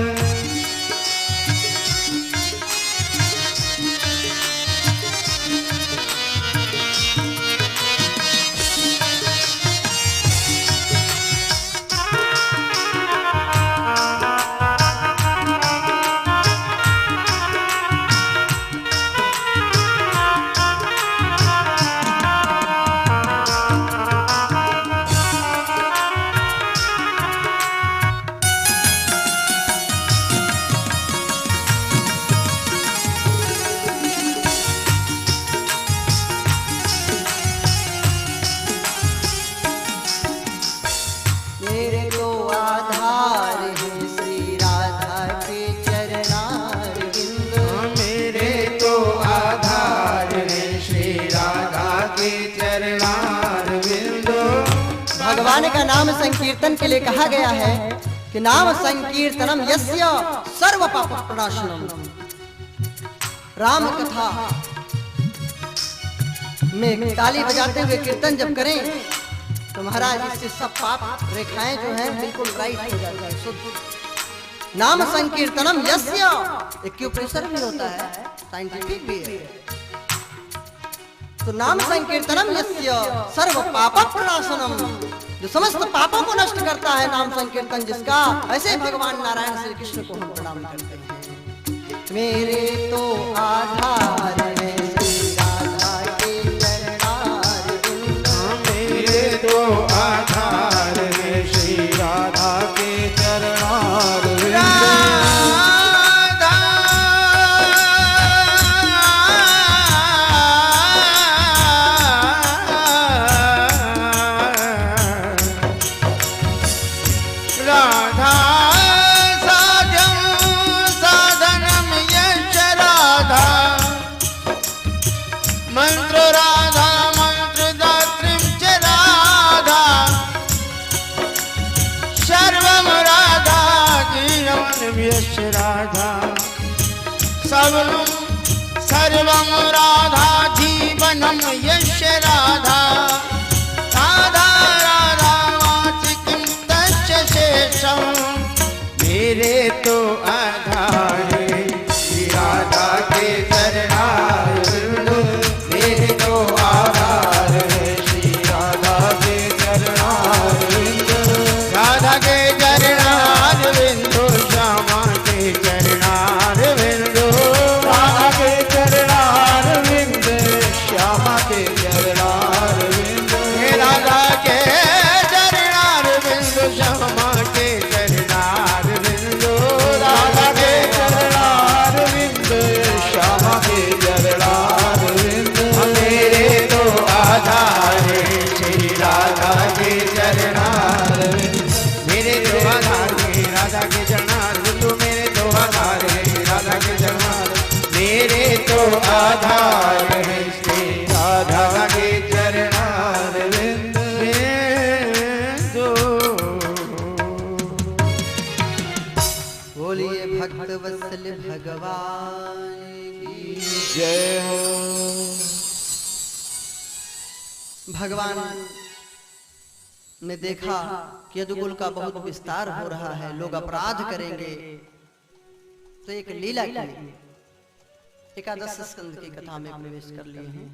मेरे तो आधार है श्री राधा के चरणार बिंद, मेरे तो आधार है श्री राधा के चरणार बिंद। भगवान का नाम संकीर्तन के लिए कहा गया है कि नाम संकीर्तनम यस्य सर्व पाप प्रणाशनम। राम कथा में ताली बजाते हुए कीर्तन जब करें तो महाराज इससे सब पाप रेखाएं जो हैं बिल्कुल राइट हो जाती है, शुद्ध। नाम संकीर्तनम यस्य, एक्यूप्रेशर भी होता है, साइंटिफिक भी है। तो नाम संकीर्तनम यस्य सर्व पाप प्रणाशनम, जो समस्त पापों को नष्ट करता है नाम संकीर्तन जिसका, ऐसे भगवान नारायण श्री कृष्ण को हम प्रणाम करते हैं। मेरे तो आधार है श्री राधा के चरणार बिंद, मेरे तो आधार है श्री राधा के चरणार बिंद। राधा साधनम यश राधा, आधार है श्री राधा के चरणारविंद जो। बोलिए भक्त वत्सल भगवान की जय हो। भगवान ने देखा कि यदुकुल का बहुत विस्तार हो रहा है, लोग अपराध करेंगे, तो एक लीला की एकादश स्कंद की कथा में प्रवेश कर लिए हैं।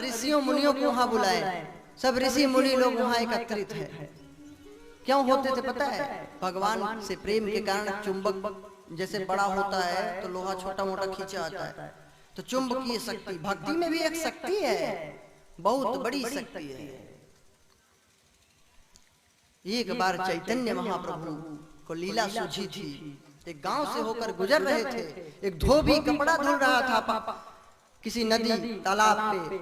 ऋषियों मुनियों को वहां बुलाए, सब ऋषि मुनि लोग वहां एकत्रित है। क्यों होते थे पता है? भगवान से प्रेम के कारण चुंबक जैसे बड़ा होता है तो लोहा छोटा मोटा खींचा आता है, तो चुंबकीय शक्ति भक्ति में भी एक शक्ति है, बहुत बड़ी शक्ति है। एक बार चैतन्य महाप्रभु को लीला सूझी थी। एक गांव से होकर गुजर रहे थे, एक धोबी कपड़ा धुल रहा था किसी नदी तालाब पे।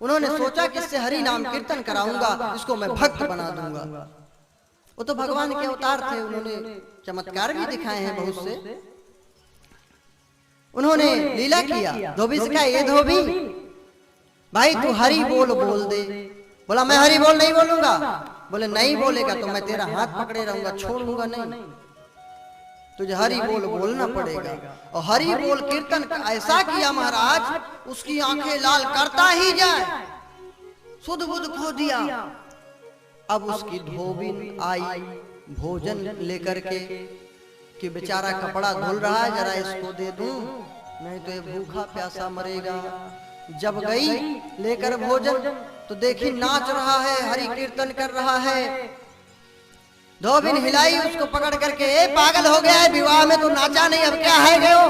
उन्होंने सोचा कि इससे हरि नाम कीर्तन कराऊंगा, इसको मैं भक्त बना दूंगा। वो तो भगवान के अवतार थे, उन्होंने चमत्कार भी दिखाए हैं बहुत से। उन्होंने लीला किया। धोबी से कहा, ये धोबी भाई तू हरि बोल बोल दे। बोला मैं हरि बोल नहीं बोलूंगा। बोले नहीं बोलेगा तो मैं तेरा हाथ पकड़े रहूंगा, छोड़ूंगा नहीं, तुझे हरि बोल बोलना पड़ेगा। और हरि बोल कीर्तन ऐसा किया महाराज, उसकी आंखें लाल करता ही जाए, सुध बुध खो दिया। अब उसकी धोबिन आई भोजन लेकर के कि बेचारा कपड़ा धुल रहा है, जरा इसको दे दूं, नहीं तो ये भूखा प्यासा मरेगा। जब गई लेकर भोजन तो देखी नाच रहा है, हरि कीर्तन कर रहा है। धोबिन हिलाई उसको पकड़ करके, ए पागल हो गया है, विवाह में तो नाचा नहीं, अब क्या है गयो,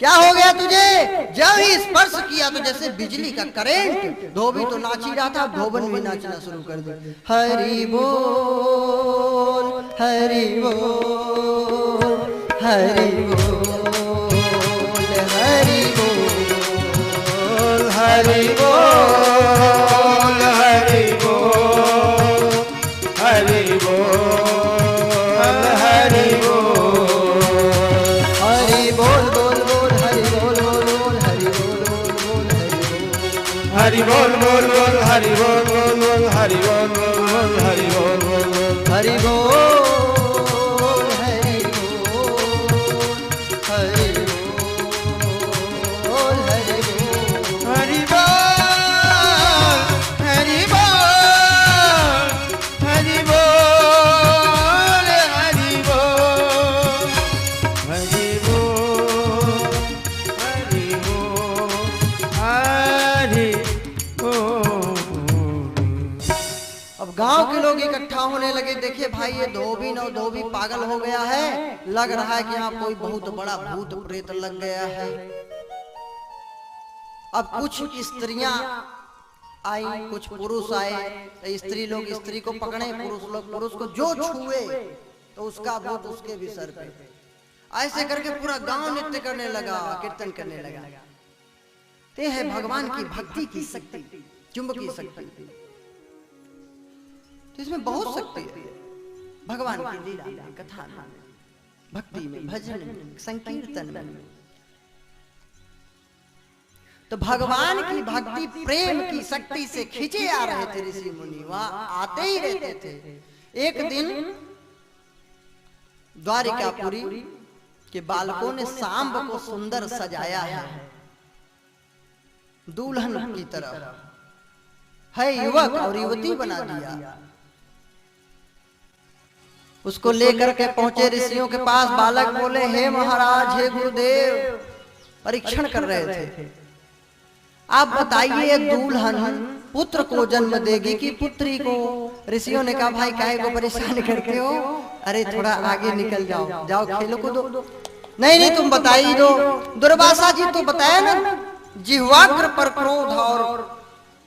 क्या हो गया तुझे? जब ही स्पर्श किया तो जैसे बिजली का करंट। धोबी तो नाच ही रहा था, धोबन भी नाचना शुरू कर दिया। हरि बोल हरि बोल हरि बोल हरि बोल हरि बोल हरि बोल हरि बोल हरि बोल हरि बोल बोल बोल हरि बोल बोल बोल हरि बोल बोल बोल हरि बोल बोल बोल हरि बोल बोल बोल हरि बोल बोल बोल हरि बोल बोल बोल हरि बोल हरि बोल हरि बोल हरि बोल हरि बोल हरि बोल हरि बोल हरि बोल हरि बोल हरि बोल। अब गांव के लोग इकट्ठा होने लगे। देखिए भाई ये धोबी न धोबी पागल हो गया है, लग रहा है कि यहाँ कोई बहुत बड़ा भूत प्रेत लग गया है। अब कुछ स्त्रियां आई, कुछ पुरुष आए। स्त्री लोग स्त्री को पकड़े, पुरुष लोग पुरुष को, जो छुए तो उसका भूत उसके भी सर पे। ऐसे करके पूरा गांव नृत्य करने लगा, कीर्तन करने लगा। ते है भगवान की भक्ति की शक्ति, चुंबकीय शक्ति। तो इसमें बहुत शक्ति है भगवान की लीला में, कथा में, भक्ति में, भजन में, संकीर्तन में। तो भगवान की भक्ति प्रेम की शक्ति से खींचे आ रहे थे ऋषि मुनि, वहां आते ही रहते थे। एक दिन द्वारिकापुरी के बालकों ने सांब को सुंदर सजाया है, दुल्हन की तरह है, युवक और युवती बना दिया। उसको लेकर के पहुंचे ऋषियों के पास। बालक बोले, हे महाराज, हे गुरुदेव, परीक्षण कर रहे थे, आप बताइए दुल्हन पुत्र को जन्म देगी कि पुत्री को? ऋषियों ने कहा, भाई काहे को परेशान करते हो, अरे थोड़ा आगे निकल जाओ, जाओ खेलो कूदो। नहीं नहीं तुम बता ही दो। दुर्वासा जी तो बताया ना, जिह्वाग्र पर क्रोध और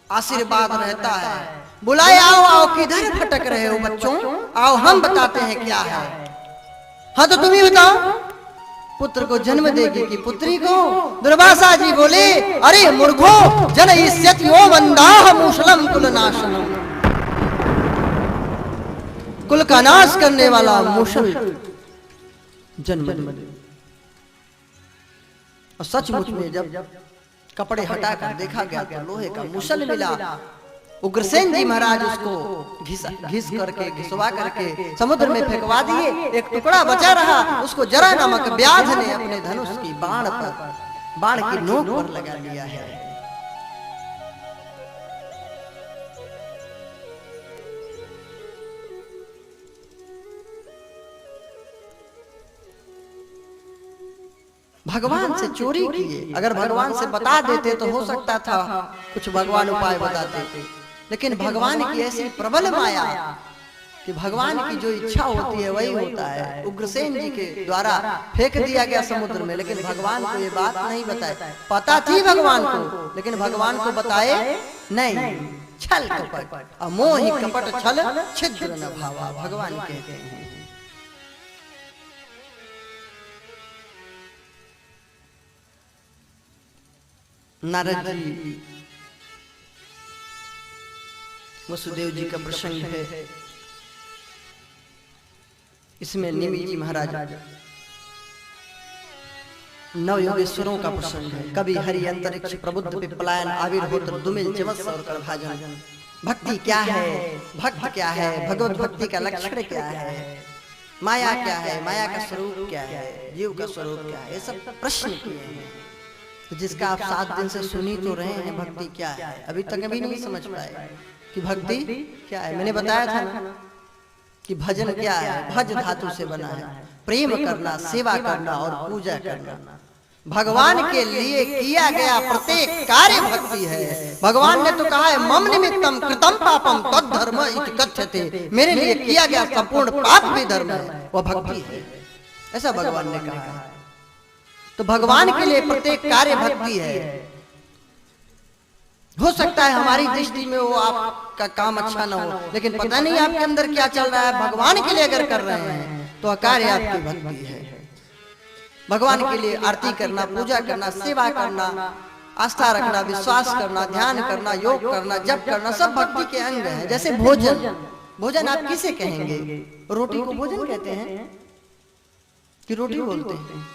आशीर्वाद रहता है। बुलाए, आओ आओ, किधर भटक रहे हो बच्चों, आओ हम बताते हैं क्या है। हाँ तो तुम ही बताओ, पुत्र को जन्म देगी कि पुत्री को? दुर्वासा जी बोले, अरे मूर्खो, जनयिष्यति वंदाह मूषलम कुलनाशनम, कुल का नाश करने वाला मूषल जन्म दे। और सचमुच में जब कपड़े हटाकर देखा गया तो लोहे का मुसल मिला। उग्रसेन जी महाराज उसको घिस करके घिसवा करके समुद्र में फेंकवा दिए। एक टुकड़ा बचा रहा, उसको जरा नामक व्याध ने अपने धनुष की बाण की नोक पर लगा लिया है। भगवान से चोरी किए, अगर भगवान से बता देते तो हो सकता था कुछ भगवान उपाय बताते, लेकिन भगवान की ऐसी प्रबल माया कि भगवान की जो इच्छा होती है वही होता है। उग्रसेन जी के द्वारा फेंक दिया गया समुद्र में, लेकिन भगवान को ये बात नहीं बताए। पता थी भगवान को, लेकिन भगवान को बताए नहीं। छल कपट अमोहि कपट छल छिद्र न भावा, भगवान कहते हैं। नारद जी, वसुदेव जी का प्रसंग है। इसमें निमि जी महाराज नवयोगेश्वरों का प्रसंग है। कभी हरि अंतरिक्ष प्रबुद्ध पिपलायन आविर्भूत दुमिल चमत्स और करभाजन। भक्ति क्या है, भक्त क्या है, भगवत भक्ति का लक्षण क्या है, माया क्या है, माया का स्वरूप क्या है, जीव का स्वरूप क्या है, ये सब प्रश्न किए हैं। तो जिसका आप 7 दिन से सुनी तो रहे हैं भक्ति क्या है, अभी तक अभी नहीं समझ पाए कि भक्ति क्या है। मैंने बताया था ना कि भजन क्या है, भज धातु से बना है। प्रेम करना, सेवा करना और पूजा करना। भगवान के लिए किया गया प्रत्येक कार्य भक्ति है। भगवान ने तो कहा है मम निमित्तम कृतम पापम तद धर्म इति कथ्यते, मेरे लिए किया गया संपूर्ण पाप भी धर्म है, वह भक्ति है, ऐसा भगवान ने कहा है। तो भगवान के लिए प्रत्येक कार्य भक्ति है। हो सकता है हमारी दृष्टि में वो आपका काम अच्छा ना हो, लेकिन पता नहीं आपके अंदर क्या चल रहा है। भगवान के लिए अगर कर रहे हैं तो कार्य आपकी भक्ति है। भगवान के लिए आरती करना, पूजा करना, सेवा करना, आस्था रखना, विश्वास करना, ध्यान करना, योग करना, जप करना, सब भक्ति के अंग है। जैसे भोजन, भोजन आप किसे कहेंगे? रोटी को भोजन कहते हैं कि रोटी बोलते हैं?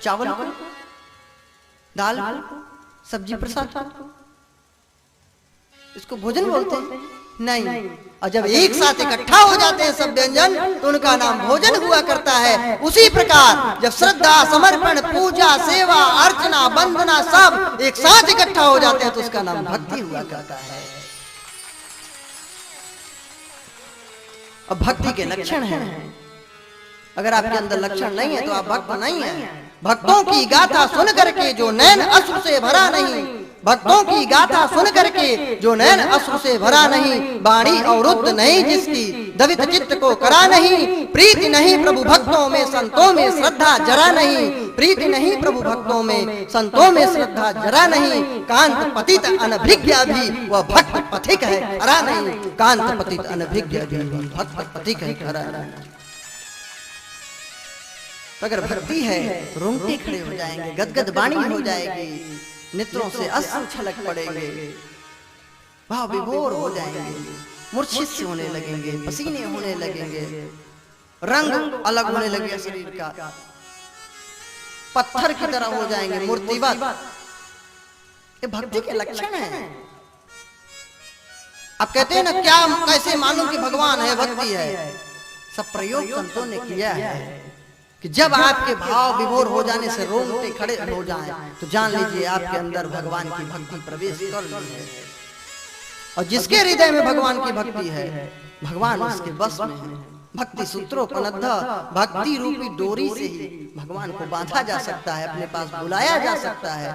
चावल को, दाल को, सब्जी प्रसाद को, इसको भोजन बोलते हैं? नहीं। और जब एक साथ इकट्ठा हो जाते हैं सब व्यंजन तो उनका नाम भोजन हुआ करता है। उसी प्रकार जब श्रद्धा, समर्पण, पूजा, सेवा, अर्चना, वंदना सब एक साथ इकट्ठा हो जाते हैं तो उसका नाम भक्ति हुआ करता है। अब भक्ति के लक्षण हैं। अगर आपके अंदर लक्षण नहीं है तो आप भक्त नहीं है। भक्तों की गाथा सुन करके जो नैन अश्रु से भरा नहीं, भक्तों की गाथा सुन करके जो नैन अश्रु से भरा नहीं, वाणी अवरुद्ध नहीं जिसकी दवित चित्त को करा नहीं, प्रीति नहीं प्रभु भक्तों में संतों में श्रद्धा जरा नहीं, प्रीति नहीं प्रभु भक्तों में संतों में श्रद्धा जरा नहीं, कांत पतित अनभिज्ञा भी वह भक्त पथिक है खरा नहीं, कांत पतित अनभिज्ञा भी भक्त पथिक है खरा नहीं। अगर भक्ति है रोंगटे खड़े हो जाएंगे, गदगद वाणी हो जाएगी, नेत्रों से अश्रु छलक पड़ेंगे, भाव विभोर हो जाएंगे, मूर्छित से होने लगेंगे, पसीने होने लगेंगे, रंग अलग होने लगेगा शरीर का, पत्थर की तरह हो जाएंगे, मूर्तिवत। ये भक्ति के लक्षण हैं। आप कहते हैं ना क्या कैसे मालूम कि भगवान है, भक्ति है? सब प्रयोग संतों ने किया है कि जब आपके भाव विभोर हो जाने से रोंगटे खड़े हो जाएं तो जान लीजिए आपके अंदर भगवान की भक्ति प्रवेश कर ली है। और जिसके हृदय में भगवान की भक्ति है भगवान उसके बस में है। भक्ति सूत्रोपनद्ध, भक्ति रूपी डोरी से ही भगवान को बांधा जा सकता है, अपने पास बुलाया जा सकता है,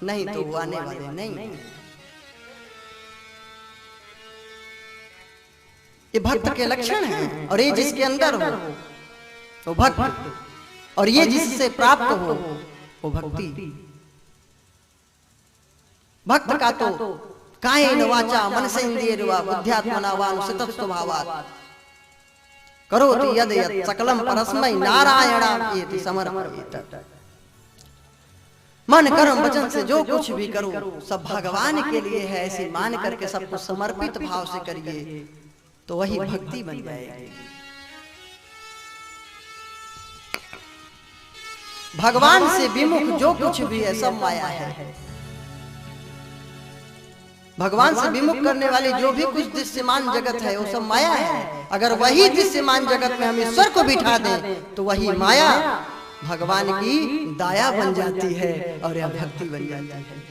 नहीं तो वो आने वाले नहीं। ये भक्त के लक्षण हैं। और ये जिसके अंदर हो वो भक्त, और ये जिससे प्राप्त हो वो भक्ति। भक्त का तो कायेन वाचा मनसेन्द्रियर्वा बुद्ध्यात्मना वा अनुसृतस्वभावात् करोति यद् यत् सकलं परस्मै नारायणायेति समर्पयेत्। मन कर्म वचन से जो कुछ भी करो सब भगवान के लिए है, ऐसी मान करके सबको समर्पित भाव से करिए तो वही भक्ति बन जाएगी। भगवान से विमुख जो कुछ भी है सब माया है। भगवान से विमुख करने वाली जो भी कुछ दृश्यमान जगत है वो सब माया है। अगर वही दृश्यमान जगत में हम ईश्वर को बिठा दें तो वही माया भगवान की दाया बन जाती है और यह भक्ति बन जाती है।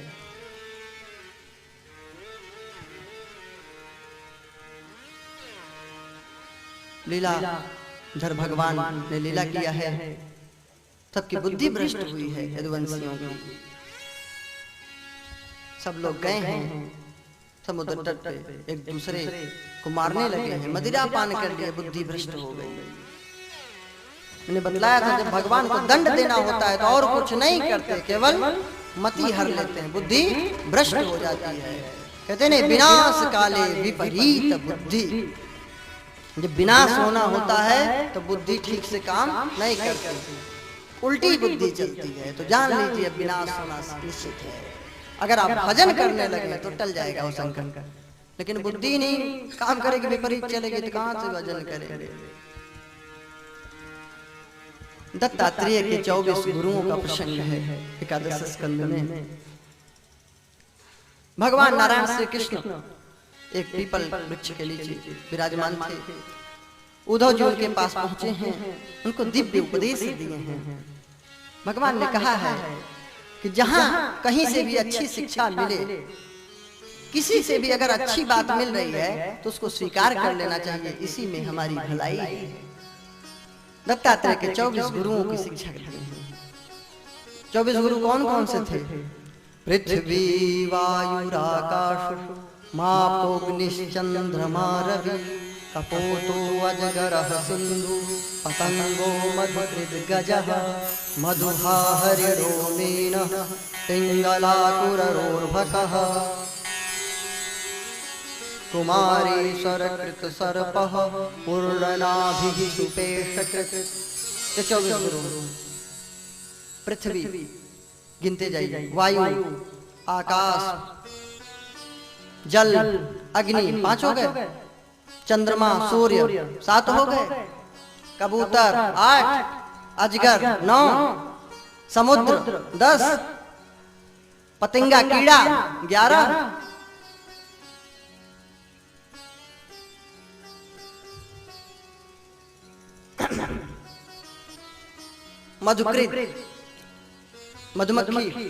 लीला धर भगवान ने लीला किया है, सबकी बुद्धि भ्रष्ट हुई है यदुवंशियों की। सब लोग गए हैं समुद्र तट पे, एक दूसरे को मारने लगे हैं, मदिरा पान कर लिए, बुद्धि भ्रष्ट हो गई। मैंने बतलाया था जब भगवान को दंड देना होता है तो और कुछ नहीं करते, केवल मति हर लेते हैं, बुद्धि भ्रष्ट हो जाती है। कहते हैं विनाश काले विपरीत बुद्धि। जब विनाश होना होता है तो बुद्धि ठीक से काम नहीं करती, उल्टी बुद्धि चलती है। तो जान लीजिए विनाश होना निश्चित है। अगर आप भजन करने लगे तो टल जाएगा वो संकट, लेकिन बुद्धि नहीं काम करेगी, विपरीत चलेगी तो कहां से भजन करेंगे। दत्तात्रेय के 24 गुरुओं का प्रसंग है एकादश स्कंद में। भगवान नारायण श्री कृष्ण एक पीपल वृक्ष के नीचे विराजमान थे। उद्धव जी उनके पास पहुंचे हैं, उनको दिव्य उपदेश दिए हैं। भगवान ने कहा है कि जहां कहीं से भी अच्छी शिक्षा मिले, किसी से भी अगर अच्छी बात मिल रही है तो उसको स्वीकार कर लेना चाहिए, इसी में हमारी भलाई है। दत्तात्रेय के 24 गुरुओं की शिक्षा करते हैं। 24 गुरु कौन कौन से थे? पृथ्वी वायुराकाश मापोग्निश्चंद्रमा रवि कपोतो अजगरः सिंधु पतंगो मधुकृद्गजः मधुहा हरिणो मीनः पिंगलाकुररोर्भकः कुमारी सरकृत सर्पः पूर्णनाभिः सुपेशकृत्। 24 गुरु। पृथ्वी गिनते जाइए, वायु, आकाश, जल, अग्नि 5 हो गए, चंद्रमा सूर्य 7 हो गए, कबूतर 8, अजगर 9, समुद्र 10, पतंगा कीड़ा 11, मधुकृत मधुमक्खी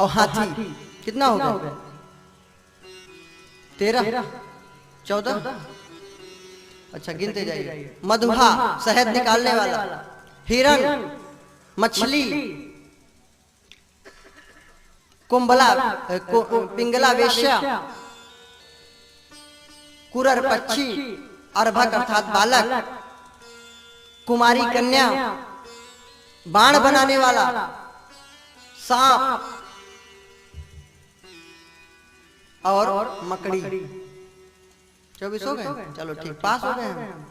और हाथी कितना हो गया? 13, 14। अच्छा गिनते जाइए। मधुहा शहद निकालने वाला, हिरण, मछली, कुंभला, पिंगला वेश्या, कुरर पक्षी, अर्भक अर्थात बालक, कुमारी कन्या, बाण बनाने वाला, सांप और मकड़ी। 24 हो गए, चलो ठीक, पास हो गए हम।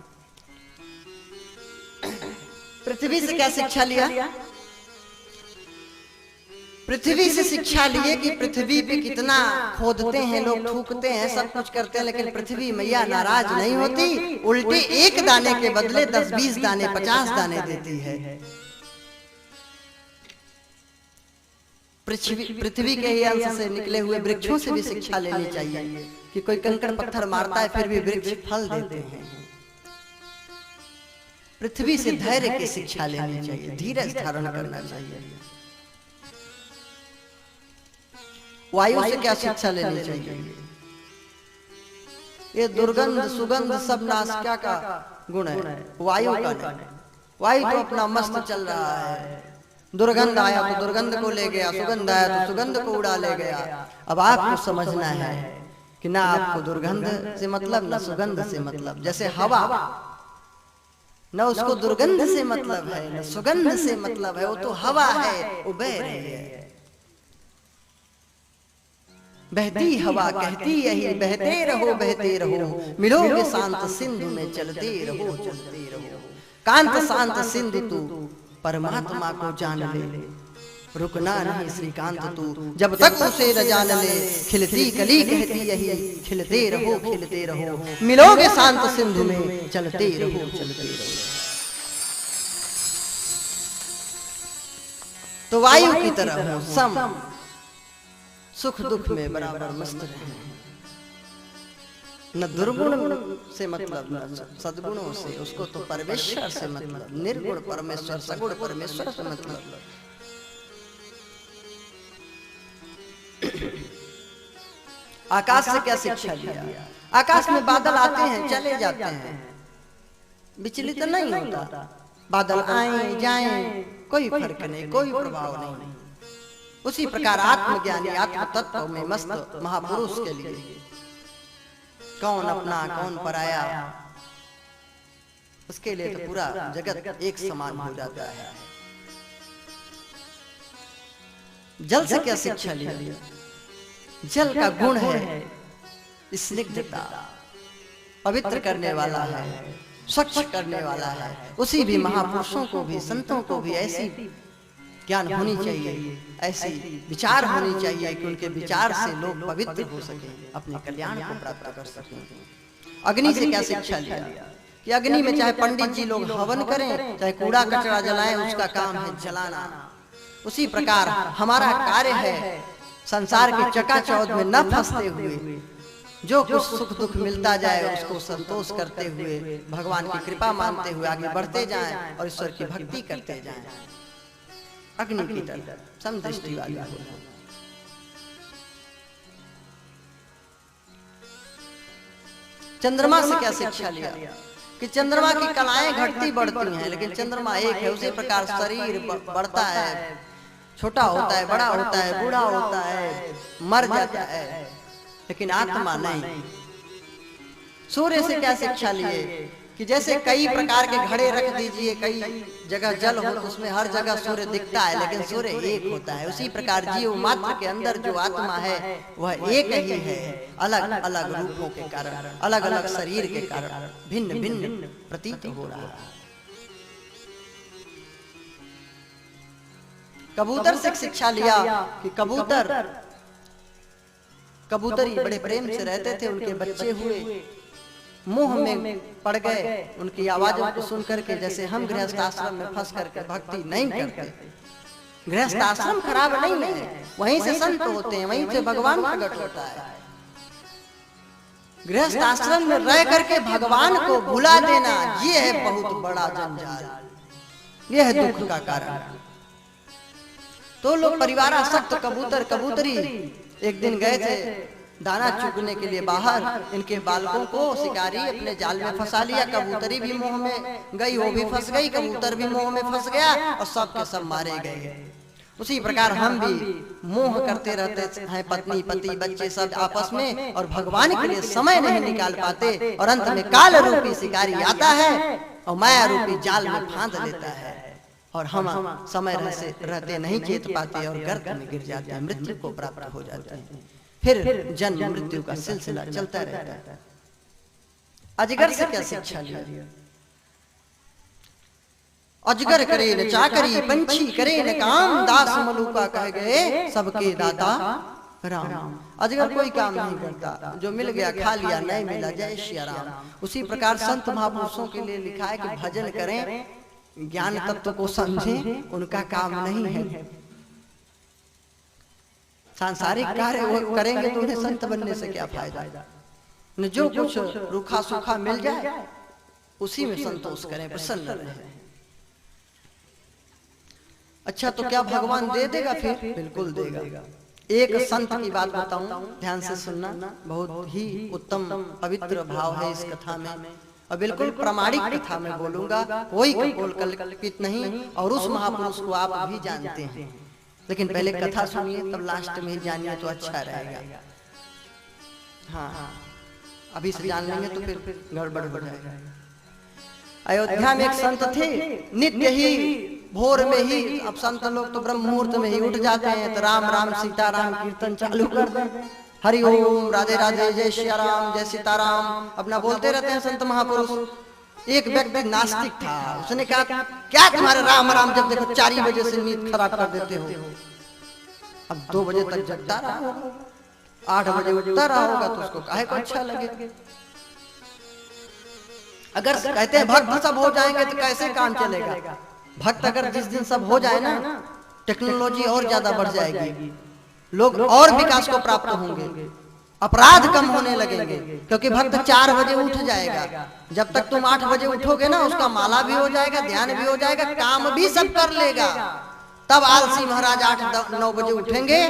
पृथ्वी से क्या शिक्षा लिया? पृथ्वी से शिक्षा लिए कि पृथ्वी पे कितना खोदते हैं लोग, थूकते हैं, सब कुछ करते हैं, लेकिन पृथ्वी मैया नाराज नहीं होती, उल्टे एक दाने के बदले 10-20 दाने 50 दाने देती है। पृथ्वी के ही अंश से निकले हुए वृक्षों से भी शिक्षा लेनी चाहिए कि कोई कंकड़ पत्थर मारता है फिर भी वृक्ष फल देते हैं। पृथ्वी से धैर्य की शिक्षा लेनी चाहिए, धीरज धारण करना चाहिए। वायु से क्या शिक्षा लेनी चाहिए? ये दुर्गंध सुगंध सब नासिका का गुण है, वायु का नहीं। वायु तो अपना मस्त चल रहा है, दुर्गंध आया तो दुर्गंध को ले गया, सुगंध आया तो सुगंध को उड़ा ले गया। अब आपको समझना है कि ना आपको दुर्गंध से मतलब, ना सुगंध से मतलब। जैसे हवा, न उसको दुर्गंध से मतलब है, न सुगंध से मतलब है, वो तो हवा है, वो बह रही है। बहती हवा कहती यही, बहते रहो, मिलोगे शांत सिंधु में, चलते रहो। कांत शांत सिंधु तू परमात्मा को जान ले, रुकना नहीं श्रीकांत तू जब तक उसे न जान ले। खिलती कली कहती यही, खिलते रहो, मिलोगे शांत सिंधु में, चलते रहो। तो वायु की तरह हो, सम, सुख दुख में बराबर मस्त रहे। न दुर्गुण से मतलब न सद्गुणों से, उसको तो परमेश्वर से मतलब, निर्गुण परमेश्वर, सगुण परमेश्वर से मतलब। आकाश से क्या शिक्षा लिया? आकाश में बादल आते हैं चले जाते हैं, विचलित नहीं होता। बादल आए जाएं, कोई फर्क नहीं, कोई प्रभाव नहीं। उसी प्रकार आत्मज्ञानी आत्म तत्व में मस्त महापुरुष के लिए कौन अपना कौन पराया, उसके लिए तो पूरा जगत एक समान हो जाता है। जल से क्या शिक्षा लिया? जल का गुण है स्निग्धता, पवित्र करने वाला है, स्वच्छ करने वाला है। उसी भी महापुरुषों को भी, संतों को भी ऐसी ज्ञान होनी चाहिए, ऐसी विचार होनी चाहिए कि उनके विचार से लोग पवित्र हो सके, अपने कल्याण को प्राप्त कर सकें। अग्नि से क्या शिक्षा लिया? कि अग्नि में चाहे पंडित जी लोग हवन करें, चाहे कूड़ा कचरा जलाएं, उसका काम है जलाना। उसी प्रकार हमारा कार्य है संसार के चकाचौंध में न फंसते हुए, जो कुछ सुख दुख मिलता जाए उसको संतोष करते हुए, भगवान की कृपा मानते हुए आगे बढ़ते जाएं और ईश्वर की भक्ति करते जाएं। अग्नि की तरह समदृष्टि वाली हो। चंद्रमा से क्या शिक्षा लिया? कि चंद्रमा की कलाएं घटती बढ़ती हैं, लेकिन चंद्रमा एक है। उसी प्रकार शरीर बढ़ता है, छोटा होता है, बड़ा होता है, बूढ़ा होता है, मर जाता है, लेकिन आत्मा नहीं। सूर्य से क्या शिक्षा लिए? कि जैसे कई प्रकार के घड़े रख दीजिए, कई जगह जल हो तो उसमें हर जगह सूर्य दिखता है, लेकिन सूर्य एक होता है। उसी प्रकार जीव मात्र के अंदर जो आत्मा है वह एक ही है, अलग अलग रूपों के कारण, अलग अलग शरीर के कारण भिन्न भिन्न प्रतीत हो रहा है। कबूतर से शिक्षा लिया कि कबूतरी बड़े प्रेम से रहते थे, उनके बच्चे हुए, मोह में पड़ गए उनकी आवाजों को सुन करके। जैसे हम गृहस्थ आश्रम में फंस करके भक्ति नहीं करते, गृहस्थ आश्रम खराब नहीं है, वहीं से संत होते हैं, वहीं से भगवान प्रकट होता है। गृहस्थ आश्रम में रह करके भगवान को भुला देना, ये है बहुत बड़ा जंजाल, यह है दुख का कारण। तो लोग परिवार आसक्त कबूतरी एक दिन गए थे दाना चुगने के लिए बाहर, इनके बालकों को शिकारी अपने जाल में फंसा लिया। कबूतरी भी मोह में गई, वो भी फंस गई, कबूतर भी मोह में फंस गया और सब के सब मारे गए। उसी प्रकार हम भी मोह करते रहते हैं, पत्नी पति बच्चे सब आपस में, और भगवान के लिए समय नहीं निकाल पाते, और अंत में काल रूपी शिकारी आता है और माया रूपी जाल में फांद लेता है, और हम समय रहते नहीं चेत पाते और गर्त में गिर जाते हैं, मृत्यु को प्राप्त हो जाते हैं। फिर जन्म मृत्यु का सिलसिला चलता रहता है। अजगर से क्या शिक्षा लिया? अजगर करे न चाकरी, पंछी करे न काम, दास मलुका कह गए सबके दाता राम। अजगर कोई काम नहीं करता, जो मिल गया खा लिया, नहीं मिला जय श्री राम। उसी प्रकार संत महापुरुषों के लिए लिखा है कि भजन करें, ज्ञान तत्व को समझें, उनका काम नहीं है। सांसारिक कार्य वो करेंगे तो उन्हें संत बनने से क्या फायदा? न जो कुछ रूखा सूखा मिल जाए उसी में संतोष करें, प्रसन्न रहें। अच्छा, तो क्या भगवान दे देगा? फिर बिल्कुल देगा। एक संत की बात बताऊं, ध्यान से सुनना, बहुत ही उत्तम पवित्र भाव है इस कथा में, और बिल्कुल प्रामाणिक कथा में बोलूंगा, कोई कपोल कल्पित नहीं, और उस महापुरुष को आप भी जानते हैं। लेकिन पहले कथा सुनिए, तब लास्ट में जानिए तो अच्छा रहेगा। हाँ, अभी से जान लेंगे तो फिर गड़बड़ हो जाएगा। अयोध्या में एक संत थे, नित्य ही भोर में ही, अब संत लोग तो ब्रह्म मुहूर्त में ही उठ जाते हैं, तो राम राम सीताराम कीर्तन चालू कर दें, हरि ओम राधे राधे जय श्री राम जय सीताराम अपना बोलते रहते हैं संत महापुरुष। एक व्यक्ति नास्तिक था, उसने कहा क्या तुम्हारे राम राम जब देखो 4 बजे से नींद खराब कर देते हो, अब 2 बजे तक जगता रहा होगा, 8 बजे उठता रहा होगा, तो उसको काहे को अच्छा लगे। अगर कहते हैं भक्त सब हो जाएंगे तो कैसे काम चलेगा? भक्त अगर जिस दिन सब हो जाए ना, टेक्नोलॉजी और ज्यादा बढ़ जाएगी, लोग और विकास को प्राप्त होंगे, अपराध कम होने लगेंगे, क्योंकि भक्त 4 बजे उठ जाएगा। जब तक तुम 8 बजे उठोगे ना, उसका माला भी हो जाएगा, ध्यान भी हो जाएगा, काम भी सब कर लेगा। तब आलसी महाराज 8-9 बजे उठेंगे,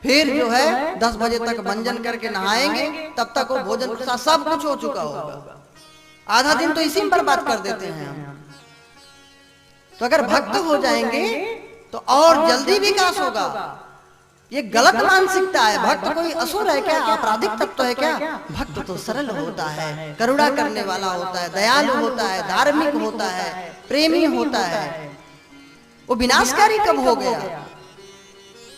फिर जो है 10 बजे तक भंजन करके नहाएंगे, तब तक वो भोजन प्रसाद सब कुछ हो चुका होगा। आधा दिन तो इसी में बर्बाद कर देते हैं हम। तो अगर भक्त हो जाएंगे तो और जल्दी विकास होगा। ये गलत मानसिकता है। भक्त कोई असुर है क्या, आपराधिक तत्व है क्या? भक्त तो सरल होता है, करुणा करने वाला होता है, दयालु होता है, धार्मिक होता है, प्रेमी होता है। वो विनाशकारी कब हो गया?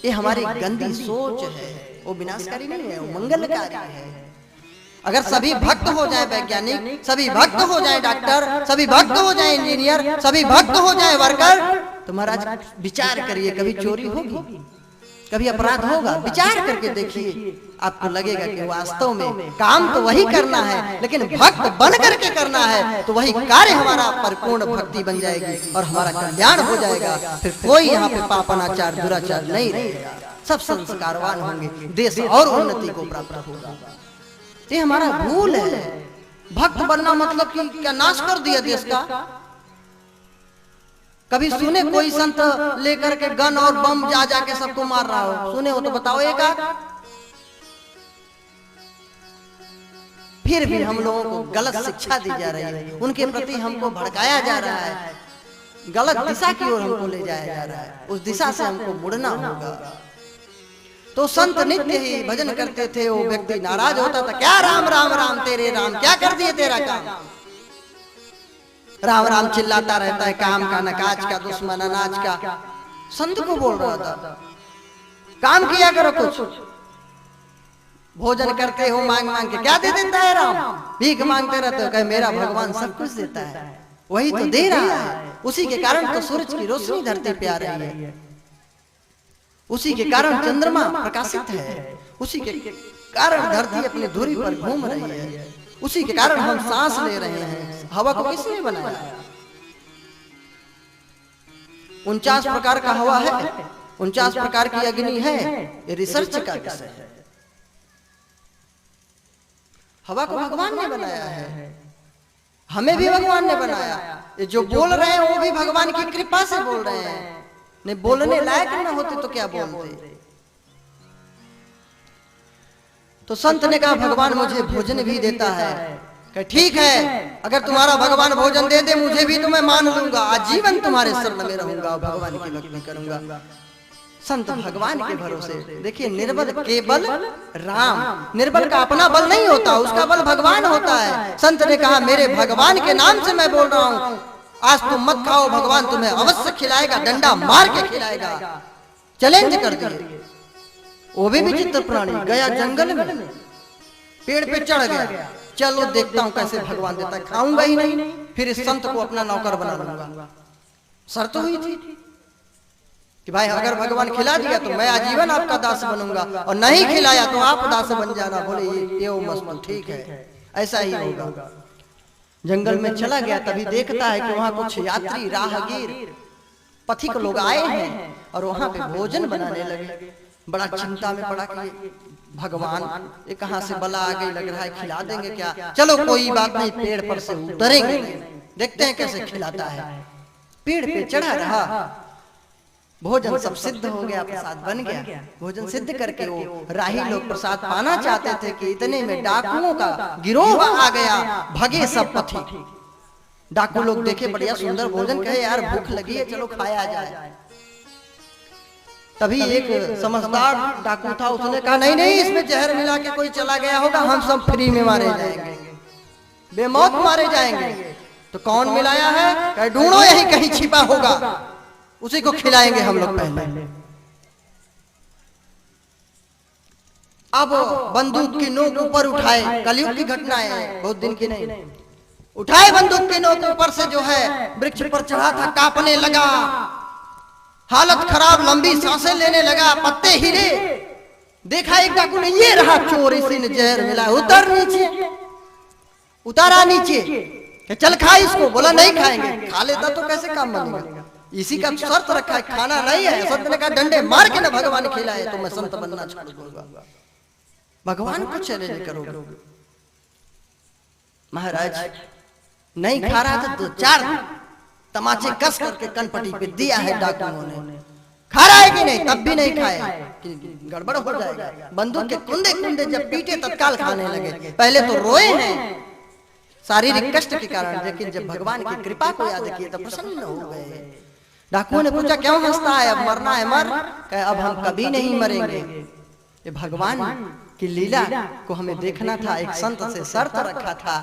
ये हमारी गंदी सोच है। वो विनाशकारी नहीं है, वो मंगलकारी है। अगर सभी भक्त हो जाए वैज्ञानिक, सभी भक्त हो जाए डॉक्टर, सभी भक्त हो जाए इंजीनियर, सभी भक्त हो जाए वर्कर, तो महाराज विचार करिए, कभी चोरी होगी, कभी अपराध होगा? विचार करके देखिए, आपको लगेगा कि वास्तव में काम तो वही करना है, लेकिन भक्त बन करके करना है, तो वही कार्य हमारा परिपूर्ण भक्ति बन जाएगी और हमारा कल्याण हो जाएगा। फिर कोई यहाँ पे पाप अनाचार दुराचार नहीं रहेगा, सब संस्कारवान होंगे, देश और उन्नति को प्राप्त होगा। ये हमारा भूल है। भक्त बनना मतलब कि क्या नाश कर दिया देश का? कभी सुने कोई संत लेकर के गन और बम जा जाके सबको मार रहा हो? सुने हो तो बताओ एक आध। फिर भी हम लोगों को गलत शिक्षा दी जा रही है, उनके प्रति हमको भड़काया जा रहा है, गलत दिशा की ओर हमको ले जाया जा रहा है। उस दिशा से हमको मुड़ना होगा। तो संत नित्य ही भजन करते थे, वो व्यक्ति नाराज होता था, क्या राम राम राम तेरे राम, क्या कर दिए तेरा काम? राम राम चिल्लाता रहता है, काम का न काज का, दुश्मन अनाज का। संत को बोल रहा था काम किया करो कुछ। भोजन करते हो मांग मांग के, क्या दे देता है राम? भीख मांगते रहते हो, कहे मेरा भगवान सब कुछ देता है, वही तो दे रहा है। उसी के कारण तो सूरज की रोशनी धरती पे आ रही है, उसी के कारण चंद्रमा प्रकाशित है, उसी के कारण धरती अपनी धुरी पर घूम रही है, उसी के कारण हम सांस ले रहे हैं। हवा को किसने बनाया? 49 प्रकार का हवा है, 49 प्रकार की अग्नि है, ये रिसर्च का विषय है। हवा को भगवान ने बनाया है, हमें भी भगवान ने बनाया। ये जो बोल रहे हैं वो भी भगवान की कृपा से बोल रहे हैं। नहीं बोलने लायक न होते तो क्या बोलते? तो संत ने कहा भगवान मुझे भोजन भी देता है। कहा ठीक है, अगर तुम्हारा भगवान भोजन दे दे मुझे भी तो मैं मान लूंगा, आजीवन तुम्हारे शरण में रहूंगा, भगवान की भक्ति करूंगा। संत भगवान के भरोसे। देखिए निर्बल केवल राम, निर्बल का अपना बल नहीं होता, उसका बल भगवान होता है। संत ने कहा मेरे भगवान के नाम से मैं बोल रहा हूँ, आज तुम मत खाओ, भगवान तुम्हें अवश्य खिलाएगा, डंडा मार के खिलाएगा। चैलेंज कर दिए। वो भी विचित्र प्राणी गया जंगल में, पेड़ पे चढ़ गया, चलो देखता हूं कैसे भगवान देता है, खाऊंगा ही नहीं, फिर इस संत को अपना नौकर बना लूंगा। शर्त हुई थी कि भाई अगर भगवान खिला दिया तो मैं आजीवन आपका दास बनूंगा, और नहीं खिलाया तो आप दास बन जाना। बोले ये मस्त, ठीक है, ऐसा ही होगा। जंगल में चला गया, तभी देखता है कि वहां कुछ यात्री राहगीर पथिक लोग आए हैं और वहां पे भोजन बनाने लगे। बड़ा चिंता में पड़ा कि भगवान ये कहां से बला आ गई, लग रहा है खिला देंगे क्या? चलो कोई बात नहीं, पेड़ पर से उतरेंगे, देखते हैं कैसे खिलाता है। पेड़ पे चढ़ा रहा, भोजन सब सिद्ध हो गया, प्रसाद बन गया। भोजन सिद्ध करके वो राही लोग प्रसाद पाना चाहते थे कि इतने में डाकुओं का गिरोह आ गया, भगे सब पथिक। डाकू लोग देखे बढ़िया सुंदर भोजन, कहे यार भूख लगी है, चलो खाया जाए। तभी एक समझदार डाकू था, उसने कहा नहीं नहीं, इसमें जहर मिला के कोई चला गया होगा, हम सब फ्री में मारे जाएंगे, बेमौत मारे जाएंगे। तो कौन मिलाया है? कहे ढूंढो, यही कहीं छिपा होगा, उसी को खिलाएंगे हम लोग पहले। अब बंदूक की नोक ऊपर उठाए, कलयुग की घटना है, बहुत दिन की नहीं। उठाए बंदूक की नोक ऊपर से, जो है वृक्ष पर चढ़ा था, कांपने लगा, हालत खराब, लंबी सांसें लेने लगा, पत्ते हिले। देखा एक डाकू ने, ये रहा चोर, इसी ने जहर मिला, उतर नीचे। उतारा नीचे, चल खा इसको। बोला नहीं खाएंगे। खा लेता तो कैसे काम बनेगा? इसी का शर्त रखा है, खाना नहीं है। संत ने कहा डंडे मार के ना भगवान खिलाए तो मैं संत बनना छोड़ दूंगा। भगवान को चैलेंज करोगे। महाराज नहीं खा रहा था तो 4 तमाचे कस करके कनपटी पे दिया है डाकुओं ने। खा रहा है कि नहीं, तब भी नहीं खाए कि गड़बड़ हो जाएगा। बंदूक के कुंदे कुंदे जब पीटे तत्काल खाने लगे। पहले तो रोए हैं शारीरिक कष्ट के कारण, लेकिन जब भगवान की कृपा को याद किए तो प्रसन्न हो गए। डाकुओं ने पूछा क्यों हंसता है, अब मरना है मर। कहे अब हम कभी नहीं मरेंगे। ये भगवान की लीला को हमें देखना था। एक संत से शर्त रखा था,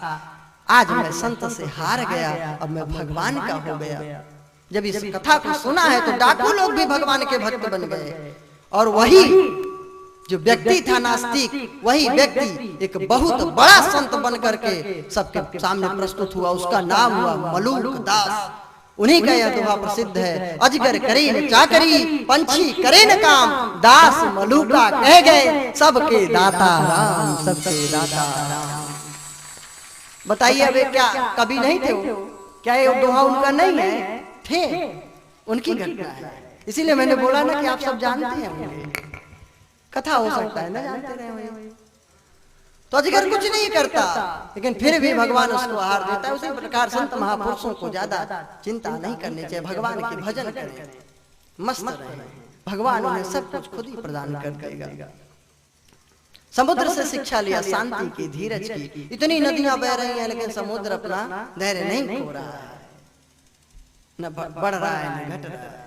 आज मैं संत से हार गया, अब मैं भगवान का हो गया। जब इस कथा को सुना है तो डाकू लोग भी भगवान के भक्त बन गए। और वही जो व्यक्ति था नास्तिक, वही व्यक्ति एक बहुत बड़ा संत बन करके सबके सामने प्रस्तुत हुआ। उसका नाम हुआ मलूक दास। उन्हीं का यह दोहा प्रसिद्ध है, अजगर करे न चाकरी, पंछी करे न काम, दास मलूका कह गए सबके दाता राम, सबके दाता राम। बताइए अब क्या कभी नहीं थे वो? क्या ये दोहा उनका नहीं है? थे, उनकी घटना है। इसीलिए मैंने बोला ना कि आप सब जानते हैं। कथा हो सकता है ना जानते रहे। तो अजगर कुछ नहीं करता, लेकिन फिर भी भगवान उसको आहार देता है। उसी प्रकार संत महापुरुषों को ज्यादा चिंता नहीं करनी चाहिए। भगवान के भजन करें, मस्त रहे, भगवान उन्हें सब कुछ खुद ही प्रदान कर देगा। समुद्र से शिक्षा लिया शांति की, धीरज की। इतनी नदियां बह रही हैं लेकिन समुद्र अपना धैर्य नहीं खो रहा है, न बढ़ रहा है न घट रहा है।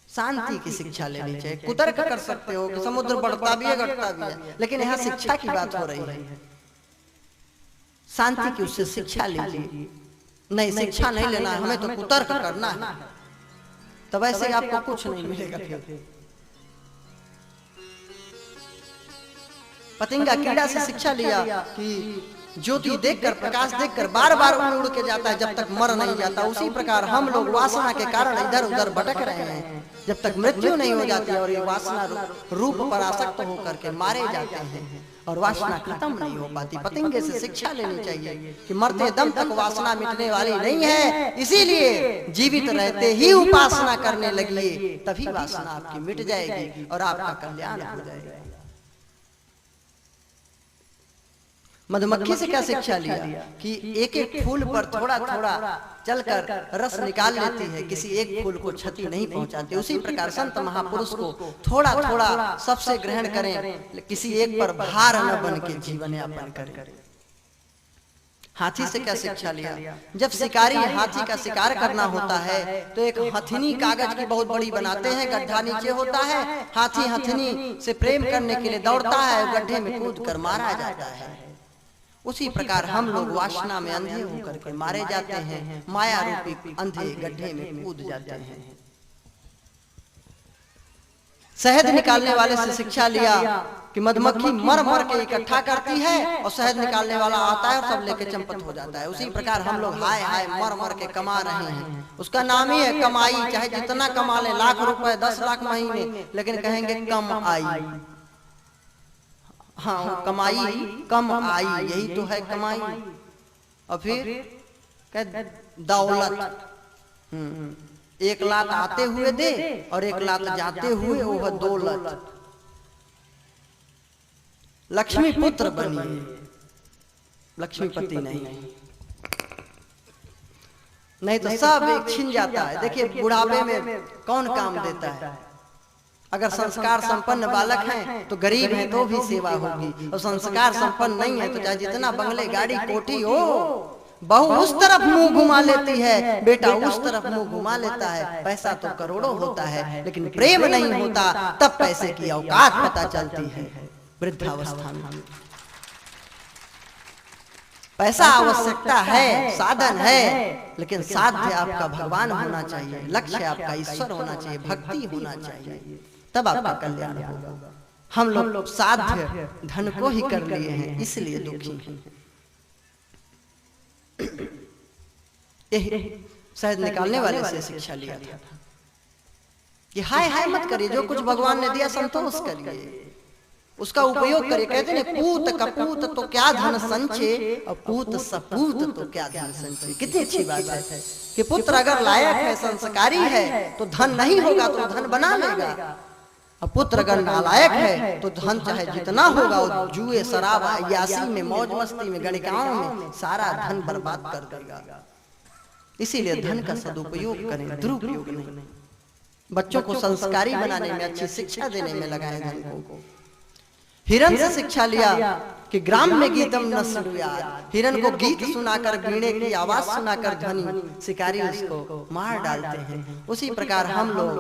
शांति की शिक्षा लेनी चाहिए। कुतर्क कर सकते हो कि समुद्र बढ़ता भी है घटता भी है, लेकिन यहाँ शिक्षा की बात हो रही है। शांति की उससे शिक्षा लीजिए। नहीं शिक्षा नहीं लेना है, हमें तो कुतर्क करना है, तो वैसे आपको कुछ नहीं मिलेगा। फिर पतंगा कीड़ा से शिक्षा लिया कि ज्योति देखकर, प्रकाश देखकर बार बार उड़ के जाता है जब तक मर नहीं जाता। उसी प्रकार हम लोग वासना के कारण इधर उधर भटक रहे हैं जब तक मृत्यु नहीं हो जाती और ये वासना रूप पर आसक्त होकर के मारे जाते हैं और वासना खत्म नहीं हो पाती। पतंगे से शिक्षा लेनी चाहिए कि मरते दम तक वासना मिटने वाली नहीं है, इसीलिए जीवित रहते ही उपासना करने लगिए, तभी वासना आपकी मिट जाएगी और आपका कल्याण हो जाएगा। मधुमक्खी से क्या शिक्षा लिया कि एक एक फूल पर थोड़ा थोड़ा चलकर रस निकाल लेती है, किसी एक फूल को क्षति नहीं पहुंचाती। उसी प्रकार संत महापुरुष को थोड़ा थोड़ा सबसे ग्रहण करें, किसी एक पर भार न बन के जीवन यापन करें। हाथी से क्या शिक्षा लिया? जब शिकारी हाथी का शिकार करना होता है तो एक हथिनी कागज की बहुत बड़ी बनाते हैं, गड्ढा नीचे होता है, हाथी हथिनी से प्रेम करने के लिए दौड़ता है, गड्ढे में कूद कर मारा जाता है। उसी प्रकार हम लोग वासना में अंधे होकर के मारे जाते हैं, माया रूपी अंधे गड्ढे में कूद जाते हैं। शहद निकालने वाले से शिक्षा लिया कि मधुमक्खी मर मर के इकट्ठा करती है और शहद निकालने वाला आता है और सब लेके चंपत हो जाता है। उसी प्रकार हम लोग हाय हाय मर मर के कमा रहे हैं, उसका नाम ही है कमाई। चाहे जितना कमा ले, लाख रुपए 10 लाख महीने, लेकिन कहेंगे कम आई। हाँ कमाई कम आई, यही तो है कमाई। और फिर दौलत, 1 लाख आते हुए दे और 1 लाख जाते हुए वो है दौलत। लक्ष्मी पुत्र बनिए, लक्ष्मीपति नहीं तो सब एक छिन जाता है। देखिए बुढ़ापे में कौन काम देता है? अगर संस्कार संपन्न बालक हैं तो गरीब हैं तो भी सेवा होगी, और संस्कार संपन्न नहीं है तो चाहे जितना बंगले गाड़ी कोठी हो, बहू उस तरफ मुंह घुमा लेती है, बेटा उस तरफ मुंह घुमा लेता है। पैसा तो करोड़ों होता है लेकिन प्रेम नहीं होता, तब पैसे की औकात पता चलती है वृद्धावस्था में। पैसा आवश्यकता है, साधन है, लेकिन साध्य आपका भगवान होना चाहिए, लक्ष्य आपका ईश्वर होना चाहिए, भक्ति होना चाहिए, तब आपका कल्याण होगा। हम लोग साध्य धन को ही कर लिए हैं, इसलिए दुखी हैं। शहद निकालने वाले से शिक्षा लिया था कि हाय हाय मत करिए, जो कुछ भगवान ने दिया संतोष करिए। उसका उपयोग करिए। कहते हैं पूत कपूत तो क्या धन संचय और पूत सपूत तो क्या धन संचय। कितनी अच्छी बात है कि पुत्र अगर लायक है, संस्कारी है तो धन नहीं होगा तो धन बना लेगा, और पुत्र अगर नालायक है तो धन चाहे जितना होगा वो जुए शराब अय्यासी में मौज मस्ती में गणिकाओं में सारा धन बर्बाद कर देगा। इसीलिए धन का सदुपयोग करें, दुरुपयोग नहीं। बच्चों को संस्कारी बनाने में, अच्छी शिक्षा देने में लगाए धन को। हिरन से शिक्षा लिया कि ग्राम में गीतम न सुनुयात। हिरन को गीत सुनाकर, वीणे की आवाज सुनाकर ध्वनि शिकारी उसको मार डालते हैं। उसी प्रकार हम लोग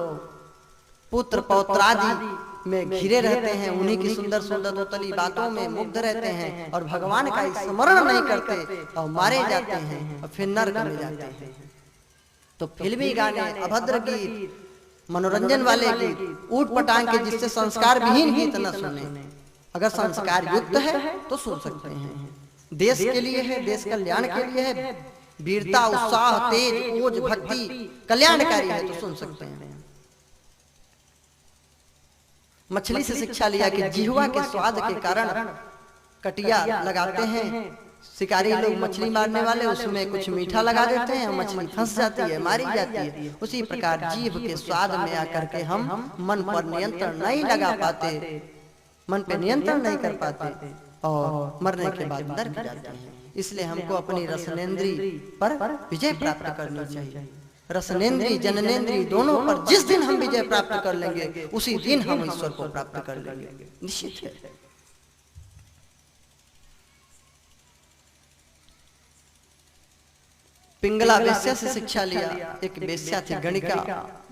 पुत्र पौत्रादि में घिरे रहते हैं, उन्हीं की सुंदर सुंदर दोतली बातों में मुग्ध रहते हैं और भगवान का स्मरण नहीं करते और मारे जाते हैं और फिर नरक में जाते हैं। तो फिल्मी गाने, अभद्र गीत, मनोरंजन वाले गीत, ऊट पटांग के जिससे संस्कार विहीन गीत न सुने। अगर संस्कार युक्त है तो सुन सकते हैं। देश के लिए है, देश कल्याण के लिए है, वीरता, उत्साह, तेज, ओज, भक्ति कल्याणकारी है तो सुन सकते हैं। मछली से शिक्षा लिया कि जिह्वा के स्वाद के कारण कटिया लगाते हैं शिकारी लोग, मछली मारने वाले, उसमें कुछ मीठा लगा देते हैं, मछली फंस जाती है, मारी जाती है। उसी प्रकार जीभ के स्वाद में आकर के हम मन पर नियंत्रण नहीं लगा पाते, मन पे नियंत्रण नहीं कर पाते और मरने के बाद नरक जाते हैं। इसलिए हमको अपनी रसनेंद्री पर विजय प्राप्त करनी चाहिए। रसनेंद्री जननेंद्री दोनों पर जिस दिन हम विजय प्राप्त कर लेंगे उसी दिन हम ईश्वर को प्राप्त कर लेंगे, निश्चित है। पिंगला वेश्या से शिक्षा लिया। एक वेश्या थी गणिका,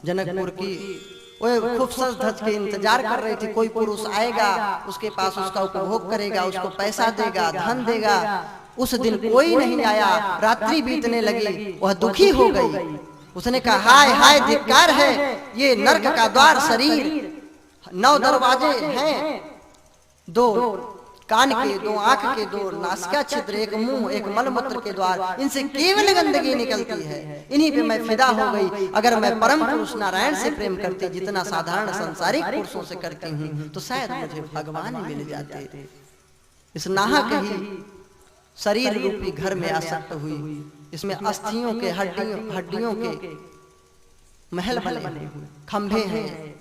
जनकपुर की। वो खूब सज धज के इंतजार कर रही थी, कोई पुरुष आएगा, उसके पास उसका उपभोग करेगा, उसको पैसा देगा, धन देगा। उस दिन कोई नहीं आया, रात्रि बीतने लगी, वह दुखी हो गई। उसने कहा हाय हाय धिक्कार है, ये नरक का द्वार शरीर, 9 दरवाजे हैं, 2 कान के, 2 आंख के, 2 नासिका छिद्र, 1 मुंह, 1 मलमूत्र के द्वार, इनसे केवल गंदगी निकलती है। इन्हीं पे मैं फिदा हो गई। अगर मैं परम पुरुष नारायण से प्रेम करती जितना साधारण संसारिक पुरुषों से करती हूँ तो शायद मुझे भगवान मिल जाते। इस नाहक ही शरीर रूपी घर में आसक्त हुई। इसमें अस्थियों के, हड्डियों के महल बने हुए, खंभे हैं,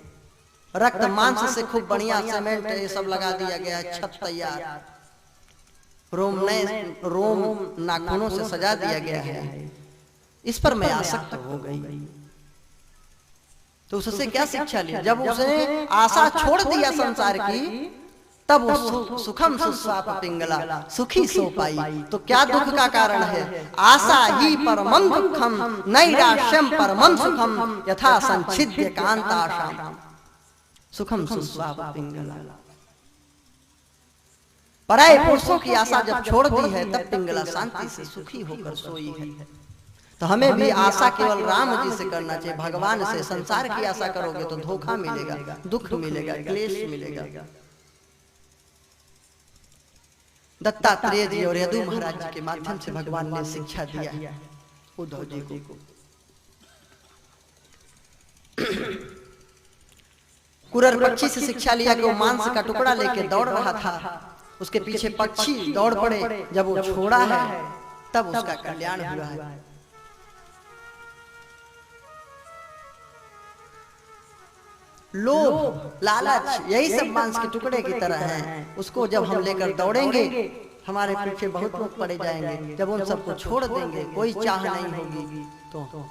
रक्त मांस से खूब बढ़िया सीमेंट ये सब लगा दिया गया, छत तैयार, रोम नाखूनों से सजा दिया गया है। इस पर मैं आसक्त हो गई। तो उससे क्या शिक्षा लिया? जब उसने आशा छोड़ दिया संसार की, तब वो सुखम सुस्वाप पिंगला, सुखी सो पाई। तो क्या दुख का कारण है? आशा ही परमं दुखम, नैराश्यम परमं सुखम, यथा संच्छिद्य कांताशाम। सुखम सुस्वाप पिंगला। पराये पुरुषों की आशा जब छोड़ दी है तब पिंगला शांति से सुखी होकर सोई है। तो हमें भी आशा केवल राम जी से करना चाहिए, भगवान से। संसार की आशा करोगे तो धोखा मिलेगा, दुख मिलेगा, क्लेश मिलेगा। दत्तात्रेय जी और यदु महाराज जी के माध्यम से भगवान ने शिक्षा दिया उद्धव जी को। कुरर पक्षी से शिक्षा लिया कि वो मांस का टुकड़ा लेके दौड़ रहा था, उसके पीछे पक्षी दौड़ पड़े, जब वो छोड़ा है तब उसका कल्याण हुआ है। लोभ, लालच, यही सब मांस के टुकड़े की तरह हैं। उसको जब हम लेकर दौड़ेंगे हमारे पीछे बहुत लोग पड़े जाएंगे। जब उन सबको छोड़ देंगे, कोई चाह नहीं होगी, तो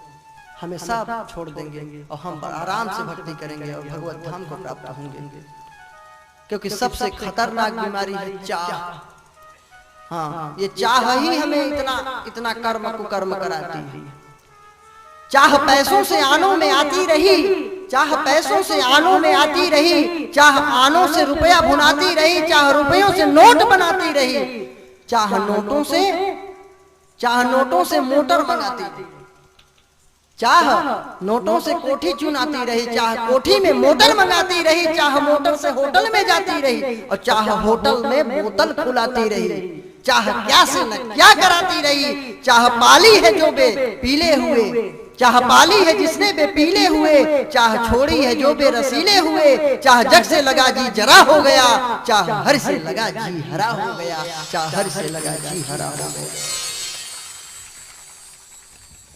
हमें सब छोड़ देंगे और हम आराम से भक्ति करेंगे और भगवत धाम को प्राप्त होंगे। क्योंकि सबसे खतरनाक बीमारी है चाह। हाँ, ये चाह ही हमें इतना कर्म कुकर्म कराती है। चाह पैसों से आनों में आती रही, चाह पैसों से आनों में आती रही, चाह आनों से रुपया भुनाती रही, चाह रुपयों से नोट बनाती रही, चाह नोटों से मोटर मंगाती रही, चाह नोटों से कोठी चुनाती रही, चाह कोठी में मोटर मंगाती रही, चाह मोटर से होटल में जाती रही और चाह होटल में बोतल खुलाती रही, चाह क्या से न क्या कराती रही, चाह पाली है जो बे पीले हुए, चाह पाली है जिसने बे पीले हुए, चाह छोड़ी है जो बे रसीले हुए, चाह जग से लगा जी जरा हो गया, चाह हर से लगा जी हरा हो गया, चाह हर से लगा जी हरा हो गया।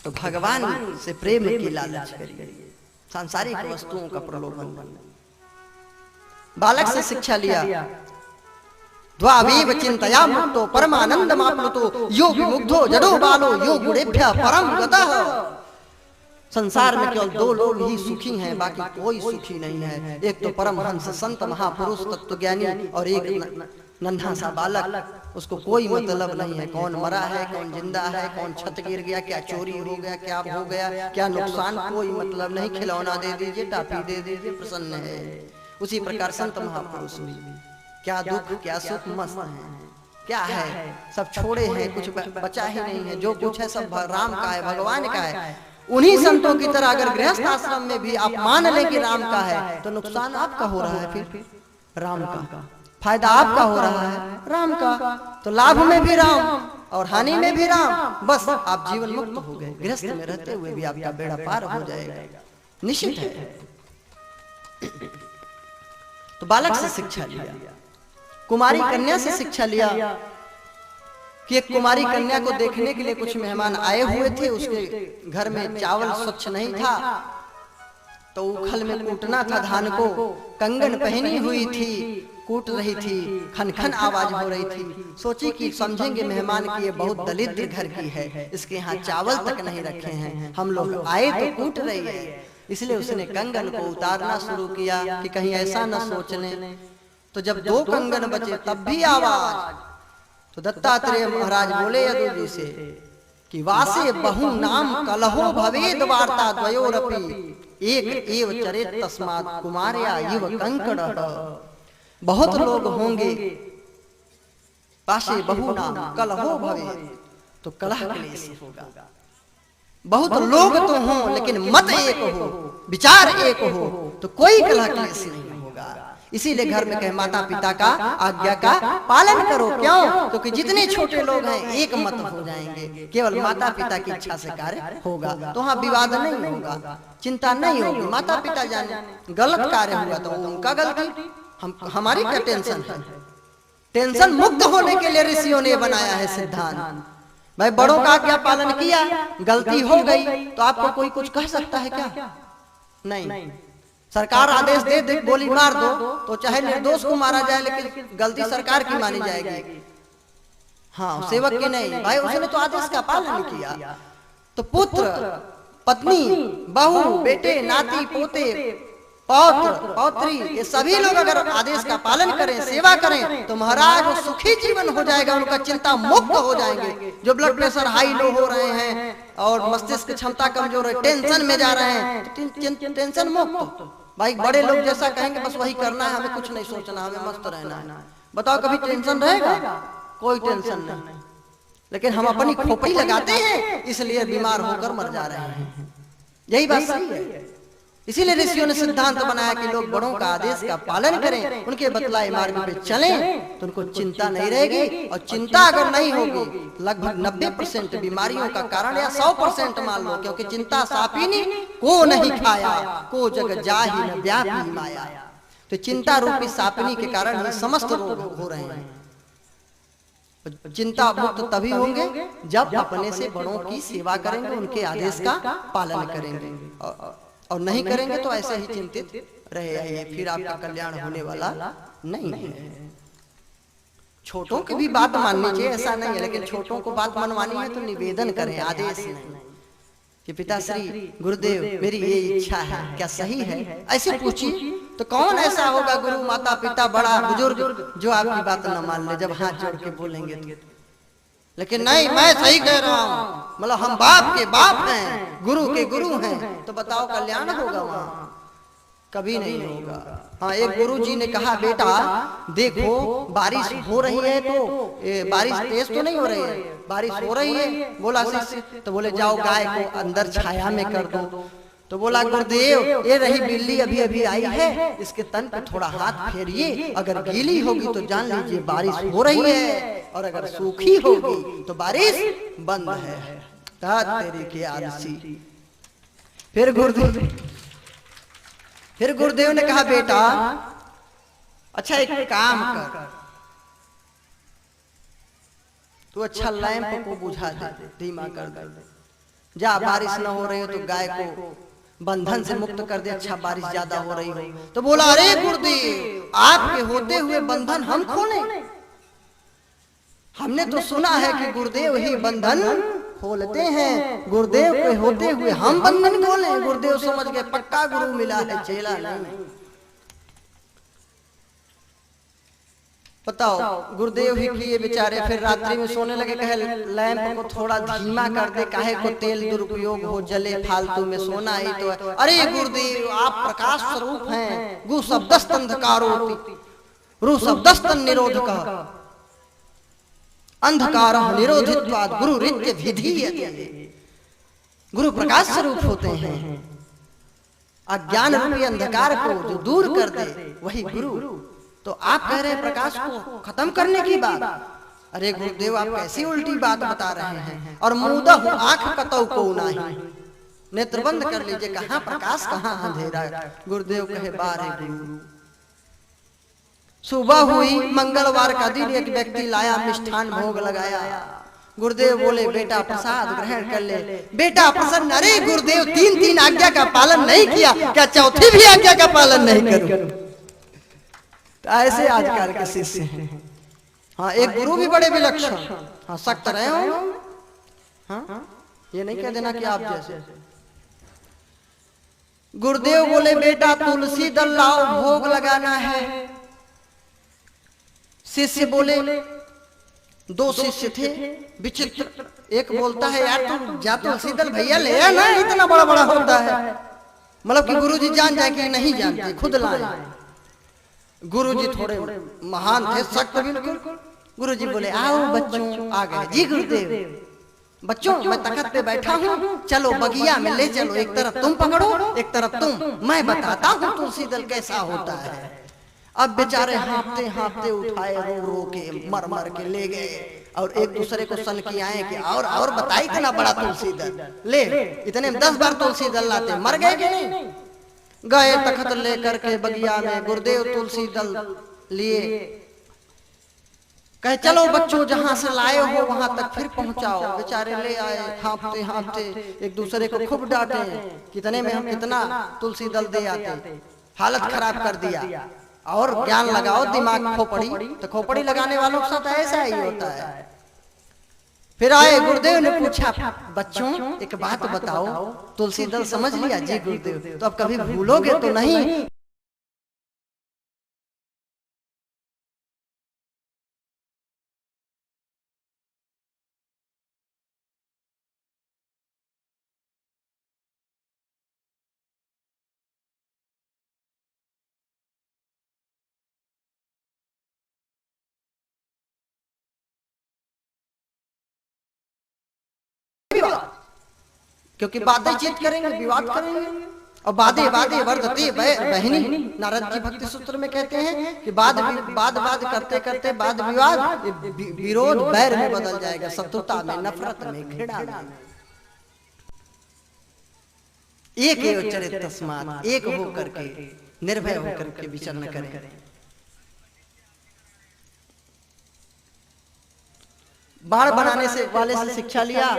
तो भगवान से प्रेम की लालच करिए, सांसारिक वस्तुओं का प्रलोभन बनना। बालक से शिक्षा लिया, द्वावीव चिंतया मुक्तो परमानंद माप्लुतो यो विमुग्धो जडो बालो यो गुणेभ्यः परम गतः। संसार में केवल दो लोग ही सुखी हैं, बाकी कोई सुखी नहीं है। एक तो परमहंस संत महापुरुष तत्वज्ञानी, और एक नन्हा सा बालक, उसको कोई मतलब नहीं है कौन मरा है, कौन जिंदा है, कौन छत गिर गया, क्या चोरी हो गया, क्या हो गया, क्या नुकसान, कोई मतलब नहीं। खिलौना दे दीजिए, टाफी दे दीजिए, प्रसन्न है। उसी प्रकार संत महापुरुष भी क्या दुख क्या सुख मस्त है, क्या है, सब छोड़े हैं, कुछ बचा ही नहीं है। जो कुछ है सब राम का है, भगवान का है। उन्हीं संतों की तरह अगर गृहस्थ आश्रम में भी आप मान लें कि राम का है, तो नुकसान आपका हो रहा है, फिर राम का फायदा आपका हो रहा है, राम का। तो लाभ में भी राम और हानि में भी राम, बस आप जीवन मुक्त हो गए। गृहस्थ में रहते हुए भी आपका बेड़ा पार हो जाएगा, निश्चित है। तो बालक से शिक्षा लिया, कुमारी कन्या से शिक्षा लिया कि एक कुमारी कन्या को देखने के लिए कुछ मेहमान आए हुए थे। उसके घर में चावल स्वच्छ नहीं था, तो उखल में कूटना था धान को। कंगन पहनी हुई थी, कूट रही थी, खन खन आवाज हो रही थी। सोची कि समझेंगे मेहमान कि ये बहुत दलिद्र घर की है, इसके यहाँ चावल तक नहीं रखे हैं, हम लोग आए तो कूट रही है। इसलिए उसने कंगन को उतारना शुरू किया कि कहीं ऐसा न सोच लें। तो जब 2 कंगन बचे तब भी आवाज। तो दत्तात्रेय महाराज बोले यदु जी से कि वासे बहु नाम कलहो भवेद वार्ता द्वयोरपि एक एव चरेत तस्मात् कुमार्या इव कंकणः। बहुत लोग होंगे, पासे बहु नाम कलहो भवेद, तो कलह क्लेश होगा। बहुत लोग तो हों लेकिन मत एक हो, विचार एक हो, तो कोई कलह क्लेश नहीं होगा। इसीलिए घर में कहे माता पिता का आज्ञा का पालन करो। क्यों? क्योंकि जितने छोटे लोग हैं एक मत हो जाएंगे, केवल माता पिता की इच्छा से कार्य होगा, तो वहाँ विवाद नहीं होगा, चिंता नहीं होगी। माता पिता जाने गलत कार्य हुआ तो उनका गलती, हमारी क्या टेंशन है। टेंशन मुक्त होने के लिए ऋषियों ने बनाया है सिद्धांत। भाई बड़ों का आज्ञा पालन किया, गलती हो गई तो आपको कोई कुछ कह सकता है क्या? नहीं। सरकार आदेश दे दे गोली मार दो तो चाहे निर्दोष को मारा जाए, लेकिन गलती सरकार की मानी जाएगी, हाँ सेवक की नहीं। भाई उसने तो आदेश का पालन किया। तो पुत्र, पत्नी, बहू, बेटे, नाती, पोते, पौत्र, पौत्री, ये सभी लोग अगर आदेश का पालन करें, सेवा करें, तो महाराज वो सुखी जीवन हो जाएगा, उनका चिंता मुक्त हो जाएंगे। जो ब्लड प्रेशर हाई लो हो रहे हैं और मस्तिष्क क्षमता कमजोर है, टेंशन में जा रहे हैं, तो टेंशन मुक्त। भाई बड़े लोग जैसा कहेंगे बस वही करना है, हमें कुछ नहीं सोचना, हमें मस्त रहना है। बताओ कभी टेंशन रहेगा? कोई टेंशन नहीं। लेकिन हम अपनी खोपड़ी लगाते हैं, इसलिए बीमार होकर मर जा रहे हैं। यही बात सही है। इसीलिए ऋषियों ने सिद्धांत बनाया कि लोग बड़ों का आदेश का पालन करें, उनके बतलाए मार्ग पे चलें, तो उनको चिंता नहीं रहेगी। और चिंता अगर नहीं होगी, लगभग 90% बीमारियों का कारण, या 100% मान लो, क्योंकि चिंता सापिनी को नहीं खाया, को जग जाहि न व्यापी माया। तो चिंता रूपी सापिनी के कारण ही समस्त रोग हो रहे हैं। चिंता मुक्त तभी होंगे जब अपने से बड़ों की सेवा करेंगे, उनके आदेश का पालन करेंगे, और नहीं करेंगे तो ऐसे ही चिंतित रहे, फिर आपका कल्याण होने वाला नहीं है। छोटों की भी बात माननी चाहिए, ऐसा नहीं है, लेकिन छोटों को बात मनवानी है तो निवेदन करें, आदेश नहीं कि पिताश्री गुरुदेव मेरी ये इच्छा है, क्या सही है? ऐसे पूछिए। तो कौन ऐसा होगा गुरु, माता पिता, बड़ा बुजुर्ग जो आपकी बात न मान ले जब हाथ जोड़ के बोलेंगे तो? लेकिन नहीं, मैं सही कह रहा हूँ, मतलब हम बाप के बाप हैं, गुरु के गुरु हैं, तो बताओ कल्याण होगा वहाँ? कभी नहीं होगा। हाँ, एक गुरु जी ने कहा बेटा देखो बारिश हो रही है, तो बारिश तेज तो नहीं हो रही है, बारिश हो रही है। बोला शिष्य, तो बोले जाओ गाय को अंदर छाया में कर दो। तो बोला गुरुदेव ये रही बिल्ली अभी अभी आई है, इसके तन पे थोड़ा हाथ फेरिए, अगर गीली होगी तो जान लीजिए बारिश हो रही है, और अगर सूखी होगी तो बारिश बंद है। तेरी के आलसी, फिर गुरुदेव ने कहा बेटा अच्छा एक काम कर, तू अच्छा लैंप को बुझा दे, धीमा कर दे, जा बारिश न हो रही हो तो गाय को बंधन से मुक्त कर दे, अच्छा बारिश ज्यादा हो रही हो। तो बोला अरे गुरुदेव आपके होते हुए बंधन हम खोले? हमने तो सुना है कि गुरुदेव ही बंधन खोलते हैं, गुरुदेव के होते हुए हम बंधन खोले। गुरुदेव समझ गए पक्का गुरु मिला है, चेला नहीं। बताओ गुरुदेव ही किए बेचारे। फिर रात्रि में सोने लगे, कहे लैंप को थोड़ा धीमा कर दे, काहे को तेल दुरुपयोग हो, जले फालतू में सोना ही तो है। अरे गुरुदेव आप प्रकाश स्वरूप हैं, गु शब्दस्त अंधकारोति रु शब्दस्त निरोधक अंधकार निरोधित्वात् गुरु रित्य विधीयते। गुरु प्रकाश स्वरूप होते हैं, अज्ञान रूपी अंधकार को जो दूर कर दे वही गुरु। तो आप कह रहे हैं प्रकाश को खत्म करने की बात? अरे गुरुदेव आप कैसी उल्टी बात बता रहे हैं। और मुदा हूं आंख कतौ को नहीं, नेत्र बंद कर लीजिए, कहां प्रकाश कहां अंधेरा। गुरुदेव कहे बारे गुरु। सुबह हुई मंगलवार का दिन, एक व्यक्ति लाया मिष्ठान भोग लगाया। गुरुदेव बोले बेटा प्रसाद ग्रहण कर ले। बेटा प्रसन्न, अरे गुरुदेव 3 आज्ञा का पालन नहीं किया, क्या चौथी भी आज्ञा का पालन नहीं करूं? तो ऐसे आजकल के शिष्य हैं। हाँ एक गुरु भी बड़े विलक्षण, हाँ सख्त रहे हो, हाँ ये नहीं कह देना कि आप जैसे। गुरुदेव बोले बेटा तुलसी दल लाओ, भोग लगाना है। शिष्य बोले, 2 शिष्य थे विचित्र। एक बोलता है यार तुम जा तुलसी दल भैया ले आ ना, इतना बड़ा बड़ा होता है। मतलब कि गुरुजी जान जाए कि नहीं जानते, खुद लाए। गुरुजी थोड़े महान थे, सख्त बिल्कुल। गुरुजी बोले आओ बच्चों, आ गए जी गुरुदेव। बच्चों मैं तखत पे बैठा हूँ, चलो बगिया में ले चलो, एक तरफ तुम पकड़ो एक तरफ तुम, मैं बताता हूँ तुलसी दल कैसा होता है। अब बेचारे हाँफते हाँफते उठाए, रो रो के मर मर के ले गए और एक दूसरे को सन की आए कि और बताई इतना बड़ा तुलसी दल ले, इतने 10 बार तुलसी दल लाते, मर गए कि नहीं? गए तखत लेकर के बगिया में, गुरुदेव तुलसी दल लिए। कहे चलो बच्चों जहां से लाए हो वहां तक फिर पहुंचाओ। बेचारे ले आए, हाँफते हाँफते एक दूसरे को खूब डांटे, कितने में हम इतना तुलसी दल दे आते, हालत खराब कर दिया। और ज्ञान लगाओ दिमाग खोपड़ी, तो खोपड़ी लगाने वालों के साथ ऐसा ही होता है। फिर आए, गुरुदेव ने पूछा बच्चों एक बात बताओ, तुलसी दल समझ लिया? जी गुरुदेव। तो अब कभी भूलोगे तो नहीं? क्योंकि बातें चित करेंगे, विवाद करेंगे। और बादे वर्धते बहनी, नारद जी भक्ति सूत्र में कहते हैं कि बाद करते करते वाद विवाद विरोध बैर में बदल जाएगा, शत्रुता में, नफरत में, घृणा में। एक चरित तस्मात्, एक होकर के निर्भय होकर के विचरण करें। बाण बनाने से वाले से शिक्षा लिया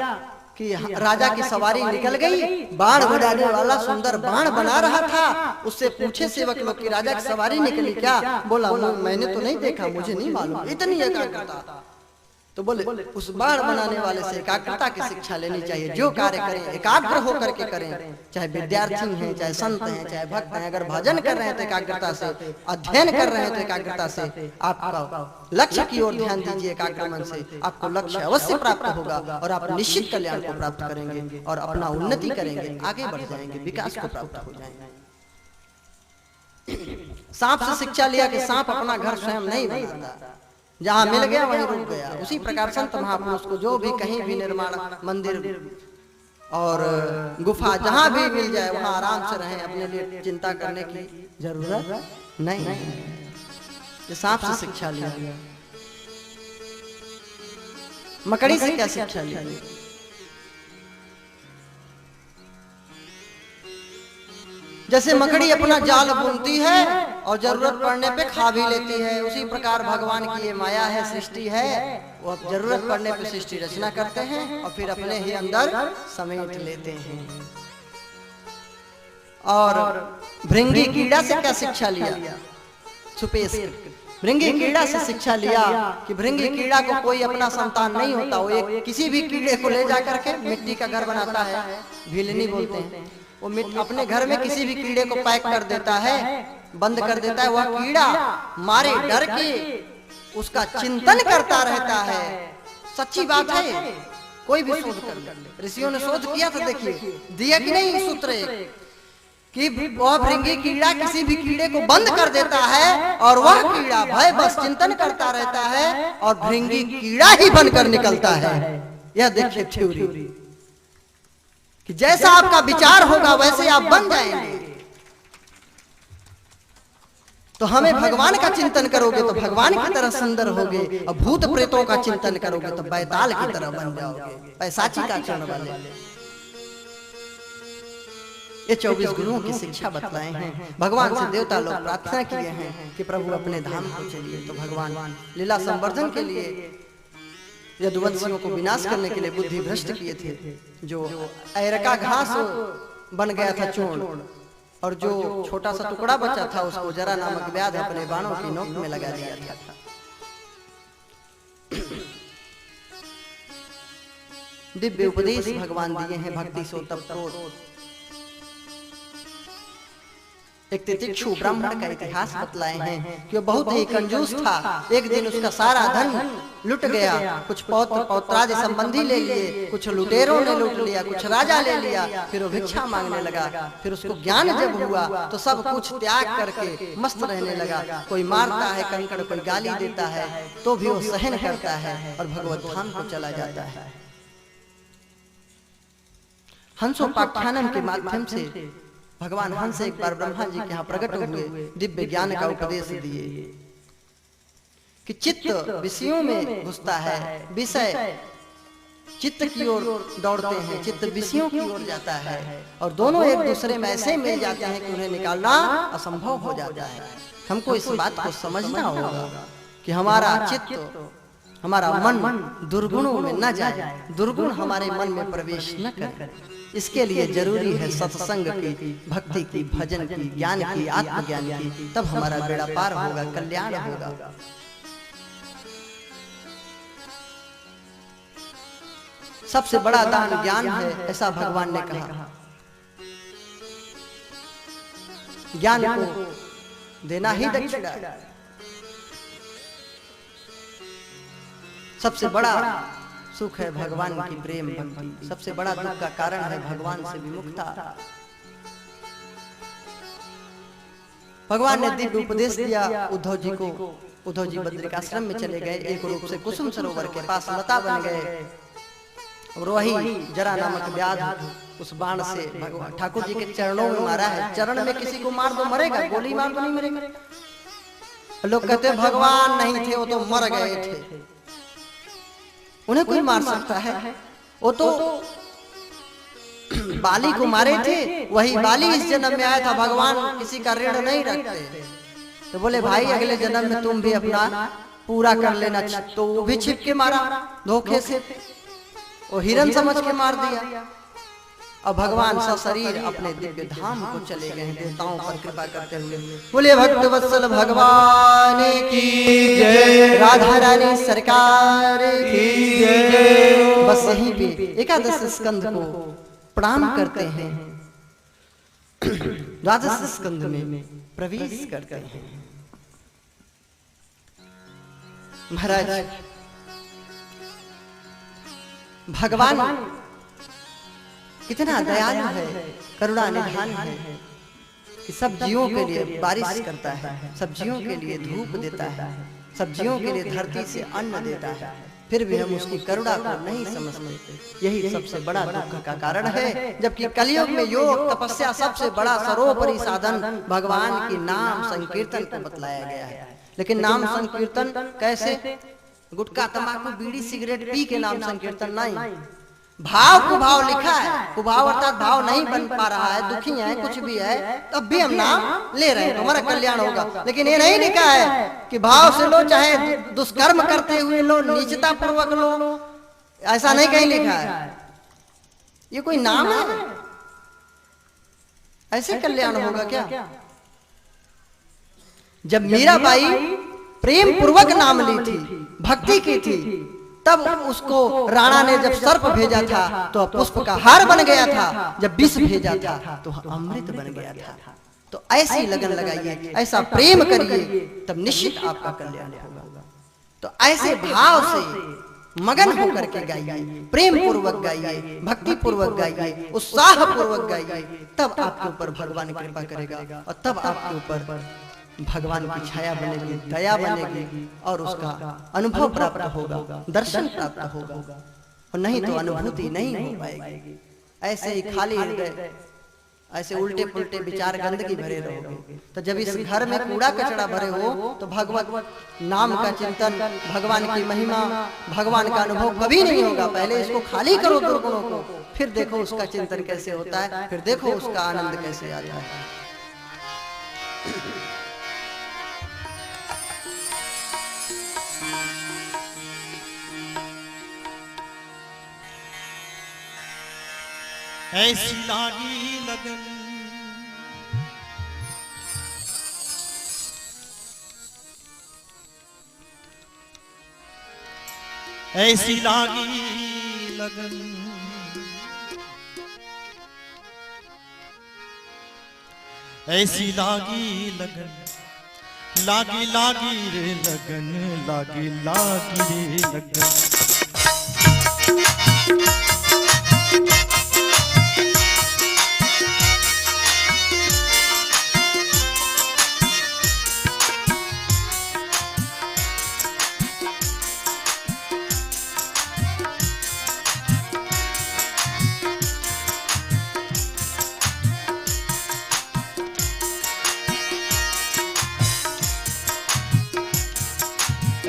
कि राजा की सवारी निकल गई, बाण बनाने वाला सुंदर बाण बना रहा था। उससे पूछे सेवक लोग कि राजा की सवारी निकली क्या? बोला मैंने तो नहीं देखा, मुझे नहीं मालूम। इतनी एकाग्रता। तो बोले उस बाण बनाने वाले से एकाग्रता की शिक्षा लेनी चाहिए। जो कार्य करें एकाग्र होकर के करें, चाहे विद्यार्थी हैं, चाहे संत हैं, चाहे भक्त हैं। अगर भजन कर रहे हैं तो एकाग्रता से, अध्ययन कर रहे हैं तो एकाग्रता से, आपका लक्ष्य की ओर ध्यान दीजिए एकाग्र मन से, आपको लक्ष्य अवश्य प्राप्त होगा और आप निश्चित कल्याण को प्राप्त करेंगे और अपना उन्नति करेंगे, आगे बढ़ जाएंगे, विकास को प्राप्त हो जाएंगे। सांप से शिक्षा लिया कि सांप अपना घर स्वयं नहीं बनाता, जहां मिल गया वहीं रुक गया। उसी प्रकार संत महापुरुष को जो भी कहीं भी निर्माण, मंदिर और गुफा जहां भी मिल जाए वहां आराम से रहें, अपने लिए चिंता करने की जरूरत नहीं। ये सांप से शिक्षा लिया। मकड़ी से क्या शिक्षा लिया? जैसे मकड़ी अपना जाल बुनती है और जरूरत पड़ने पे खा भी लेती है, उसी प्रकार भगवान की ये माया है, सृष्टि है, वो जरूरत पड़ने पे सृष्टि रचना करते हैं और फिर अपने ही अंदर समेट लेते हैं। और भृंगी कीड़ा से क्या शिक्षा लिया? सुपेश भृंगी कीड़ा से शिक्षा लिया कि भृंगी कीड़ा को कोई अपना संतान नहीं होता, वो एक किसी भी कीड़े को ले जाकर के मिट्टी का घर बनाता है, भीलनी बोलते हैं, वो अपने घर में किसी भी कीड़े को पैक कर देता है, बंद कर देता है। वह कीड़ा मारे डर के उसका चिंतन करता रहता है। सच्ची बात है, कोई भी शोध कर ले, ऋषियों ने शोध किया था, देखिए दिया कि नहीं सूत्र कि वह भृंगी कीड़ा किसी भी कीड़े को बंद कर देता है और वह कीड़ा भय बस चिंतन करता रहता है और भृंगी कीड़ा ही बनकर निकलता है। यह देखिए थ्योरी कि जैसा आपका विचार होगा वैसे आप बन जाएंगे। तो हमें भगवान का चिंतन करोगे तो भगवान की तरह सुंदर होगे, और भूत प्रेतों का चिंतन करोगे तो बैताल की तरह बन जाओगे, पैसाची का चरण वाले। ये 24 गुरुओं की शिक्षा बतलाए हैं। भगवान से देवता लोग प्रार्थना किए हैं कि प्रभु अपने धाम को चलिए, तो भगवान लीला संवर्धन के लिए यदुवंशियों को विनाश करने के लिए बुद्धि भ्रष्ट किए थे। जो ऐरका घास बन गया था चूर्ण, और जो छोटा सा टुकड़ा बचा था उसको जरा नामक व्याध अपने बाणों की नोक में लगा दिया था। दिव्य उपदेश भगवान दिए हैं भक्ति सो तप को। एक तितिक्षु ब्राह्मण का इतिहास बतलाए हैं कि वो बहुत ही कंजूस था। एक दिन उसका सारा धन लुट गया, कुछ पौत्र पौत्रादि संबंधी ले लिए, कुछ लुटेरों ने लूट लिया, कुछ राजा ले लिया। फिर वो भिक्षा मांगने लगा। फिर उसको ज्ञान जब हुआ तो सब कुछ त्याग करके मस्त रहने लगा। कोई मारता है कंकड़, कोई गाली देता है, तो भी वो सहन करता है और भगवत धाम को चला जाता है। हंसोपाख्यानम के माध्यम से भगवान हंस एक बार ब्रह्मा जी के यहाँ प्रकट हुए, दिव्य ज्ञान का उपदेश दिए कि चित्त विषयों में घुसता है, विषय चित्त की ओर दौड़ते हैं, चित्त विषयों की ओर जाता है, और दोनों एक दूसरे में ऐसे मिल जाते हैं कि उन्हें निकालना असंभव हो जाता है। हमको इस बात को समझना होगा कि हमारा चित्त, हमारा मन दुर्गुणों में न जाए, दुर्गुण हमारे मन में प्रवेश न करे। इसके लिए जरूरी है सत्संग की, भक्ति की, भजन की, ज्ञान की, आत्मज्ञान की, तब हमारा बेड़ा पार होगा, कल्याण होगा। सबसे बड़ा दान ज्ञान है, ऐसा भगवान ने कहा। ज्ञान को देना ही दक्षिणा है। सबसे बड़ा सुख है भगवान की प्रेम भक्ति, सबसे बड़ा दुख का कारण है भगवान से विमुखता। भगवान ने दिव्य उपदेश दिया उद्धव जी को। उद्धव जी बद्रिकाश्रम में चले गए, एक रूप से कुसुम सरोवर के पास लता बन गए, और वही जरा नामक व्याध उस बाण से भगवान ठाकुर जी के चरणों में मारा है। चरण में किसी को मार दो मरेगा, गोली मार दो नहीं मरेगा। लोग कहते भगवान नहीं थे, वो तो मर गए थे, उन्हें कोई मार सकता है? वो तो बाली को मारे थे, वही बाली इस जन्म में आया था। भगवान किसी का ऋण नहीं रखते। तो बोले भाई अगले जन्म में तुम भी अपना पूरा कर लेना। तो वो भी छिप के मारा धोखे से, वो हिरन समझ के मार दिया। अब भगवान सशरीर अपने दिव्य धाम को चले गए हैं, देवताओं पर कृपा करते हुए। बोले भक्त वत्सल भगवान की जय, राधा रानी सरकार की जय। बस यहीं पे एकादश स्कंद को प्रणाम करते हैं, द्वादश स्कंद में प्रवेश करते हैं। महाराज भगवान कितना दयालु है, करुणा निधान है कि सब जीवों के लिए बारिश करता है, सब्जियों के लिए धूप देता है, सब्जियों के लिए धरती से अन्न देता है, फिर भी हम उसकी करुणा को नहीं समझते। यही सबसे बड़ा दुख का कारण है। जबकि कलयुग में योग तपस्या सबसे बड़ा सर्वोपरि साधन भगवान की नाम संकीर्तन को बतलाया गया है। लेकिन नाम संकीर्तन कैसे? गुटखा तंबाकू बीड़ी सिगरेट पी के नाम संकीर्तन नहीं। भाव कुभाव लिखा है, कुभाव अर्थात भाव नहीं बन पा रहा है, दुखी है, कुछ भी है, तब भी हम नाम ले रहे हैं तो हमारा कल्याण होगा। लेकिन ये नहीं लिखा है कि भाव से लो, चाहे दुष्कर्म करते हुए लो, नीचता पूर्वक लो, ऐसा नहीं कहीं लिखा है। ये कोई नाम है? ऐसे कल्याण होगा क्या? जब मीराबाई प्रेम पूर्वक नाम ली थी, भक्ति की थी, तब उसको राणा ने जब सर्प भेजा था तो पुष्प का हार बन गया था, जब विष भेजा था तो अमृत बन गया था। तो ऐसी लगन लगाइए, ऐसा प्रेम करिए, तब निश्चित आपका कल्याण होगा। तो ऐसे भाव से मगन होकर के गाइए, प्रेम पूर्वक गाइए, भक्ति पूर्वक गाइए, उत्साह पूर्वक गाइए, तब आपके ऊपर भगवान कृपा करेगा और तब आपके ऊपर भगवान की छाया बनेगी, दया बनेगी और उसका अनुभव प्राप्त होगा, दर्शन प्राप्त होगा। और नहीं तो अनुभूति नहीं हो पाएगी। ऐसे ही खाली हृदय, ऐसे उल्टे पुल्टे विचार गंदगी भरे रहोगे तो जब इस घर में कूड़ा कचरा भरे हो तो भगवत नाम का चिंतन, भगवान की महिमा, भगवान का अनुभव कभी नहीं होगा। पहले इसको खाली करो दुर्गुणों को, फिर देखो उसका चिंतन कैसे होता है, फिर देखो उसका आनंद कैसे आता है। ऐसी लागी लगन ऐसी लागी लगन ऐसी लागी लगन लागी लागी रे लगन लागी लागी रे लगन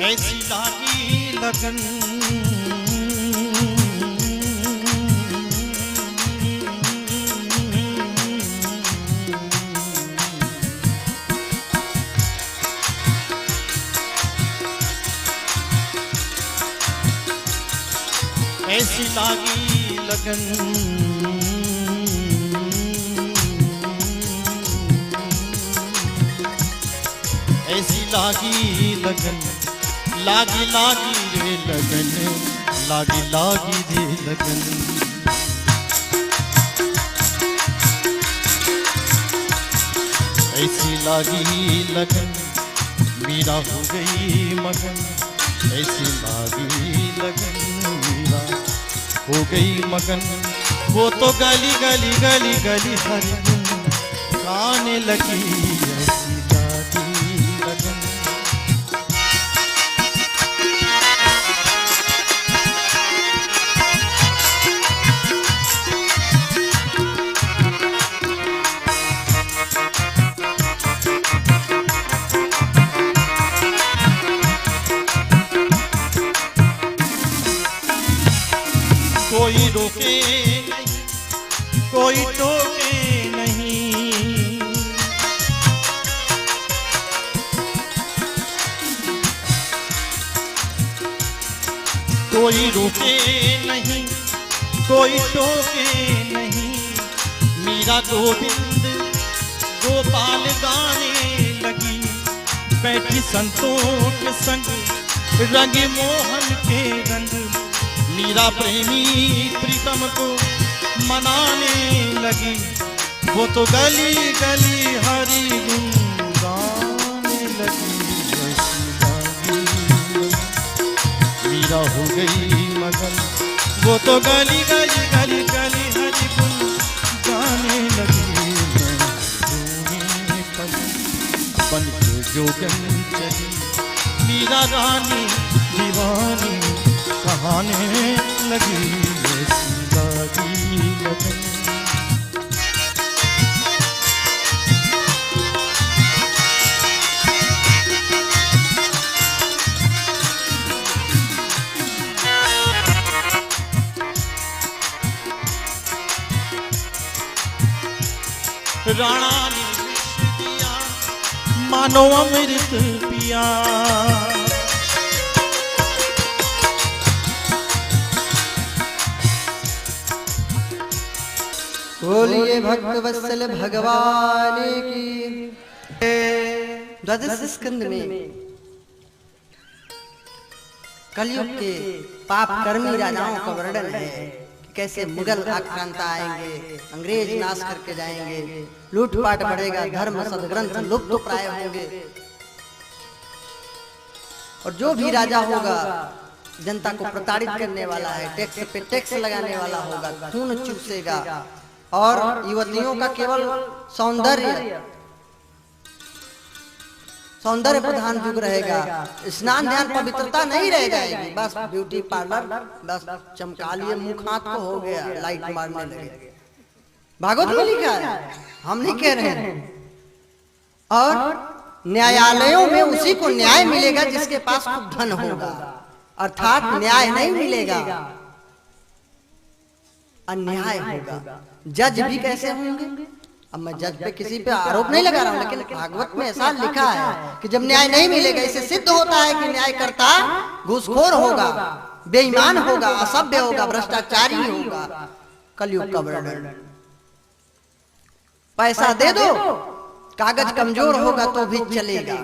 ऐसी लागी लगन ऐसी लागी लगन ऐसी लागी लगन लागी लागी रे लगन लागी लागी रे लगन ऐसी लागी लगन मीरा हो गई मगन ऐसी लागी लगन मीरा हो गई मगन वो तो गली गली गली गली हर दिन गाने लगी ऐसी लागी लगन कोई रोके नहीं कोई टोके नहीं कोई रोके नहीं कोई टोके नहीं मीरा गोविंद गोपाल गाने लगी बैठी संतों के संग रंग मोहन के रंग मीरा प्रेमी प्रीतम को मनाने लगी वो तो गली गली हरी गुन गाने लगी ऐसी लागी मीरा हो गई मगन वो तो गली गली गली गली हरी गुन गाने लगी बन के जोगन चली मीरा रानी दीवानी कहाने लगी ऐसी लागी लगन राणा ने किया मानो अमृत पिया। बोलिए भक्त वत्सल भगवान की। द्वादश स्कंद में कलयुग के पाप कर्मी राजाओं का वर्णन है कि कैसे मुगल आक्रांत आएंगे, अंग्रेज नाश करके जाएंगे, लूटपाट बढ़ेगा, धर्म सदग्रंथ लुप्त प्राय होंगे, और जो भी राजा होगा जनता को प्रताड़ित करने वाला है, टैक्स पे टैक्स लगाने वाला होगा, खून चूसेगा, और युवतियों का केवल सौंदर्य प्रधान युग रहेगा, स्नान ध्यान पवित्रता नहीं रह जाएगी, बस ब्यूटी पार्लर, बस चमका लिए मुख हाथ को हो गया, लाइट मारने लगे। भागवत में लिखा है, हम नहीं कह रहे हैं। और न्यायालयों में उसी को न्याय मिलेगा जिसके पास खूब धन होगा, अर्थात न्याय नहीं मिलेगा, अन्याय होगा। जज भी कैसे होंगे? अब मैं जज पे किसी पे आरोप नहीं लगा रहा हूं, लेकिन भागवत में ऐसा लिखा है कि जब न्याय नहीं मिलेगा, इससे सिद्ध होता है कि न्यायकर्ता घूसखोर होगा, बेईमान होगा, असभ्य होगा, भ्रष्टाचारी होगा। कलयुग का वर्णन। पैसा दे दो, कागज कमजोर होगा तो भी चलेगा।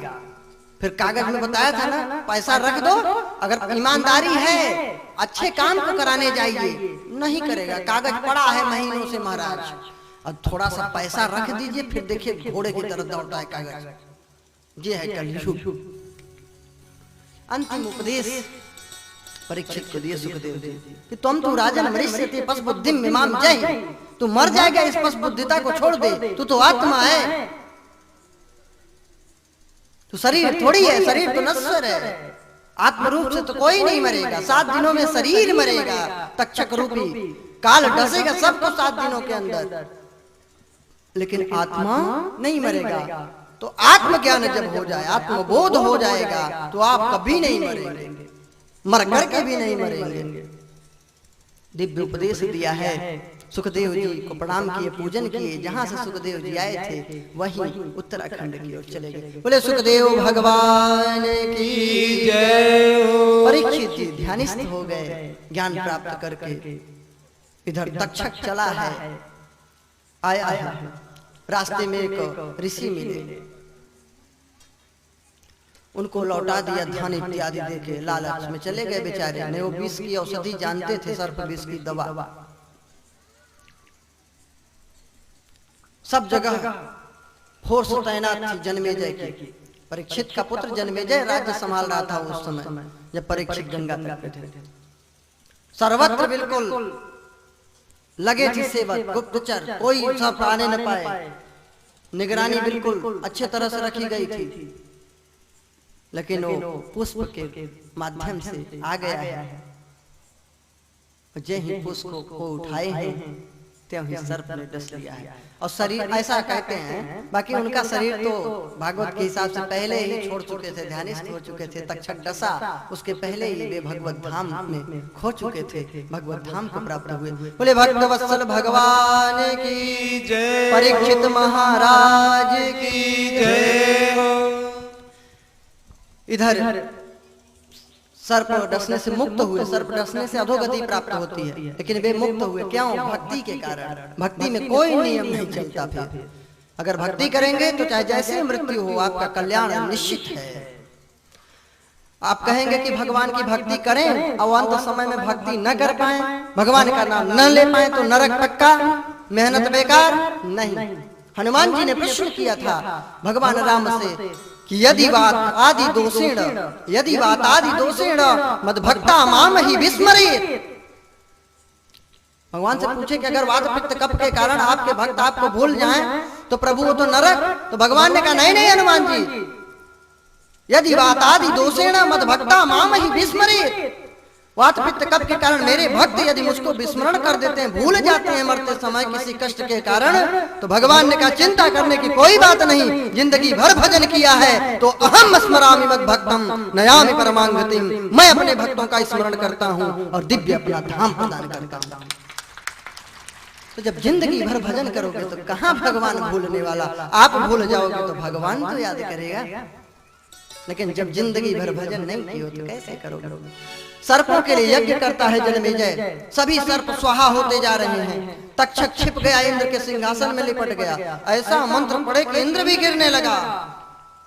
फिर कागज में बताया था ना, पैसा रख दो, अगर ईमानदारी है अच्छे काम को कराने जाइए, नहीं करेगा, कागज पड़ा है महीनों से महाराज, अब थोड़ा सा पैसा रख दीजिए, फिर देखिए घोड़े की तरह दौड़ता है कागज। ये है कलयुग। अंतिम उपदेश परीक्षित को दिए सुखदेव जी कि तुम तो राजन मरीष्यते पस बुद्धिम मिमाम जय, तू मर जाएगा, इस पस बुद्धिता को छोड़ दे, तू तो आत्मा है, तो शरीर थोड़ी है, शरीर तो नश्वर है, आत्म रूप से तो कोई नहीं मरेगा, 7 दिनों में शरीर मरेगा, तक्षक रूपी काल डसेगा सबको 7 दिनों के अंदर, लेकिन आत्मा नहीं मरेगा। तो आत्मज्ञान जब हो जाए, आत्मबोध हो जाएगा, तो आप कभी नहीं मरेंगे, मर करके भी नहीं मरेंगे। दिव्य उपदेश दिया है। सुखदेव जी को प्रणाम किए, पूजन किए, जहां से सुखदेव जी आए थे वहीं उत्तराखंड की ओर चले गए। बोले सुखदेव भगवान की जय हो। परीक्षित जी ध्यानिस्थ हो गए ज्ञान प्राप्त करके। इधर तक्षक चला है, आया है, रास्ते में एक ऋषि मिले, उनको लौटा दिया धन इत्यादि देके, लालच में चले गए बेचारे। ने वो विष की औषधि जानते थे, सर्प विष की दवा, सब जगह फोर्स तैनात थी जन्मेजय की। परीक्षित का पुत्र जन्मेजय राज्य संभाल रहा था उस समय जब परीक्षित गंगा तट पे थे। सर्वत्र बिल्कुल लगे थे सेवक, गुप्तचर, कोई सब आने न पाए, निगरानी बिल्कुल अच्छे तरह से रखी गई थी। लेकिन वो पुष्प के माध्यम से आ गया है, जय ही पुष्प को उठाए हैं त्यों ही सर्प ने डस लिया है। और शरीर ऐसा कहते हैं, बाकी उनका शरीर तो भागवत के हिसाब से पहले ही छोड़ चुके थे, ध्यानिस्थ हो चुके थे। तक्षक डसा उसके पहले ही वे भगवत धाम में खो चुके थे, भगवत धाम को प्राप्त हुए। बोले भक्त वत्सल भगवान की जय, परीक्षित महाराज की जय। इधर सर्प डसने से मुक्त हुए, सर्प डसने से अधोगति प्राप्त होती है, लेकिन वे मुक्त हुए क्यों? भक्ति के कारण। भक्ति में कोई नियम नहीं चलता। फिर अगर भक्ति करेंगे तो चाहे जैसे मृत्यु हो, आपका कल्याण निश्चित है। आप कहेंगे कि भगवान की भक्ति करें और अंत समय में भक्ति न कर पाए, भगवान का नाम न ले पाए, तो नरक पक्का, मेहनत बेकार नहीं। हनुमान जी ने प्रश्न किया था भगवान राम से कि यदि बात आदि दोषेण मद भक्ता माम ही विस्मरेत। भगवान से पूछे कि अगर वात पित्त कफ के कारण आपके भक्त आपको भूल जाएं तो प्रभु वो तो नरक। तो भगवान ने कहा नहीं नहीं हनुमान जी, यदि बात आदि दोषेण मद भक्ता माम ही विस्मरेत। वात पित्त कफ के कारण मेरे भक्त यदि मुझको विस्मरण कर देते हैं, भूल जाते हैं मरते समय किसी कष्ट के कारण, तो भगवान ने कहा चिंता करने की कोई बात नहीं, जिंदगी भर भजन किया है तो अहम स्मरामि मद भक्तम नयामि परमां गतिम। मैं अपने भक्तों का स्मरण करता हूँ और दिव्य अपना धाम प्रदान करता हूँ। तो जब जिंदगी भर भजन करोगे तो कहाँ भगवान भूलने वाला, आप भूल जाओगे तो भगवान तो याद करेगा। लेकिन जब जिंदगी भर भजन नहीं किए तो कैसे करोगे। सर्पों के लिए यज्ञ करता है जन्मेजय, सभी सर्प स्वाहा होते जा रहे हैं। तक्षक छिप गया, इंद्र के सिंहासन में लिपट गया। ऐसा मंत्र पड़े कि इंद्र भी गिरने लगा।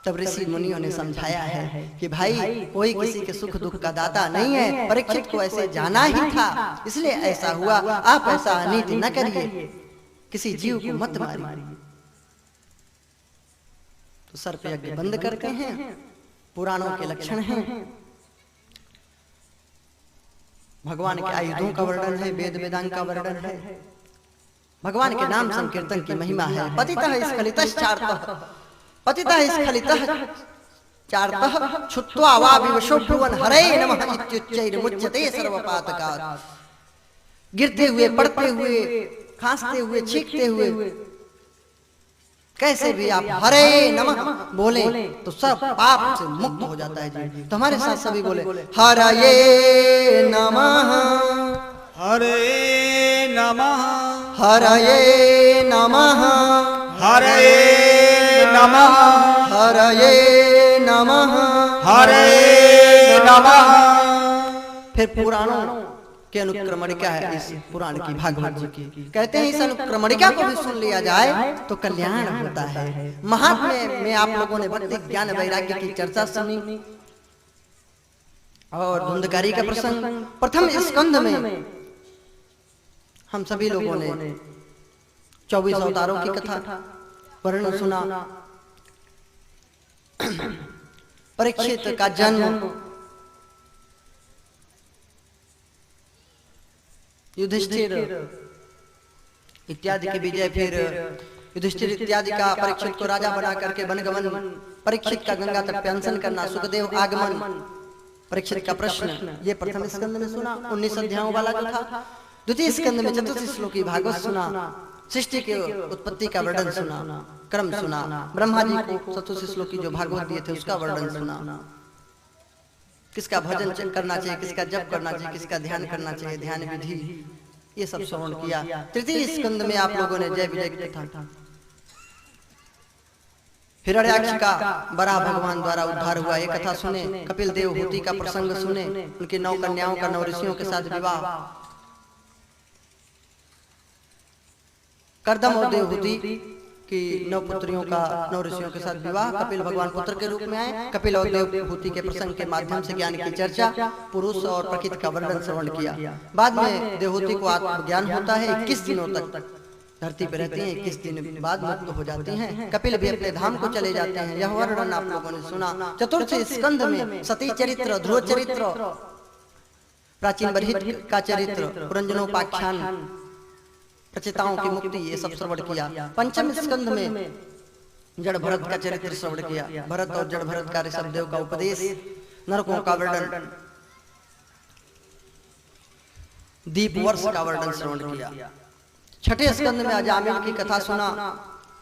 तब ऋषि मुनियों ने समझाया है कि भाई कोई किसी के सुख दुख का दाता नहीं है, परीक्षित को ऐसे जाना ही था, इसलिए ऐसा हुआ। आप ऐसा अनीति न करिए, किसी जीव को मत मारिए। तो सर्प यज्ञ बंद करते हैं। पुराणों के लक्षण हैं, भगवान के आयुधों का वर्णन है, वेद वेदांग का वर्णन है, भगवान के नाम संकीर्तन की महिमा है। पतितः स्खलितः चारतः, पतितः स्खलितः चारतः छुत्वा वा विवशो भुवन हरे नमः इत्युच्चैर्मुच्यते सर्वपातकात्। गिरते हुए, पड़ते हुए, खांसते हुए, छींकते हुए, कैसे भी आप हरे नमः बोले तो सब पाप से मुक्त हो जाता है जी। तो हमारे साथ सभी बोले हरये नमः, हरे नमः, हरये नमः, हरे नमः, हरये नमः, हरे नमः। फिर पुराणों के अनुक्रमणिका है इस पुराण की, भागवत जी की। कहते हैं इस अनुक्रमणिका को भी सुन लिया जाए तो कल्याण होता है। महात्म्य में आप लोगों ने भक्ति ज्ञान वैराग्य की चर्चा सुनी और धुंधकारी का प्रसंग। प्रथम स्कंध में हम सभी लोगों ने 24 अवतारों की कथा वर्णन सुना। परीक्षित का जन्म, युधिष्ठिर इत्यादि की विजय, फिर युधिष्ठिर इत्यादि का परीक्षित को राजा बना करके वनगमन, परीक्षित का गंगा तट पे अनशन करना, सुखदेव आगमन, परीक्षित का प्रश्न, ये प्रथम स्कंद में सुना। 19 अध्यायों वाला जो था। द्वितीय स्कंद में चतुर्थ श्लोकी भागवत सुना, सृष्टि के उत्पत्ति का वर्णन सुना, क्रम सुना। ब्रह्मा जी को चतुर्थ श्लोकी जो भागवत दिए थे उसका वर्णन सुना। किसका भजन करना चाहिए, किसका जप करना चाहिए, किसका ध्यान करना चाहिए, ध्यान विधि, ये सब श्रवण किया। तृतीय स्कंद में आप लोगों ने जय विजय की कथा, हिरण्याक्ष का बराह भगवान द्वारा उद्धार हुआ ये कथा सुने। कपिल देवहूति का प्रसंग सुने, उनकी 9 कन्याओं का 9 ऋषियों के साथ विवाह। कर्दम और देवहूति की 9 पुत्रियों का 9 ऋषियों के साथ विवाह। कपिल भगवान पुत्र के रूप में आए। कपिल और देवहूति के प्रसंग के माध्यम से ज्ञान की चर्चा, पुरुष और प्रकृति का वर्णन श्रवण किया। बाद में देवहूति को आत्मज्ञान होता है। 21 दिनों तक धरती पर रहती हैं, 21 दिन बाद मुक्त हो जाती हैं। कपिल भी अपने धाम को चले जाते हैं। यह वर्णन आप लोगों ने सुना। चतुर्थ स्कंद में सती चरित्र, ध्रुव चरित्र, प्राचीन बरहित का चरित्र, पुरंजनोपाख्यान, प्रचेताओं की मुक्ति, ये सब श्रवण किया। पंचम स्कंद में जड़ भरत का चरित्र श्रवण किया। भरत और जड़ भरत का ऋषभदेव का उपदेश, नरकों का वर्णन, दीप वर्ष का वर्णन श्रवण किया। छठे स्कंद में अजामिल की कथा सुना।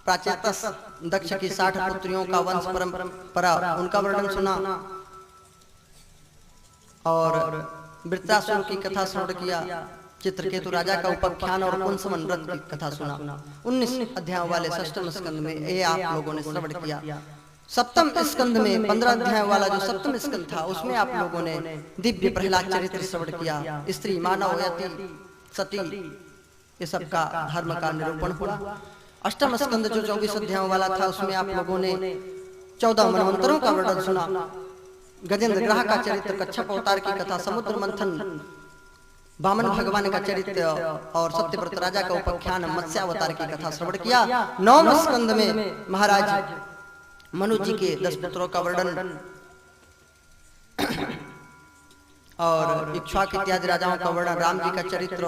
प्राचेतस दक्ष की 60 पुत्रियों का वंश परंपरा, उनका वर्णन सुना। और वृत्रासुर की कथा श्रवण किया। चित्रकेतु राजा का उपाख्यान और कुंसमन व्रत की कथा सुना। 19 अध्यायों वाले षष्ठम स्कंद में ये आप लोगों ने श्रवण किया। सप्तम स्कंद में 15 अध्याय वाला जो सप्तम स्कंद था उसमें आप लोगों ने दिव्य प्रहलाद चरित्र श्रवण किया। स्त्री, मानव, यति, सती, ये सब का धर्म का निरूपण हुआ। अष्टम स्कंद जो 24 अध्यायों वाला था उसमें आप लोगों ने 14 मनवंतरों का वर्णन सुना। गजेंद्र ग्रह का चरित्र, कच्छप अवतार की कथा, समुद्र मंथन, वामन भगवान का चरित्र और सत्यव्रत राजा का उपाख्यान, मत्स्य अवतार की कथा श्रवण किया। 9वें स्कंद में महाराज मनु जी के 10 पुत्रों का वर्णन और इक्ष्वाक इत्यादि राजाओं का वर्णन, राम जी का चरित्र,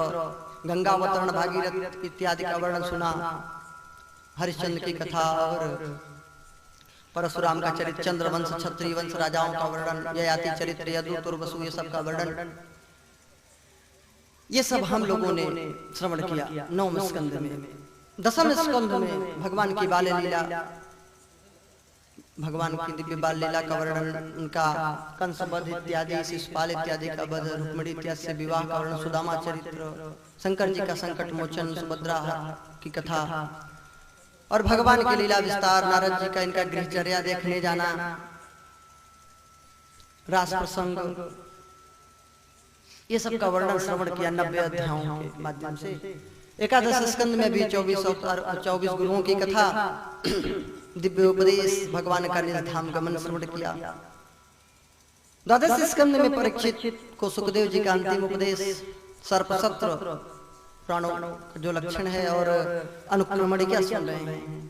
गंगा अवतरण, भागीरथ इत्यादि का वर्णन सुना। हरिश्चंद्र की कथा और परशुराम का चरित्र, चंद्रवंश, क्षत्रिय वंश राजाओं का वर्णन, ययाति चरित्र, यदूत और वसु, ये सब का वर्णन, ये सब हम लोगों ने श्रवण किया 9वें स्कंद में। 10वें स्कंद में भगवान की बाल लीला, भगवान की दिव्य बाल लीला का वर्णन, उनका कंस वध इत्यादि, शिशुपाल इत्यादि का वध, रुक्मिणी इत्यादि से विवाह का वर्णन, सुदामा चरित्र, शंकर जी का संकट मोचन, सुभद्रा की कथा और भगवान की लीला विस्तार, नारद जी का इनका गृहचर्या देखने जाना, रास प्रसंग, ये सब का वर्णन श्रवण किया 90 अध्यायों के माध्यम से। एकादश स्कंद में भी 24 गुरुओं की कथा, दिव्य उपदेश, भगवान का निज धाम गमन श्रवण किया। द्वादश स्कंद में परीक्षित को सुखदेव जी का अंतिम उपदेश, सर्पसत्र, प्राणों का जो लक्षण है और अनुक्रमण क्या सुन रहे हैं,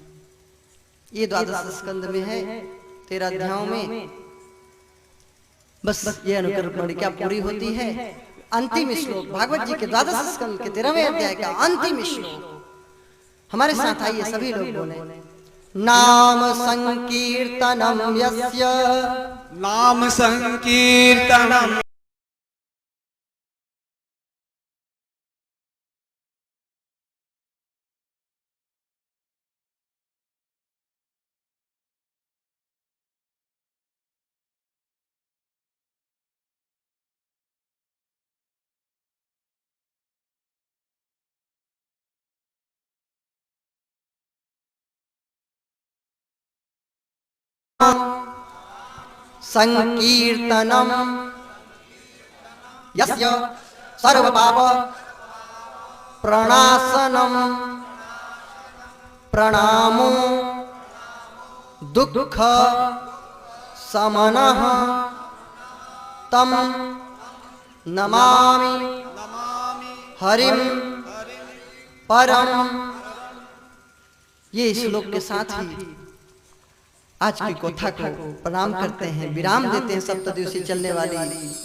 ये द्वादश स्कंद में है 13 अध्यायों में। बस ये अनुक्रमण क्या पूरी होती है। अंतिम श्लोक भागवत जी के द्वादश स्कंद के 13वें अध्याय का अंतिम श्लोक, हमारे साथ आइए सभी लोग बोले, नाम संकीर्तनम यस्य, नाम संकीर्तनम संकीर्तनम यस्य सर्व पाप प्रणाशनम प्रणामो दुख समनः तम नमामि हरिम परम। ये श्लोक के साथ ही आज की कथा को प्रणाम करते हैं, विराम देते हैं सप्तदिवसीय चलने वाली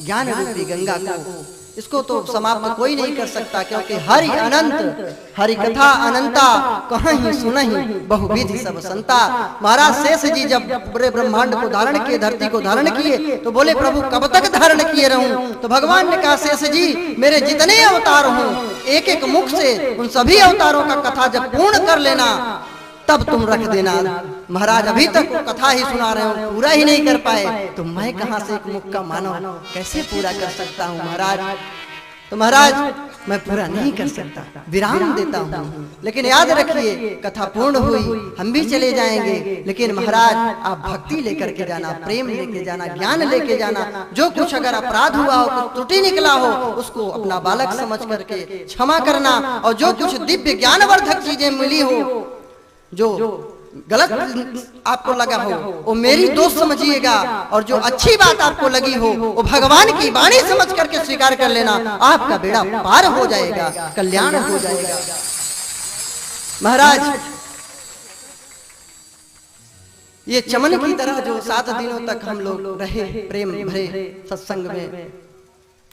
ज्ञान रूपी गंगा को। इसको तो समाप्त कोई नहीं कर सकता, क्योंकि हरि अनंत, हरि कथा अनंता, कहाँ ही सुनहि बहुविधि सब संता। महाराज शेष जी जब पूरे ब्रह्मांड को धारण किए, धरती को धारण किए, तो बोले प्रभु कब तक धारण किए रहूं। तो भगवान ने कहा शेष जी मेरे जितने अवतार हों, एक एक मुख से उन सभी अवतारों का कथा जब पूर्ण कर लेना तब तुम रख देना। महाराज अभी तक कथा ही सुना रहे हो, पूरा ही नहीं कर पाए, तो मैं कहां से एक मुख का मानव कैसे पूरा कर सकता हूं महाराज। तो महाराज मैं पूरा नहीं कर सकता, विराम देता हूं। लेकिन याद रखिए कथा पूर्ण हुई, हम भी चले जाएंगे, लेकिन महाराज आप भक्ति लेकर के जाना, प्रेम लेके जाना, ज्ञान लेके जाना। जो कुछ अगर अपराध हुआ हो, कुछ त्रुटि निकला हो, उसको अपना बालक समझ करके क्षमा करना। और जो कुछ दिव्य ज्ञानवर्धक चीजें मिली हो, जो गलत आपको लगा हो, वो मेरी दोष समझिएगा, और जो अच्छी बात आपको लगी हो वो भगवान की वाणी समझ करके स्वीकार कर लेना। आपका बेड़ा पार हो जाएगा, कल्याण हो जाएगा। महाराज ये चमन की तरह जो 7 दिनों तक हम लोग रहे प्रेम भरे सत्संग में,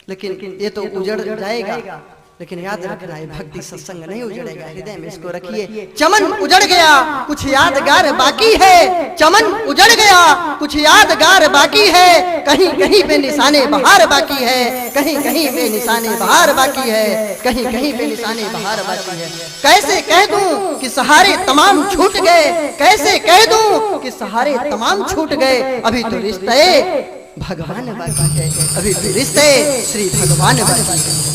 लेकिन ये तो उजड़ जाएगा। लेकिन याद रखना है भक्ति सत्संग नहीं उजड़ेगा, हृदय में इसको रखिए। चमन उजड़ गया कुछ यादगार बाकी है, चमन उजड़ गया कुछ यादगार बाकी है, कहीं कहीं पे निशाने बहार बाकी है, कहीं कहीं पे निशाने बहार बाकी है, कहीं कहीं पे निशाने बहार बाकी है। कैसे कह दूं कि सहारे तमाम छूट गए, कैसे कह दूं कि सहारे तमाम छूट गए। अभी तो रिश्ते भगवान बाकी है, अभी तो रिश्ते श्री भगवान बाकी है।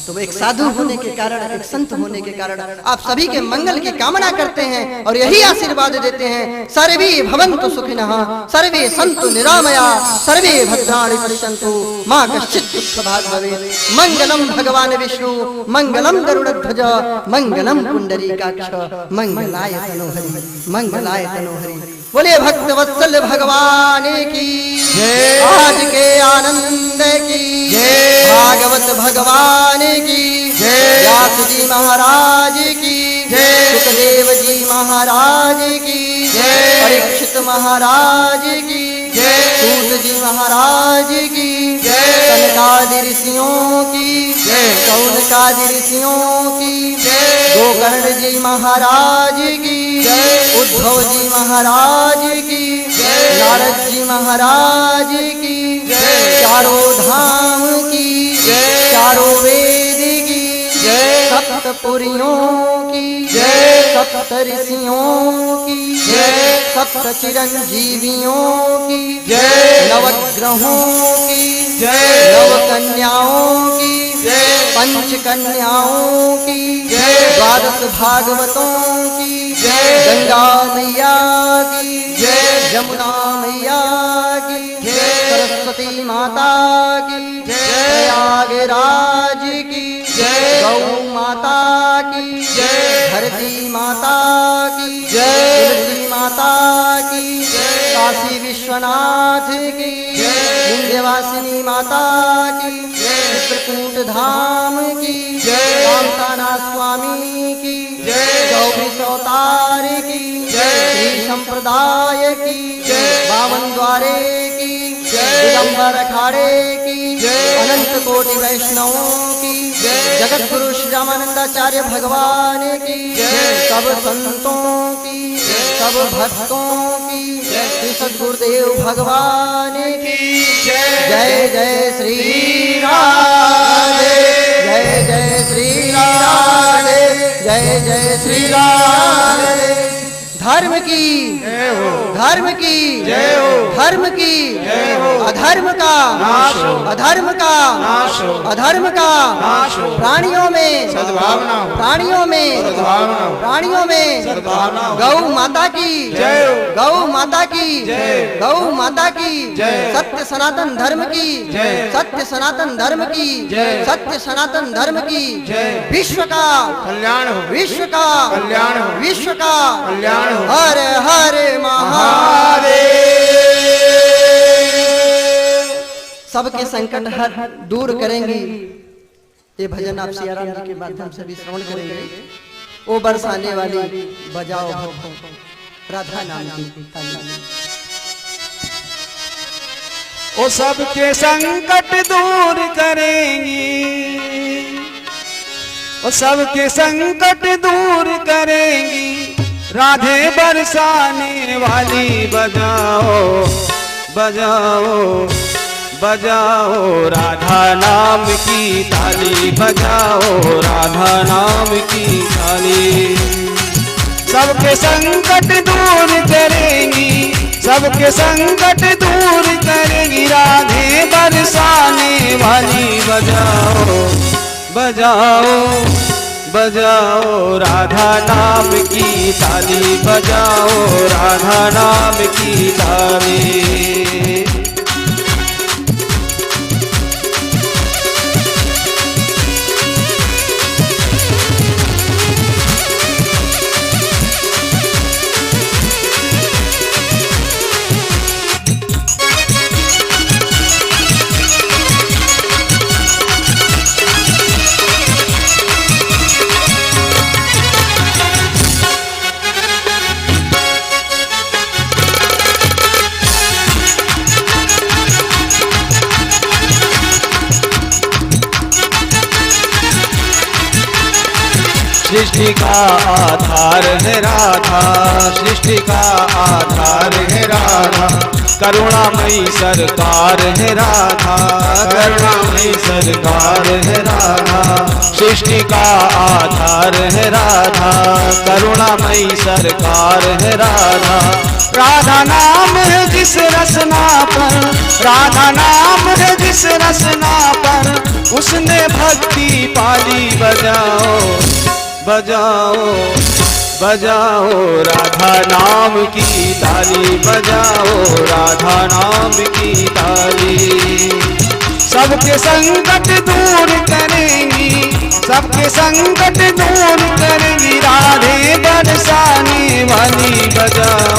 तो एक साधु होने के कारण, एक संत होने के कारण आप सभी के मंगल की कामना करते हैं और यही आशीर्वाद देते हैं। सर्वे भवन्तु सुखिनः, सर्वे सन्तु निरामया, सर्वे भद्राणि पश्यन्तु, मा कश्चित् दुःखभाग् भवेत्। मंगलम भगवान विष्णु, मंगलम गरुड़ध्वज, मंगलम पुंडरीकाक्ष, मंगलाय तनोहरि, मंगलाय तनोहरि। बोले भक्त वत्सल भगवान की जय, आज के आनंद की जय, भागवत भगवान की जय, व्यास जी महाराज की जय, सुखदेव जी महाराज की जय, परीक्षित महाराज की जय, सूत जी महाराज की जय, सनकादि ऋषियों की जय, शौनकादि ऋषियों की जय, गोकर्ण जी महाराज की जय, उद्धव जी महाराज की जय, नारद जी महाराज की जय, चारों धाम की जय, चारों वेद की जय, सप्त सप्तपुरियों की जय। सप्त ऋषियों की जय। सप्त चिरंजीवियों की जय। नवग्रहों की जय। नव कन्याओं की जय। पंच कन्याओं की जय। द्वादश भागवतों की जय। गंगा मैया की जय। यमुना मैया की जय। सरस्वती माता की जय। प्रयागराज की जय। गौ माता की जय। धरती माता की जय। तुलसी माता की काशी विश्वनाथ की विंध्यवासिनी माता की चित्रकूट धाम की कामतानाथ स्वामी की गौरी अवतार की श्री संप्रदाय की बावन द्वारे की दिगंबर अखाड़े की अनंत कोटि वैष्णवों की जगत गुरु श्री रामानंदाचार्य भगवान की सब संतों की सब भक्तों की श्री सद्गुरुदेव भगवान की जय जय श्री राधे जय जय श्री राधे जय जय श्री राधे। धर्म की धर्म की धर्म की अधर्म का अधर्म का अधर्म का प्राणियों में सद्भावना हो। प्राणियों में सद्भावना हो। प्राणियों में सद्भावना हो। गौ माता की जय हो। गौ माता की जय। गौ माता की जय। सत्य सनातन धर्म की जय। सत्य सनातन धर्म की जय। सत्य सनातन धर्म की जय। विश्व का कल्याण हो। विश्व का कल्याण हो। विश्व का कल्याण हो। हर हर महादेव। सबके संकट हर दूर करेंगी। ये भजन आप सियाराम जी के माध्यम से भी श्रवण करेंगे। ओ बरसाने वाली बजाओ भक्तों राधा नाम की ताली। ओ सबके संकट दूर करेंगी। ओ सबके संकट दूर करेंगी। राधे बरसाने वाली बजाओ बजाओ बजाओ राधा नाम की ताली बजाओ राधा नाम की ताली। सबके संकट दूर करेंगी सबके संकट दूर करेंगी। राधे बरसाने वाली बजाओ बजाओ बजाओ राधा नाम की ताली बजाओ राधा नाम की ताली। सृष्टि का आधार है राधा सृष्टि का आधार है राधा। करुणामयी सरकार है राधा करुणामयी सरकार है राधा। सृष्टि का आधार है राधा करुणामयी सरकार है राधा। राधा नाम है जिस रसना पर राधा नाम है जिस रसना पर उसने भक्ति पाली। बजाओ बजाओ बजाओ राधा नाम की ताली बजाओ राधा नाम की ताली। सबके संकट दूर करेंगी सबके संकट दूर करेंगी। राधे बरसाने वाली बजाओ।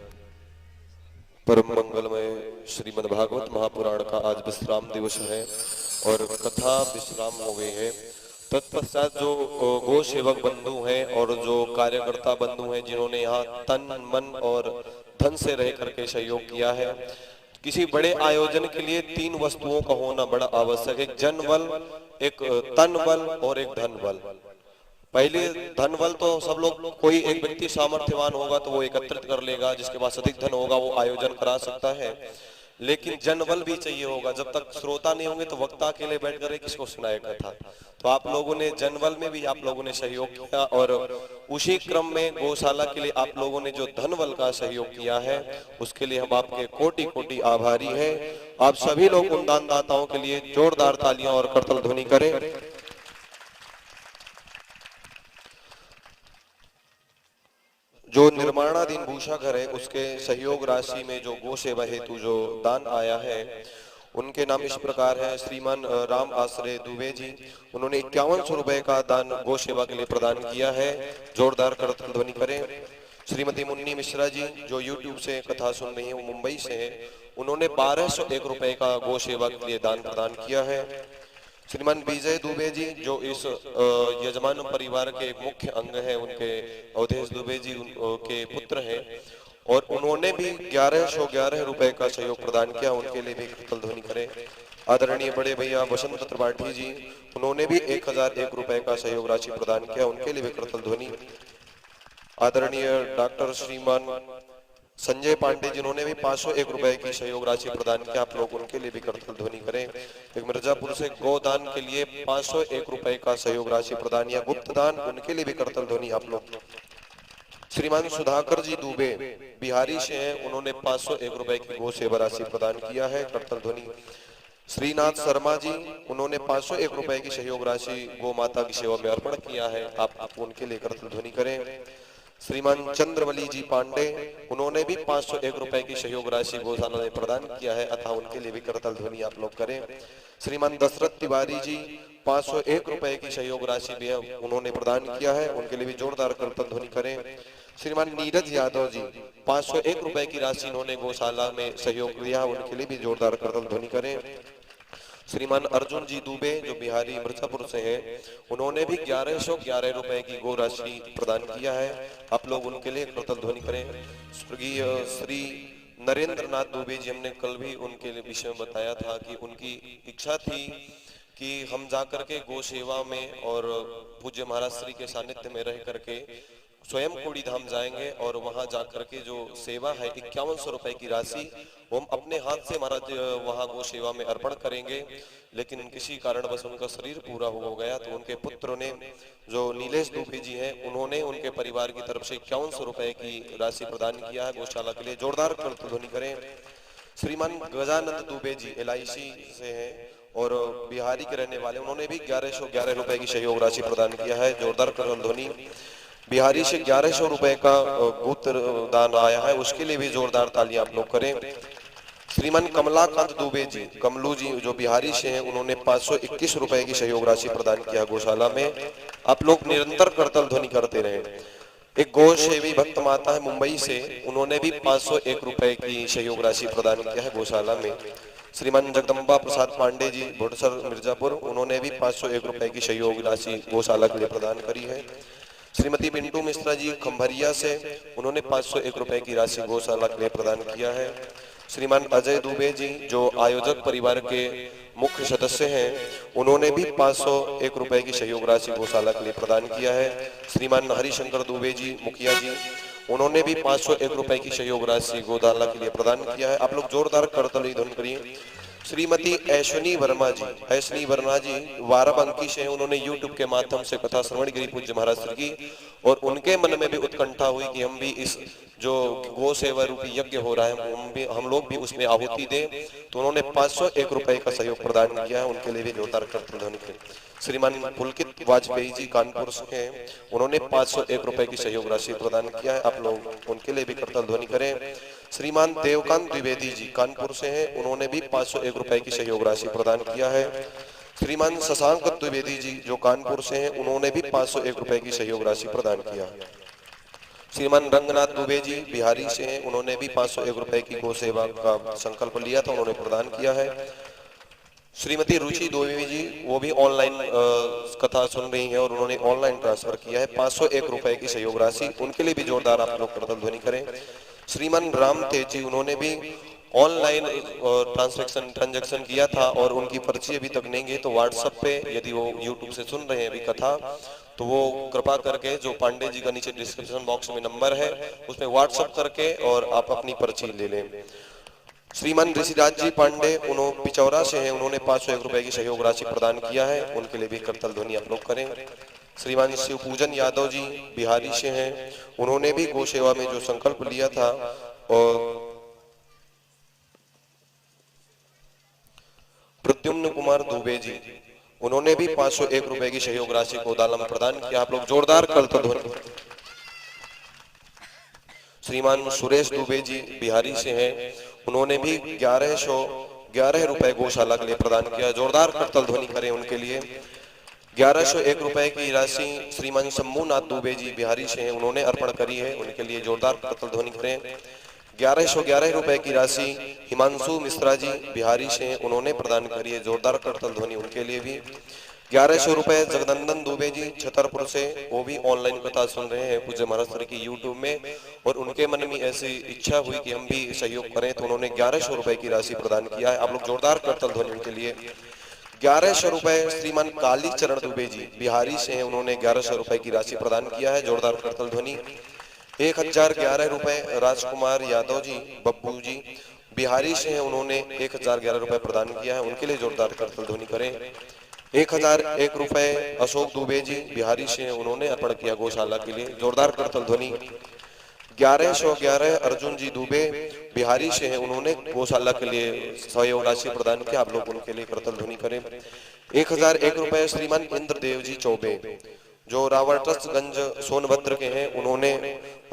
साथ जो गो सेवक बंधु हैं और जो कार्यकर्ता बंधु हैं जिन्होंने यहाँ तन मन और धन से रह करके सहयोग किया है। किसी बड़े आयोजन के लिए 3 वस्तुओं का होना बड़ा आवश्यक है, एक जन बल, एक तन बल और एक धन बल। पहले धन बल तो सब लोग, कोई एक व्यक्ति सामर्थ्यवान होगा तो वो एकत्रित कर लेगा, जिसके पास अधिक धन होगा वो आयोजन करा सकता है, लेकिन जनबल भी चाहिए होगा। जब तक श्रोता नहीं होंगे तो वक्ता अकेले बैठ कर किसको सुनाएगा कथा। तो आप लोगों ने जनबल में भी आप लोगों ने सहयोग किया और उसी क्रम में गौशाला के लिए आप लोगों ने जो धनबल का सहयोग किया है उसके लिए हम आपके कोटि कोटि आभारी हैं। आप सभी लोग उन दानदाताओं के लिए जोरदार तालियां और करतल ध्वनि करें। जो निर्माणाधीन भूषा घर है उसके सहयोग राशि में जो गो सेवा हेतु जो दान आया है उनके नाम इस प्रकार है। श्रीमान राम आश्रय दुबे जी, उन्होंने 5100 रुपए का दान गो सेवा के लिए प्रदान किया है, जोरदार करतल ध्वनि करें। श्रीमती मुन्नी मिश्रा जी जो यूट्यूब से कथा सुन रही है, वो मुंबई से है, उन्होंने 1201 रुपए का गो सेवा के लिए दान प्रदान किया है। श्रीमान विजय दुबे जी जो इस यजमान परिवार के एक मुख्य अंग है, उनके अवधेश दुबे जी के पुत्र हैं और उन्होंने भी 1111 रुपए का सहयोग प्रदान किया, उनके लिए भी करतल ध्वनि करें। आदरणीय बड़े भैया बसंत त्रिपाठी जी, उन्होंने भी 1001 रुपए का सहयोग राशि प्रदान किया, उनके लिए भी करतल ध्वनि। आदरणीय डॉक्टर श्रीमान संजय पांडे जिन्होंने भी 501 रुपए की सहयोग राशि प्रदान किया, आप लोग उनके लिए भी करतल ध्वनि करें। एक मिर्जापुर से गोदान के लिए 501 रुपए का सहयोग राशि प्रदान या गुप्त दान, उनके लिए भी करतल ध्वनि आप लोग। श्रीमान सुधाकर जी दुबे बिहारी से हैं, उन्होंने 501 रुपए की गो सेवा राशि प्रदान किया है, करतल ध्वनि। श्रीनाथ शर्मा जी, उन्होंने 501 रुपए की सहयोग राशि गो माता की सेवा में अर्पण किया है, आप उनके लिए करतल ध्वनि करें। श्रीमान चंद्रवली जी पांडे, उन्होंने भी 501 रुपए की सहयोग राशि गौशाला में प्रदान किया है, अतः उनके लिए भी करतल ध्वनि आप लोग करें। श्रीमान दशरथ तिवारी जी 501 रुपए की सहयोग राशि भी उन्होंने प्रदान किया है, उनके लिए भी जोरदार करतल ध्वनि करें। श्रीमान नीरज यादव जी 501 रुपए की राशि उन्होंने गौशाला में सहयोग दिया, उनके लिए भी जोरदार करतल ध्वनि करें। श्रीमान अर्जुन जी दुबे जो बिहारी मिर्जापुर से हैं, उन्होंने भी 1111 रुपए की गो राशि प्रदान किया है, आप लोग उनके लिए करतल ध्वनि करें। स्वर्गीय श्री नरेंद्र नाथ दुबे जी, हमने कल भी उनके विषय में बताया था कि उनकी इच्छा थी कि हम जाकर के गो सेवा में और पूज्य महाराज श्री के सानिध्य में रह करके स्वयं कोड़ी धाम जाएंगे और वहां जाकर के जो सेवा है 5100 रुपए की राशि वो हम अपने हाथ से महाराज वहां गो सेवा में अर्पण करेंगे, लेकिन किसी कारणवश उनका शरीर पूरा हो गया तो उनके पुत्र ने जो नीलेश दुबे जी हैं, उन्होंने उनके परिवार की तरफ से 5100 रुपए की राशि प्रदान किया है गौशाला के लिए, जोरदार करतल ध्वनि करें। श्रीमान गजानंद दुबे जी LIC से हैं और बिहारी के रहने वाले, उन्होंने भी 1111 रुपए की सहयोग राशि प्रदान किया है, जोरदार करतल ध्वनि। बिहारी से 1100 रुपए का गोत्र दान आया है, उसके लिए भी जोरदार तालियां आप लोग करें। श्रीमान कमलाकांत दुबे जी कमलू जी जो बिहारी से हैं, उन्होंने 521 रुपए की सहयोग राशि प्रदान किया गौशाला में, आप लोग निरंतर करतल ध्वनि करते रहे। एक गौ सेवी भक्त माता है मुंबई से, उन्होंने भी 501 रुपए की सहयोग राशि प्रदान किया है गौशाला में। श्रीमान जगदम्बा प्रसाद पांडे जी भोटसर मिर्जापुर, उन्होंने भी 501 रुपए की सहयोग राशि गौशाला के लिए प्रदान करी है। श्रीमती पिंटू मिश्रा जी खंभरिया से, उन्होंने 501 रुपए की राशि गौशाला के लिए प्रदान किया है। श्रीमान अजय दुबे जी जो आयोजक परिवार के मुख्य सदस्य हैं, उन्होंने भी 501 रुपए की सहयोग राशि गौशाला के लिए प्रदान किया है। श्रीमान हरिशंकर दुबे जी मुखिया जी, उन्होंने भी 501 रुपए की सहयोग राशि गौशाला के लिए प्रदान किया है, आप लोग जोरदार करतल ध्वनि करिए। श्रीमती ऐश्वनी वर्मा जी वाराबंकी से, उन्होंने YouTube के माध्यम से कथा श्रवण गिरी पूज्य महाराज श्री की, और उनके मन में भी उत्कंठा हुई कि हम भी इस जो गो सेवा रूपी यज्ञ हो रहा है हम लोग भी उसमें आहुति दें, तो उन्होंने 501 रुपए का सहयोग प्रदान किया है, उनके लिए भी जोरदार करतल ध्वनि करें। श्रीमान पुलकित वाजपेयी जी कानपुर से हैं, उन्होंने 501 रुपए की सहयोग राशि प्रदान किया है, आप लोग उनके लिए भी करतल ध्वनि करें। श्रीमान देवकांत द्विवेदी जी कानपुर से हैं, उन्होंने भी 501 रुपए की सहयोग राशि प्रदान किया है। श्रीमान शशांक द्विवेदी जी जो कानपुर से हैं, उन्होंने भी 501 रुपए की सहयोग राशि प्रदान किया है। श्रीमान रंगनाथ दुबे जी बिहारी से हैं, उन्होंने भी 501 रुपए की गो सेवा का संकल्प लिया था, उन्होंने प्रदान किया है। श्रीमती रुचि दोवी जी, वो भी ऑनलाइन कथा सुन रही हैं और उन्होंने ऑनलाइन ट्रांसफर किया है 501 रुपए की सहयोग राशि, उनके लिए भी जोरदार आप लोग करतल ध्वनि करें। श्रीमान राम तेज जी, उन्होंने भी ऑनलाइन ट्रांजैक्शन किया था और उनकी पर्ची अभी तक नहीं गई, तो व्हाट्सएप पे यदि वो यूट्यूब से सुन रहे हैं अभी कथा, तो वो कृपा करके जो पांडे जी का नीचे डिस्क्रिप्शन बॉक्स में नंबर है उसमें व्हाट्सएप करके और आप अपनी पर्ची ले लें। श्रीमान ऋषिराज जी पांडे, उन्होंने पिचौरा से हैं, उन्होंने 501 रुपए की सहयोग राशि प्रदान किया है, उनके लिए भी करतल ध्वनि आप लोग करें। श्रीमान शिव पूजन यादव जी बिहारी से हैं, उन्होंने भी गौ सेवा में जो संकल्प लिया था और प्रद्युम्न कुमार दुबे जी, उन्होंने भी 501 रुपए की सहयोग राशि को दान में प्रदान किया, आप लोग जोरदार करतल ध्वनि। श्रीमान सुरेश दुबे जी बिहारी से हैं, उन्होंने भी 1111 रुपए गौशाला के लिए प्रदान किया, जोरदार करतल ध्वनि करें उनके लिए। 1101 रुपए की राशि श्रीमान शंभुनाथ दुबे जी बिहारी से हैं, उन्होंने अर्पण करी है, उनके लिए जोरदार करतल ध्वनि करें। 1111 रुपए की राशि हिमांशु मिश्रा जी बिहारी से हैं, उन्होंने प्रदान करी है, जोरदार करतल ध्वनि उनके लिए भी। 1100 रुपए जगनंदन दुबे जी छतरपुर से, वो भी ऑनलाइन कथा सुन रहे हैं पूज्य महाराज सर की यूट्यूब में और उनके मन में ऐसी इच्छा हुई कि हम भी सहयोग करें, तो उन्होंने 1100 रुपए की राशि प्रदान किया है, आप लोग जोरदार करतल ध्वनि उनके लिए। 1100 रुपए श्रीमान काली चरण दुबे जी बिहारी से हैं, उन्होंने 1100 रुपए की राशि प्रदान किया है, जोरदार करतल ध्वनि। 1011 रुपए राजकुमार यादव जी बब्बू जी बिहारी से हैं, उन्होंने 1011 रुपए प्रदान किया है, उनके लिए जोरदार करतल ध्वनि करें। 1001 रुपए अशोक दुबे जी बिहारी से हैं, उन्होंने अर्पण किया गौशाला के लिए, जोरदार करतल ध्वनि। 1111 अर्जुन जी दुबे बिहारी से हैं, उन्होंने गौशाला के लिए सहयोग राशि प्रदान किया, आप लोग उनके लिए करतल ध्वनि करें। 1001 रुपए श्रीमान इंद्रदेव जी चौबे जो रावटगंज सोनभद्र के हैं, उन्होंने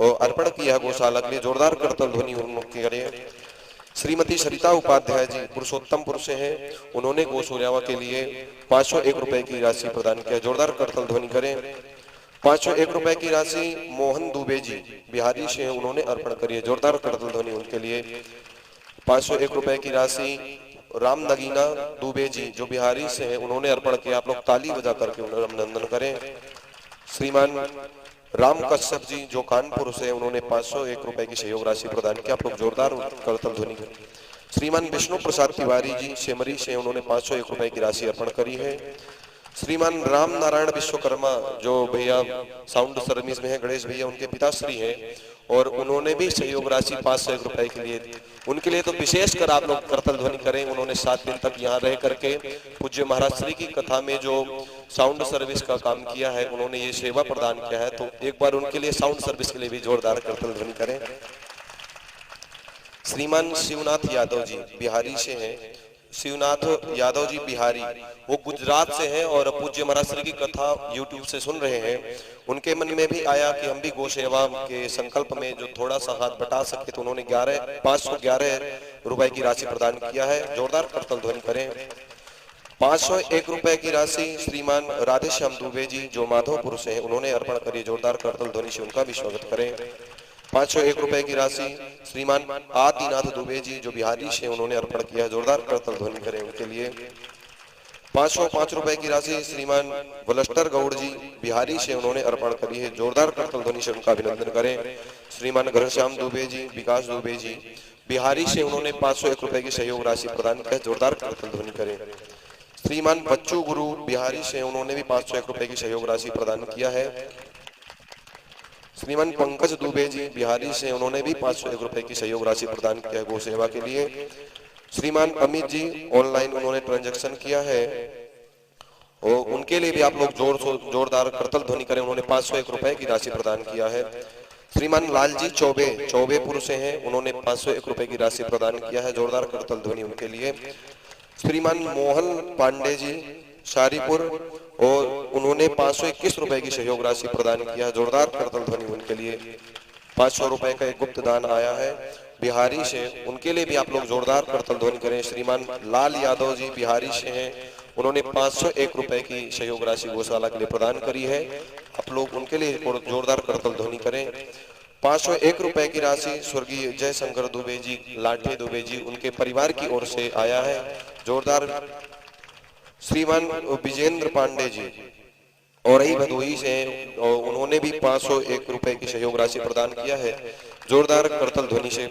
अर्पण किया गौशाला के लिए, जोरदार करतल ध्वनि उनके करें। श्रीमती सरिता उपाध्याय जी पुरुषोत्तमपुर से हैं, उन्होंने गौशाला के लिए 501 रुपए की राशि प्रदान किया, जोरदार करतल ध्वनि करें। 501 रुपए की राशि मोहन दुबे जी बिहारी से हैं, उन्होंने अर्पण करी है, जोरदार करतल ध्वनि उनके लिए। 501 रुपए की राशि राम नगीना दुबे जी जो बिहारी से हैं, उन्होंने अर्पण किया, आप लोग ताली बजा करके उन्हें अभिनंदन करें। श्रीमान राम कश्यप जी जो कानपुर से, उन्होंने 501 रुपए की सहयोग राशि प्रदान की, आप लोग जोरदार करतल ध्वनि करें। श्रीमान विष्णु प्रसाद तिवारी जी सेमरी से, उन्होंने 501 रुपए की राशि अर्पण करी है। श्रीमान राम नारायण विश्वकर्मा जो भैया साउंड सर्विस में है, गणेश भैया उनके पिताश्री हैं और उन्होंने भी सहयोग राशि 501 रुपए के लिए, उनके लिए तो विशेषकर आप लोग करतल ध्वनि करें। उन्होंने 7 दिन तक यहाँ रह करके पूज्य महाराज श्री की कथा में जो साउंड सर्विस का काम किया है, उन्होंने ये सेवा प्रदान किया है, तो एक बार उनके लिए साउंड सर्विस के लिए भी जोरदार करतल ध्वनि करें। श्रीमान शिवनाथ यादव जी बिहारी से हैं, शिवनाथ यादव जी बिहारी, वो गुजरात से हैं और पूज्य महाराज श्री की कथा यूट्यूब से सुन रहे हैं, उनके मन में भी आया कि हम भी गौ सेवा के संकल्प में जो थोड़ा सा हाथ बटा सके, तो उन्होंने 511 रुपए की राशि प्रदान किया है, जोरदार करतल ध्वनि करें। 501 रुपए की राशि श्रीमान राधेश्याम दुबे जी जो माधोपुर से हैं, उन्होंने अर्पण करी, जोरदार करतल ध्वनि से उनका भी स्वागत करें। 501 रुपए की राशि श्रीमान आदिनाथ दुबे जी जो बिहारी से, उन्होंने अर्पण किया, जोरदार करतल ध्वनि करें उनके लिए। 505 रुपए की राशि श्रीमान वलस्टर गौड़ जी बिहारी से, उन्होंने अर्पण करी है, जोरदार करतल ध्वनि से उनका अभिनंदन करें। श्रीमान घनश्याम दुबे जी विकास दुबे जी बिहारी से, उन्होंने 501 रुपए की सहयोग राशि प्रदान किया, जोरदार करतल ध्वनि करें। श्रीमान बच्चू गुरु बिहारी से, उन्होंने भी 501 रुपए की सहयोग राशि प्रदान किया है। श्रीमान पंकज दुबे जी बिहारी से, उन्होंने भी 501 रुपए की सहयोग राशि प्रदान किया है गौ सेवा के लिए। श्रीमान अमित जी ऑनलाइन उन्होंने ट्रांजैक्शन किया है और उनके लिए भी आप लोग जोरदार करतल ध्वनि करें, उन्होंने 501 रुपए की राशि प्रदान किया है। श्रीमान लालजी चौबे चौबेपुर से हैं, उन्होंने 501 रुपए की राशि प्रदान किया है, जोरदार करतल ध्वनि उनके लिए। श्रीमान मोहन पांडे जी शारीपुर और उन्होंने 521 रुपए की सहयोग राशि प्रदान किया, जोरदार करतल ध्वनि उनके लिए। 500 रुपए का एक गुप्त दान आया है बिहारी से, उनके लिए भी आप लोग जोरदार करतल ध्वनि करें। श्रीमान लाल यादव जी बिहारी से हैं, उन्होंने 501 रुपए की सहयोग राशि गौशाला के लिए प्रदान करी है, आप लोग उनके लिए जोरदार करतल ध्वनि करें। 501 रुपए की राशि स्वर्गीय जयशंकर दुबे जी लाठे दुबे जी उनके परिवार की ओर से आया है, जोरदार श्रीमान विजेंद्र पांडे जी और ही भदोही से हैं, और उन्होंने भी 501 रुपए की सहयोग राशि प्रदान किया है। जोरदार करतल ध्वनि से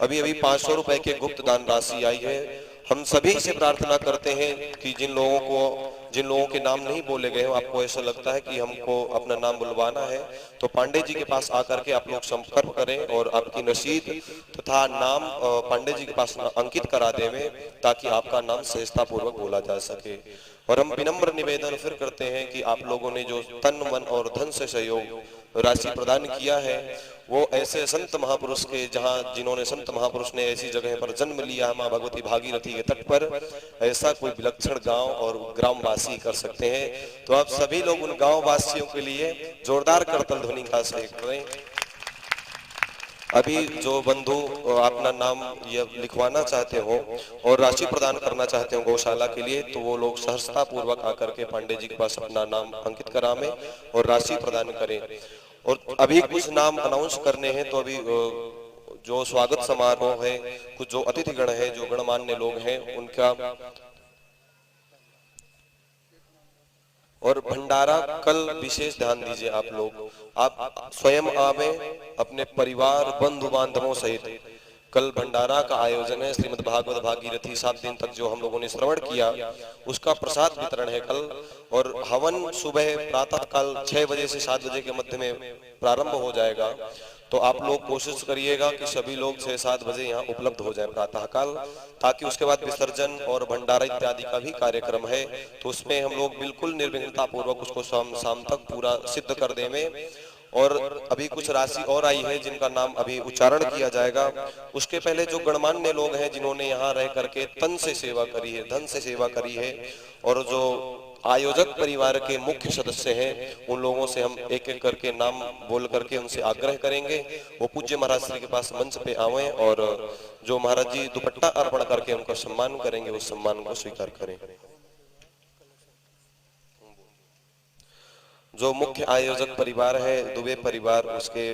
अभी अभी 500 रुपए के गुप्त दान राशि आई है। हम सभी से प्रार्थना करते हैं कि जिन लोगों के नाम नहीं बोले गए हो, आपको ऐसा लगता है कि हमको अपना नाम बुलवाना है, तो पांडे जी के पास आकर के आप लोग संपर्क करें और आपकी रसीद तथा नाम पांडे जी के पास अंकित करा देवें, ताकि आपका नाम सहजता पूर्वक बोला जा सके। और हम विनम्र निवेदन फिर करते हैं कि आप लोगों ने जो तन मन और धन से सहयोग राशि प्रदान किया है, वो ऐसे संत महापुरुष के जिन्होंने संत महापुरुष ने ऐसी जगह पर जन्म लिया, मां भगवती भागीरथी के तट पर, ऐसा कोई विलक्षण गांव और ग्रामवासी कर सकते हैं। तो आप सभी लोग उन गांव वासियों के लिए जोरदार करतल ध्वनि का सहयोग करें। अभी जो बंधु अपना नाम ये लिखवाना चाहते हो और राशि प्रदान करना चाहते हो गौशाला के लिए, तो वो लोग सहजता पूर्वक आकर के पांडे जी के पास अपना नाम अंकित करावें और राशि प्रदान करें। और अभी कुछ नाम अनाउंस करने हैं, तो अभी जो स्वागत समारोह है, कुछ जो अतिथिगण है, जो गणमान्य लोग हैं, उनका और भंडारा कल विशेष ध्यान दीजिए। आप लोग आप स्वयं आवे अपने परिवार बंधु बांधवों सहित। कल भंडारा का आयोजन है, श्रीमद् भागवत भागीरथी 7 दिन तक जो हम लोगों ने श्रवण किया, उसका प्रसाद वितरण है कल। और हवन सुबह प्रातः काल 6 बजे से 7 बजे के मध्य में प्रारंभ हो जाएगा। तो आप लोग कोशिश करिएगा कि सभी लोग 6-7 बजे यहाँ उपलब्ध हो जाए प्रातः काल, ताकि उसके बाद विसर्जन और भंडारा इत्यादि का भी कार्यक्रम है, तो उसमें हम लोग बिल्कुल निर्विघ्नता पूर्वक उसको शाम तक पूरा सिद्ध कर देंगे। और अभी कुछ राशि और आई है जिनका नाम अभी उच्चारण किया जाएगा। उसके पहले जो गणमान्य लोग हैं जिन्होंने यहाँ रह करके तन से सेवा करी है, धन से सेवा करी है, और जो आयोजक परिवार के मुख्य सदस्य हैं, उन लोगों से हम एक एक करके नाम बोल करके उनसे आग्रह करेंगे वो पूज्य महाराज श्री के पास मंच पे आवें और जो महाराज जी दुपट्टा अर्पण करके उनका सम्मान करेंगे, उस सम्मान को स्वीकार करें। जो मुख्य आयोजक परिवार है दुबे परिवार, उसके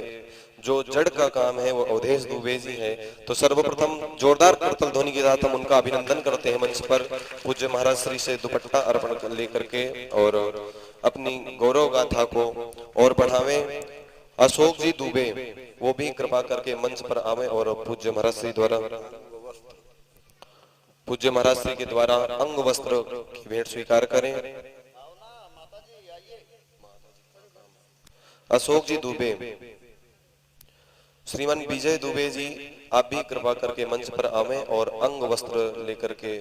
जो जड़ का काम है वो अवधेश दुबे जी है। तो सर्वप्रथम जोरदार करतल ध्वनि के साथ हम उनका अभिनंदन करते हैं मंच पर पूज्य महाराज श्री से दुपट्टा अर्पण लेकर के, और अपनी गौरव गाथा को और बढ़ावे। अशोक जी दुबे वो भी कृपा करके मंच पर आवे और पूज्य महाराज श्री के द्वारा अंग वस्त्र की भेंट स्वीकार करें। अशोक जी दुबे, श्रीमान विजय दुबे जी आप भी कृपा करके मंच पर आवे और अंग वस्त्र लेकर के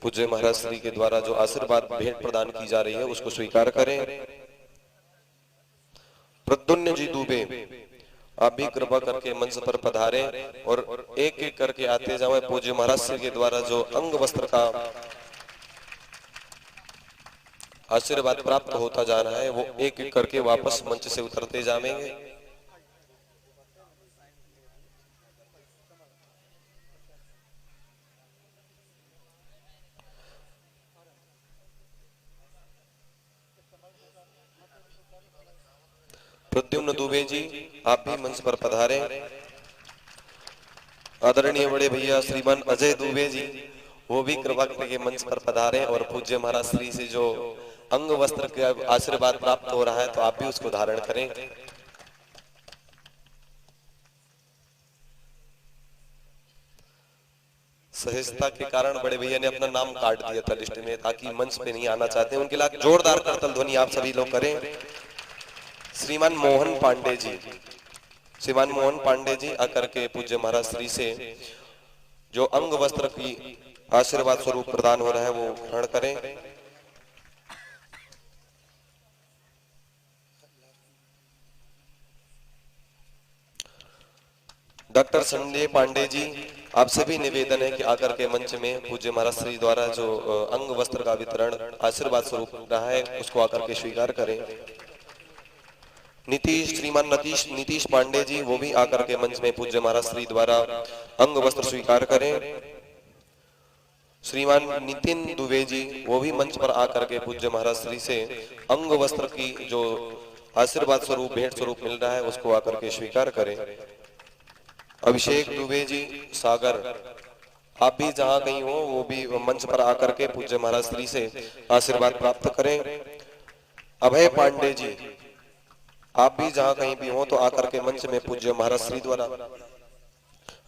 पूज्य महाराज श्री के द्वारा जो आशीर्वाद भेंट प्रदान की जा रही है उसको स्वीकार करें। प्रद्युम्न जी दुबे आप भी कृपा करके मंच पर पधारें और एक एक करके आते जाएं। पूज्य महाराज श्री के द्वारा जो अंग वस्त्र का आशीर्वाद प्राप्त होता जा रहा है वो एक एक करके वापस मंच से उतरते जाएंगे। प्रद्युम्न दुबे जी आप भी मंच पर पधारे। आदरणीय बड़े भैया श्रीमान अजय दुबे जी वो भी कृपा करके मंच पर पधारे और पूज्य महाराज श्री से जो अंग वस्त्र का आशीर्वाद प्राप्त हो रहा है तो आप भी उसको धारण करें। सहजता के कारण बड़े भैया ने अपना नाम काट दिया था लिस्ट में, ताकि मंच पे नहीं आना चाहते, उनके लिए जोरदार करतल ध्वनि आप सभी लोग करें। श्रीमान मोहन पांडे जी, श्रीमान मोहन पांडे जी आकर के पूज्य महाराज श्री से जो अंग वस्त्र की आशीर्वाद स्वरूप प्रदान हो रहा है वो ग्रहण करें। डॉक्टर संजय पांडे जी आप सभी निवेदन है कि आकर के मंच में पूज्य महाराज श्री द्वारा जो अंग वस्त्र का वितरण आशीर्वाद स्वरूप रहा है उसको आकर के स्वीकार करें। नीतीश, श्रीमान नीतीश पांडे जी वो भी आकर के मंच में पूज्य महाराज श्री द्वारा अंग वस्त्र स्वीकार करें। श्रीमान नितिन दुबे जी वो भी मंच पर आकर के पूज्य महाराज श्री से अंग वस्त्र की जो आशीर्वाद स्वरूप भेंट स्वरूप मिल रहा है उसको आकर के स्वीकार करें। अभिषेक दुबे जी सागर आप भी जहां कहीं हो वो भी मंच पर आकर के पूज्य महाराज श्री से आशीर्वाद प्राप्त करें। अभय पांडे जी, आप भी जहां कहीं भी हो तो आकर के मंच में पूज्य महाराज श्री द्वारा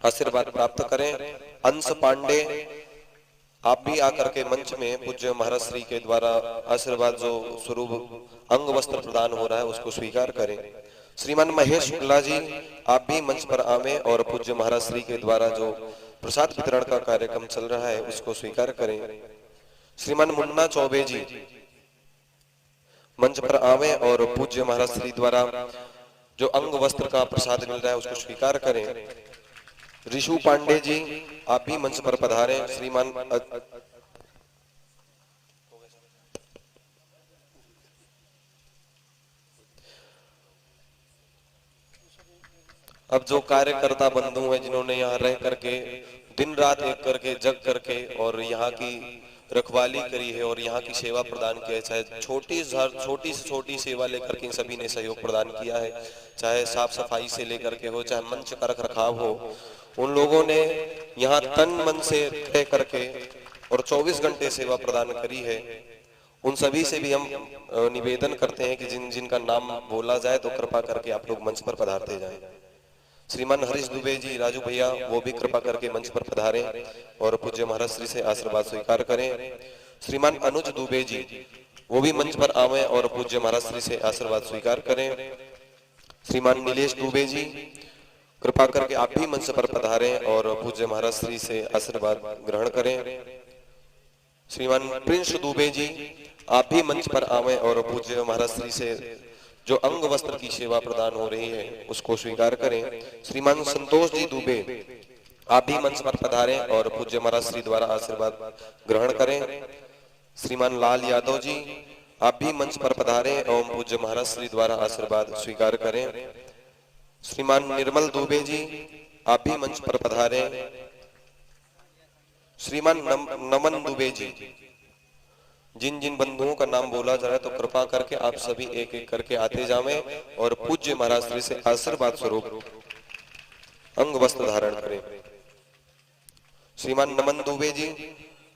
आशीर्वाद प्राप्त करें। अंश पांडे, आप भी आकर के मंच में पूज्य महाराज श्री के द्वारा आशीर्वाद जो स्वरूप अंग वस्त्र प्रदान हो रहा है उसको स्वीकार करें। श्रीमान महेश शुक्ला जी, आप भी मंच पर आवे और पूज्य महाराज श्री के द्वारा जो प्रसाद वितरण का कार्यक्रम चल रहा है उसको स्वीकार करें। श्रीमान मुन्ना चौबे जी मंच पर आवे और पूज्य महाराज श्री द्वारा जो अंग वस्त्र का प्रसाद मिल रहा है उसको स्वीकार करें। ऋषु पांडे जी, आप भी मंच पर पधारें। श्रीमान अब जो कार्यकर्ता बंधु हैं जिन्होंने यहाँ रह करके दिन रात एक करके जग करके और यहाँ की रखवाली करी है और यहाँ की सेवा प्रदान की है, चाहे छोटी से छोटी सेवा लेकर के सभी ने सहयोग प्रदान किया है, चाहे साफ सफाई से लेकर के हो, चाहे मंच का रख रखाव हो, उन लोगों ने यहाँ तन मन से तय करके और 24 घंटे सेवा प्रदान करी है। उन सभी से भी हम निवेदन करते हैं कि जिनका नाम बोला जाए तो कृपा करके आप लोग मंच पर पधारते जाएं। श्रीमान हरीश दुबे जी, राजू भैया, वो भी कृपा करके मंच पर पधारें और पूज्य महाराज श्री से आशीर्वाद स्वीकार करें। श्रीमान अनुज दुबे जी, वो भी मंच पर आवे और पूज्य महाराज श्री से आशीर्वाद स्वीकार करें। श्रीमान नीलेश दुबे जी, कृपा करके आप भी मंच पर पधारें और पूज्य महाराज श्री से आशीर्वाद ग्रहण करें। श्रीमान प्रिंस दुबे जी, आप भी मंच पर आवे और पूज्य महाराज श्री से जो अंग वस्त्र की सेवा प्रदान हो रही है उसको स्वीकार करें। श्रीमान संतोष जी दुबे, आप भी मंच पर पधारें और पूज्य महाराज श्री द्वारा आशीर्वाद ग्रहण करें। श्रीमान लाल यादव जी, आप भी मंच पर पधारें और पूज्य महाराज श्री द्वारा आशीर्वाद स्वीकार करें। श्रीमान निर्मल दुबे जी, आप भी मंच पर पधारें। श्रीमान नमन दुबे जी, जिन जिन बंधुओं का नाम बोला जा रहा है तो कृपा करके आप सभी एक एक करके आते जावें और पूज्य महाराज श्री से आशीर्वाद स्वरूप अंग वस्त्र धारण करें। श्रीमान नमन दुबे जी,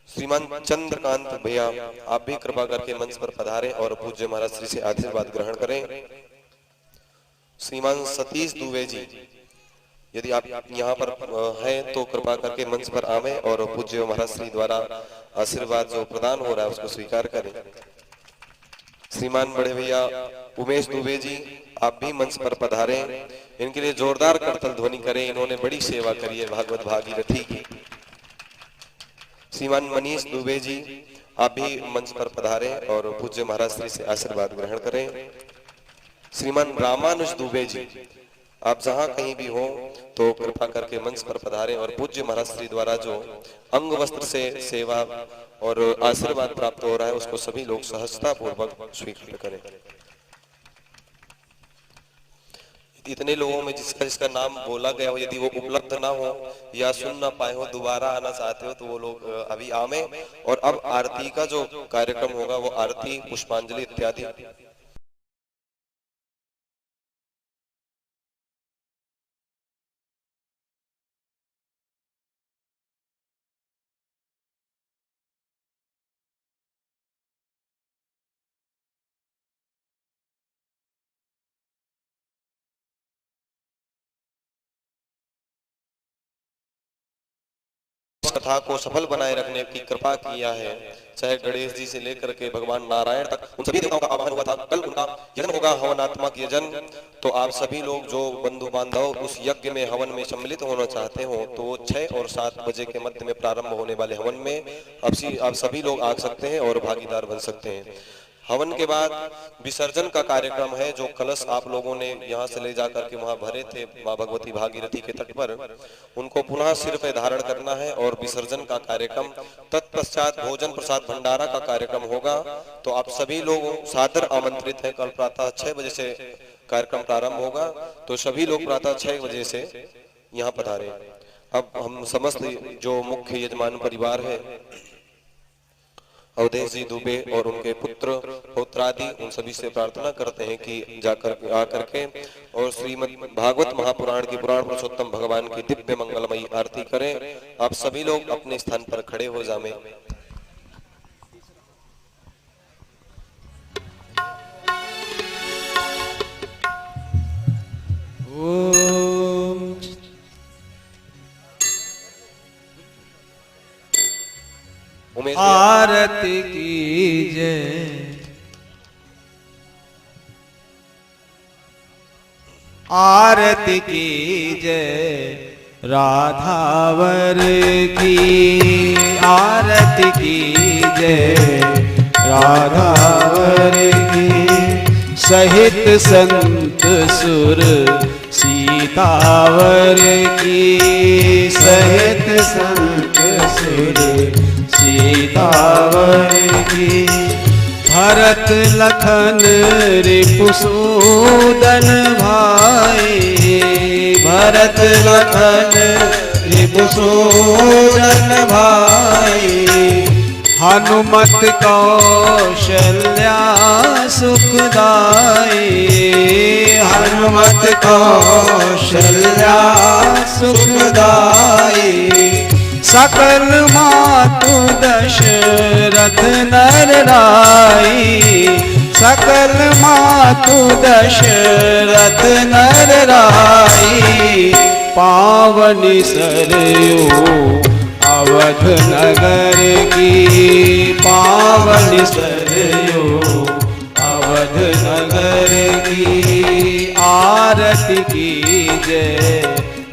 श्रीमान चंद्रकांत भैया, आप भी कृपा करके मंच पर पधारें और पूज्य महाराज श्री से आशीर्वाद ग्रहण करें। श्रीमान सतीश दुबे जी, यदि आप यहाँ पर हैं तो कृपा करके मंच पर आवे और पूज्य महाराज श्री द्वारा आशीर्वाद जो प्रदान हो रहा है उसको स्वीकार करें। श्रीमान बड़े भैया उमेश दुबे जी, आप भी मंच पर पधारें। इनके लिए जोरदार करतल ध्वनि करें, इन्होंने बड़ी सेवा करी है भागवत भागीरथी की। श्रीमान मनीष दुबे जी, आप भी मंच पर पधारें और पूज्य महाराज श्री से आशीर्वाद ग्रहण करें। श्रीमान रामानुज दुबे जी, आप जहां कहीं भी हो तो कृपा करके मंच पर पधारें और पूज्य महाराज श्री द्वारा जो अंग वस्त्र से सेवा और आशीर्वाद प्राप्त हो रहा है उसको सभी लोग सहजता पूर्वक स्वीकार करें। इतने लोगों में जिसका जिसका नाम बोला गया हो, यदि वो उपलब्ध ना हो या सुन ना पाए हो, दोबारा आना चाहते हो तो वो लोग अभी आवे। और अब आरती का जो कार्यक्रम होगा वो आरती, पुष्पांजलि इत्यादि कथा को सफल बनाए रखने की कृपा किया है। चाहे गणेश जी से लेकर के भगवान नारायण तक उन सभी देवताओं का आवाहन हुआ था। कल उनका यज्ञ होगा, हवनात्मक यज्ञ। तो आप सभी लोग जो बंधु बांधव उस यज्ञ में हवन में सम्मिलित होना चाहते हो तो वो 6 और 7 बजे के मध्य में प्रारंभ होने वाले हवन में आप सभी लोग आ सकते हैं और भागीदार बन सकते हैं। हवन के बाद विसर्जन का कार्यक्रम है। जो कलश आप लोगों ने यहाँ से ले जाकर के वहां भरे थे माँ भगवती भागीरथी के तट पर, उनको पुनः सिर पे धारण करना है और विसर्जन का कार्यक्रम, तत्पश्चात भोजन प्रसाद भंडारा का कार्यक्रम होगा। तो आप सभी लोग सादर आमंत्रित हैं। कल प्रातः 6 बजे से कार्यक्रम प्रारंभ होगा, तो सभी लोग प्रातः 6 बजे से यहाँ पधारें। अब हम समस्त जो मुख्य यजमान परिवार है अवधेश जी दुबे और उनके पुत्र पौत्रादि उन सभी से प्रार्थना करते हैं कि जाकर आकर के और श्रीमद् भागवत महापुराण की पुराण पुरुषोत्तम भगवान की दिव्य मंगलमयी आरती करें। आप सभी लोग अपने स्थान पर खड़े हो जाएं। आरती कीजे आरती कीजे राधावर की आरती कीजे राधावर की सहित संत सुर सीतावर की सहित संत सुर सीतावर की भरत लखन रिपुसूदन भाई भरत लखन रिपुसूदन भाई हनुमत कौशल्या सुखदाई हनुमत कौशल्या सुखदाई सकल मातु दशरथ नर राई सकल मातु दशरथ नर राई पावनी सरयू अवध नगर की पावनी सरयू अवध नगर की आरती कीजय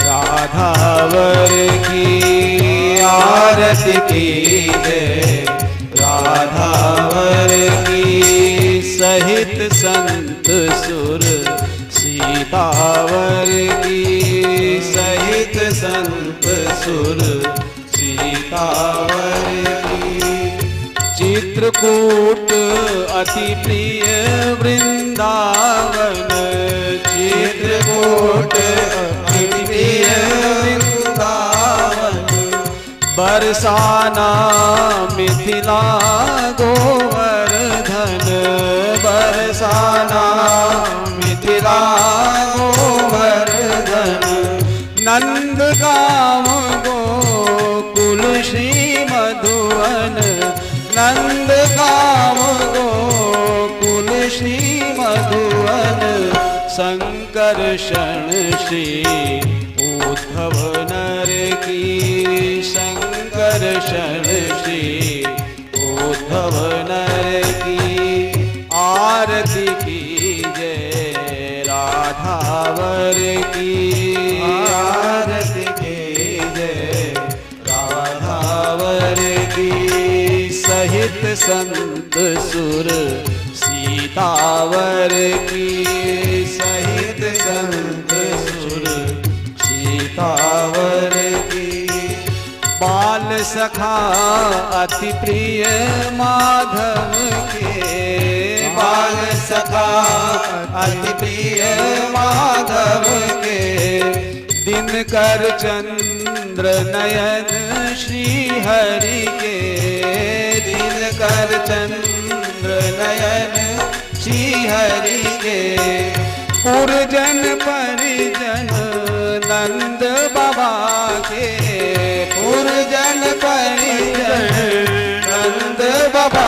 राधावर की आरती कीजय राधावर की सहित संत सुर सीतावर की सहित संत सुर सीतावर की चित्रकूट अति प्रिय वृंदावन चित्रकूट अति प्रिय वृंदावन बरसाना मिथिला गोवर्धन बरसाना मिथिला गोवर्धन नंद गाँव गोकुल श्री मधुवन नंद गाँव गोकुल श्री मधुवन संकर्षण श्री उद्धव नर की संकर्षण श्री उद्धव नर की आरती कीजय राधावर की आरती कीजय राधावर की सहित संत सुर सीतावर की सहित संत सुर सीतावर की बाल सखा अति प्रिय माधव के बाल सखा अति प्रिय माधव के दिनकर चंद्र नयन श्री हरि के दिनकर चंद्र नयन श्री हरि के पुरजन परिजन नंद बाबा के पुरजन परिजन नंद बाबा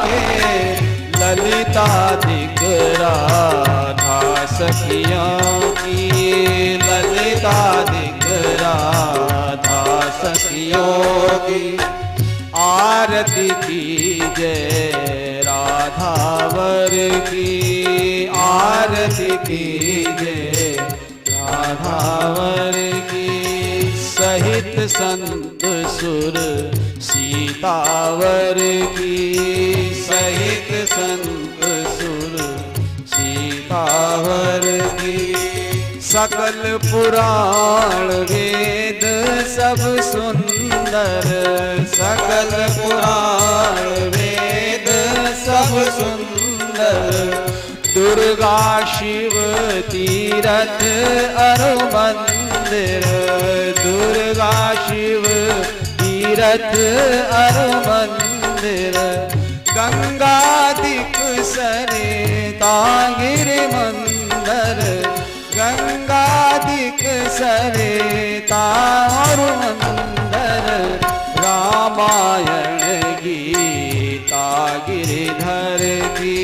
के ललिता दिक राधा सखियों की ललिता दिक राधा सखियों की आरती कीजय राधावर की आरती कीजय राधावर की सहित संत सुर सीतावर की सहित संत सुर सीतावर की सकल पुराण वेद सब सुंदर सकल पुराण वेद सब सुंदर दुर्गा शिव तीरथ अरु मंदिर दुर्गा शिव तीरथ अरु मंदिर मंदिर गंगादिक सरिता गिरि मंदिर गंगादिक सरिता और मंदिर रामायण गीता गिरिधर की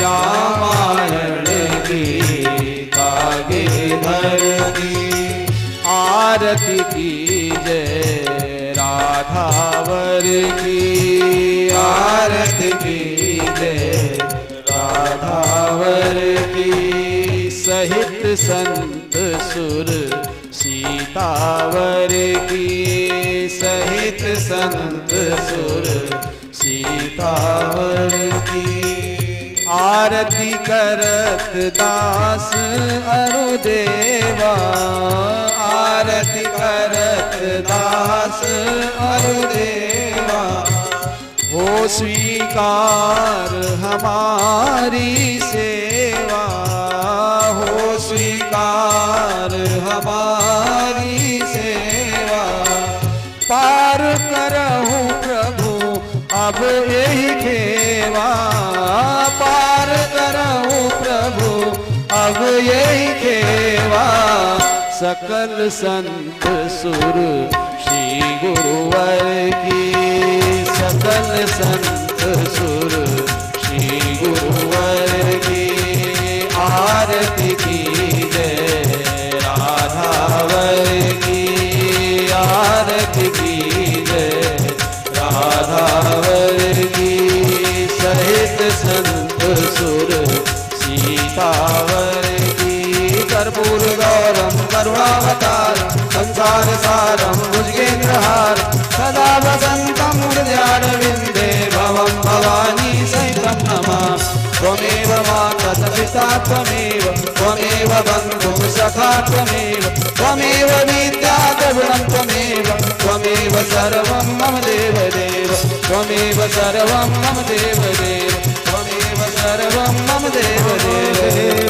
रामायण गीता गिरिधर की आरती की जय राधावर की आरती की जय राधावर की सहित संत सुर सीतावर की सहित संत सुर सीतावर की आरती करत दास अरुदेवा आरती करत दास अरुदेवा हो स्वीकार हमारी सेवा हो स्वीकार हमारी सेवा पार करहूँ प्रभु अब यही खेवा पार करहूँ प्रभु अब यही खेवा सकल संत सुर श्री गुरुवर की सकल संत सुर श्री गुरुवर की आरती की जय राधावर की आरती की जय राधावर की सहित संत सुर सीतावर की कर्पूर गौरम करुणावतारम संसार सारम भुजगेन्द्रहार सदा वसन्तं हृदयारविन्दे भवं भवानी सहितं नमामि त्वमेव माता पिता त्वमेव त्वमेव बन्धुः सखा त्वमेव त्वमेव विद्या द्रविणं त्वमेव त्वमेव सर्वं मम देवदेव त्वमेव सर्वं मम देवदेव त्वमेव सर्वं मम देवदेव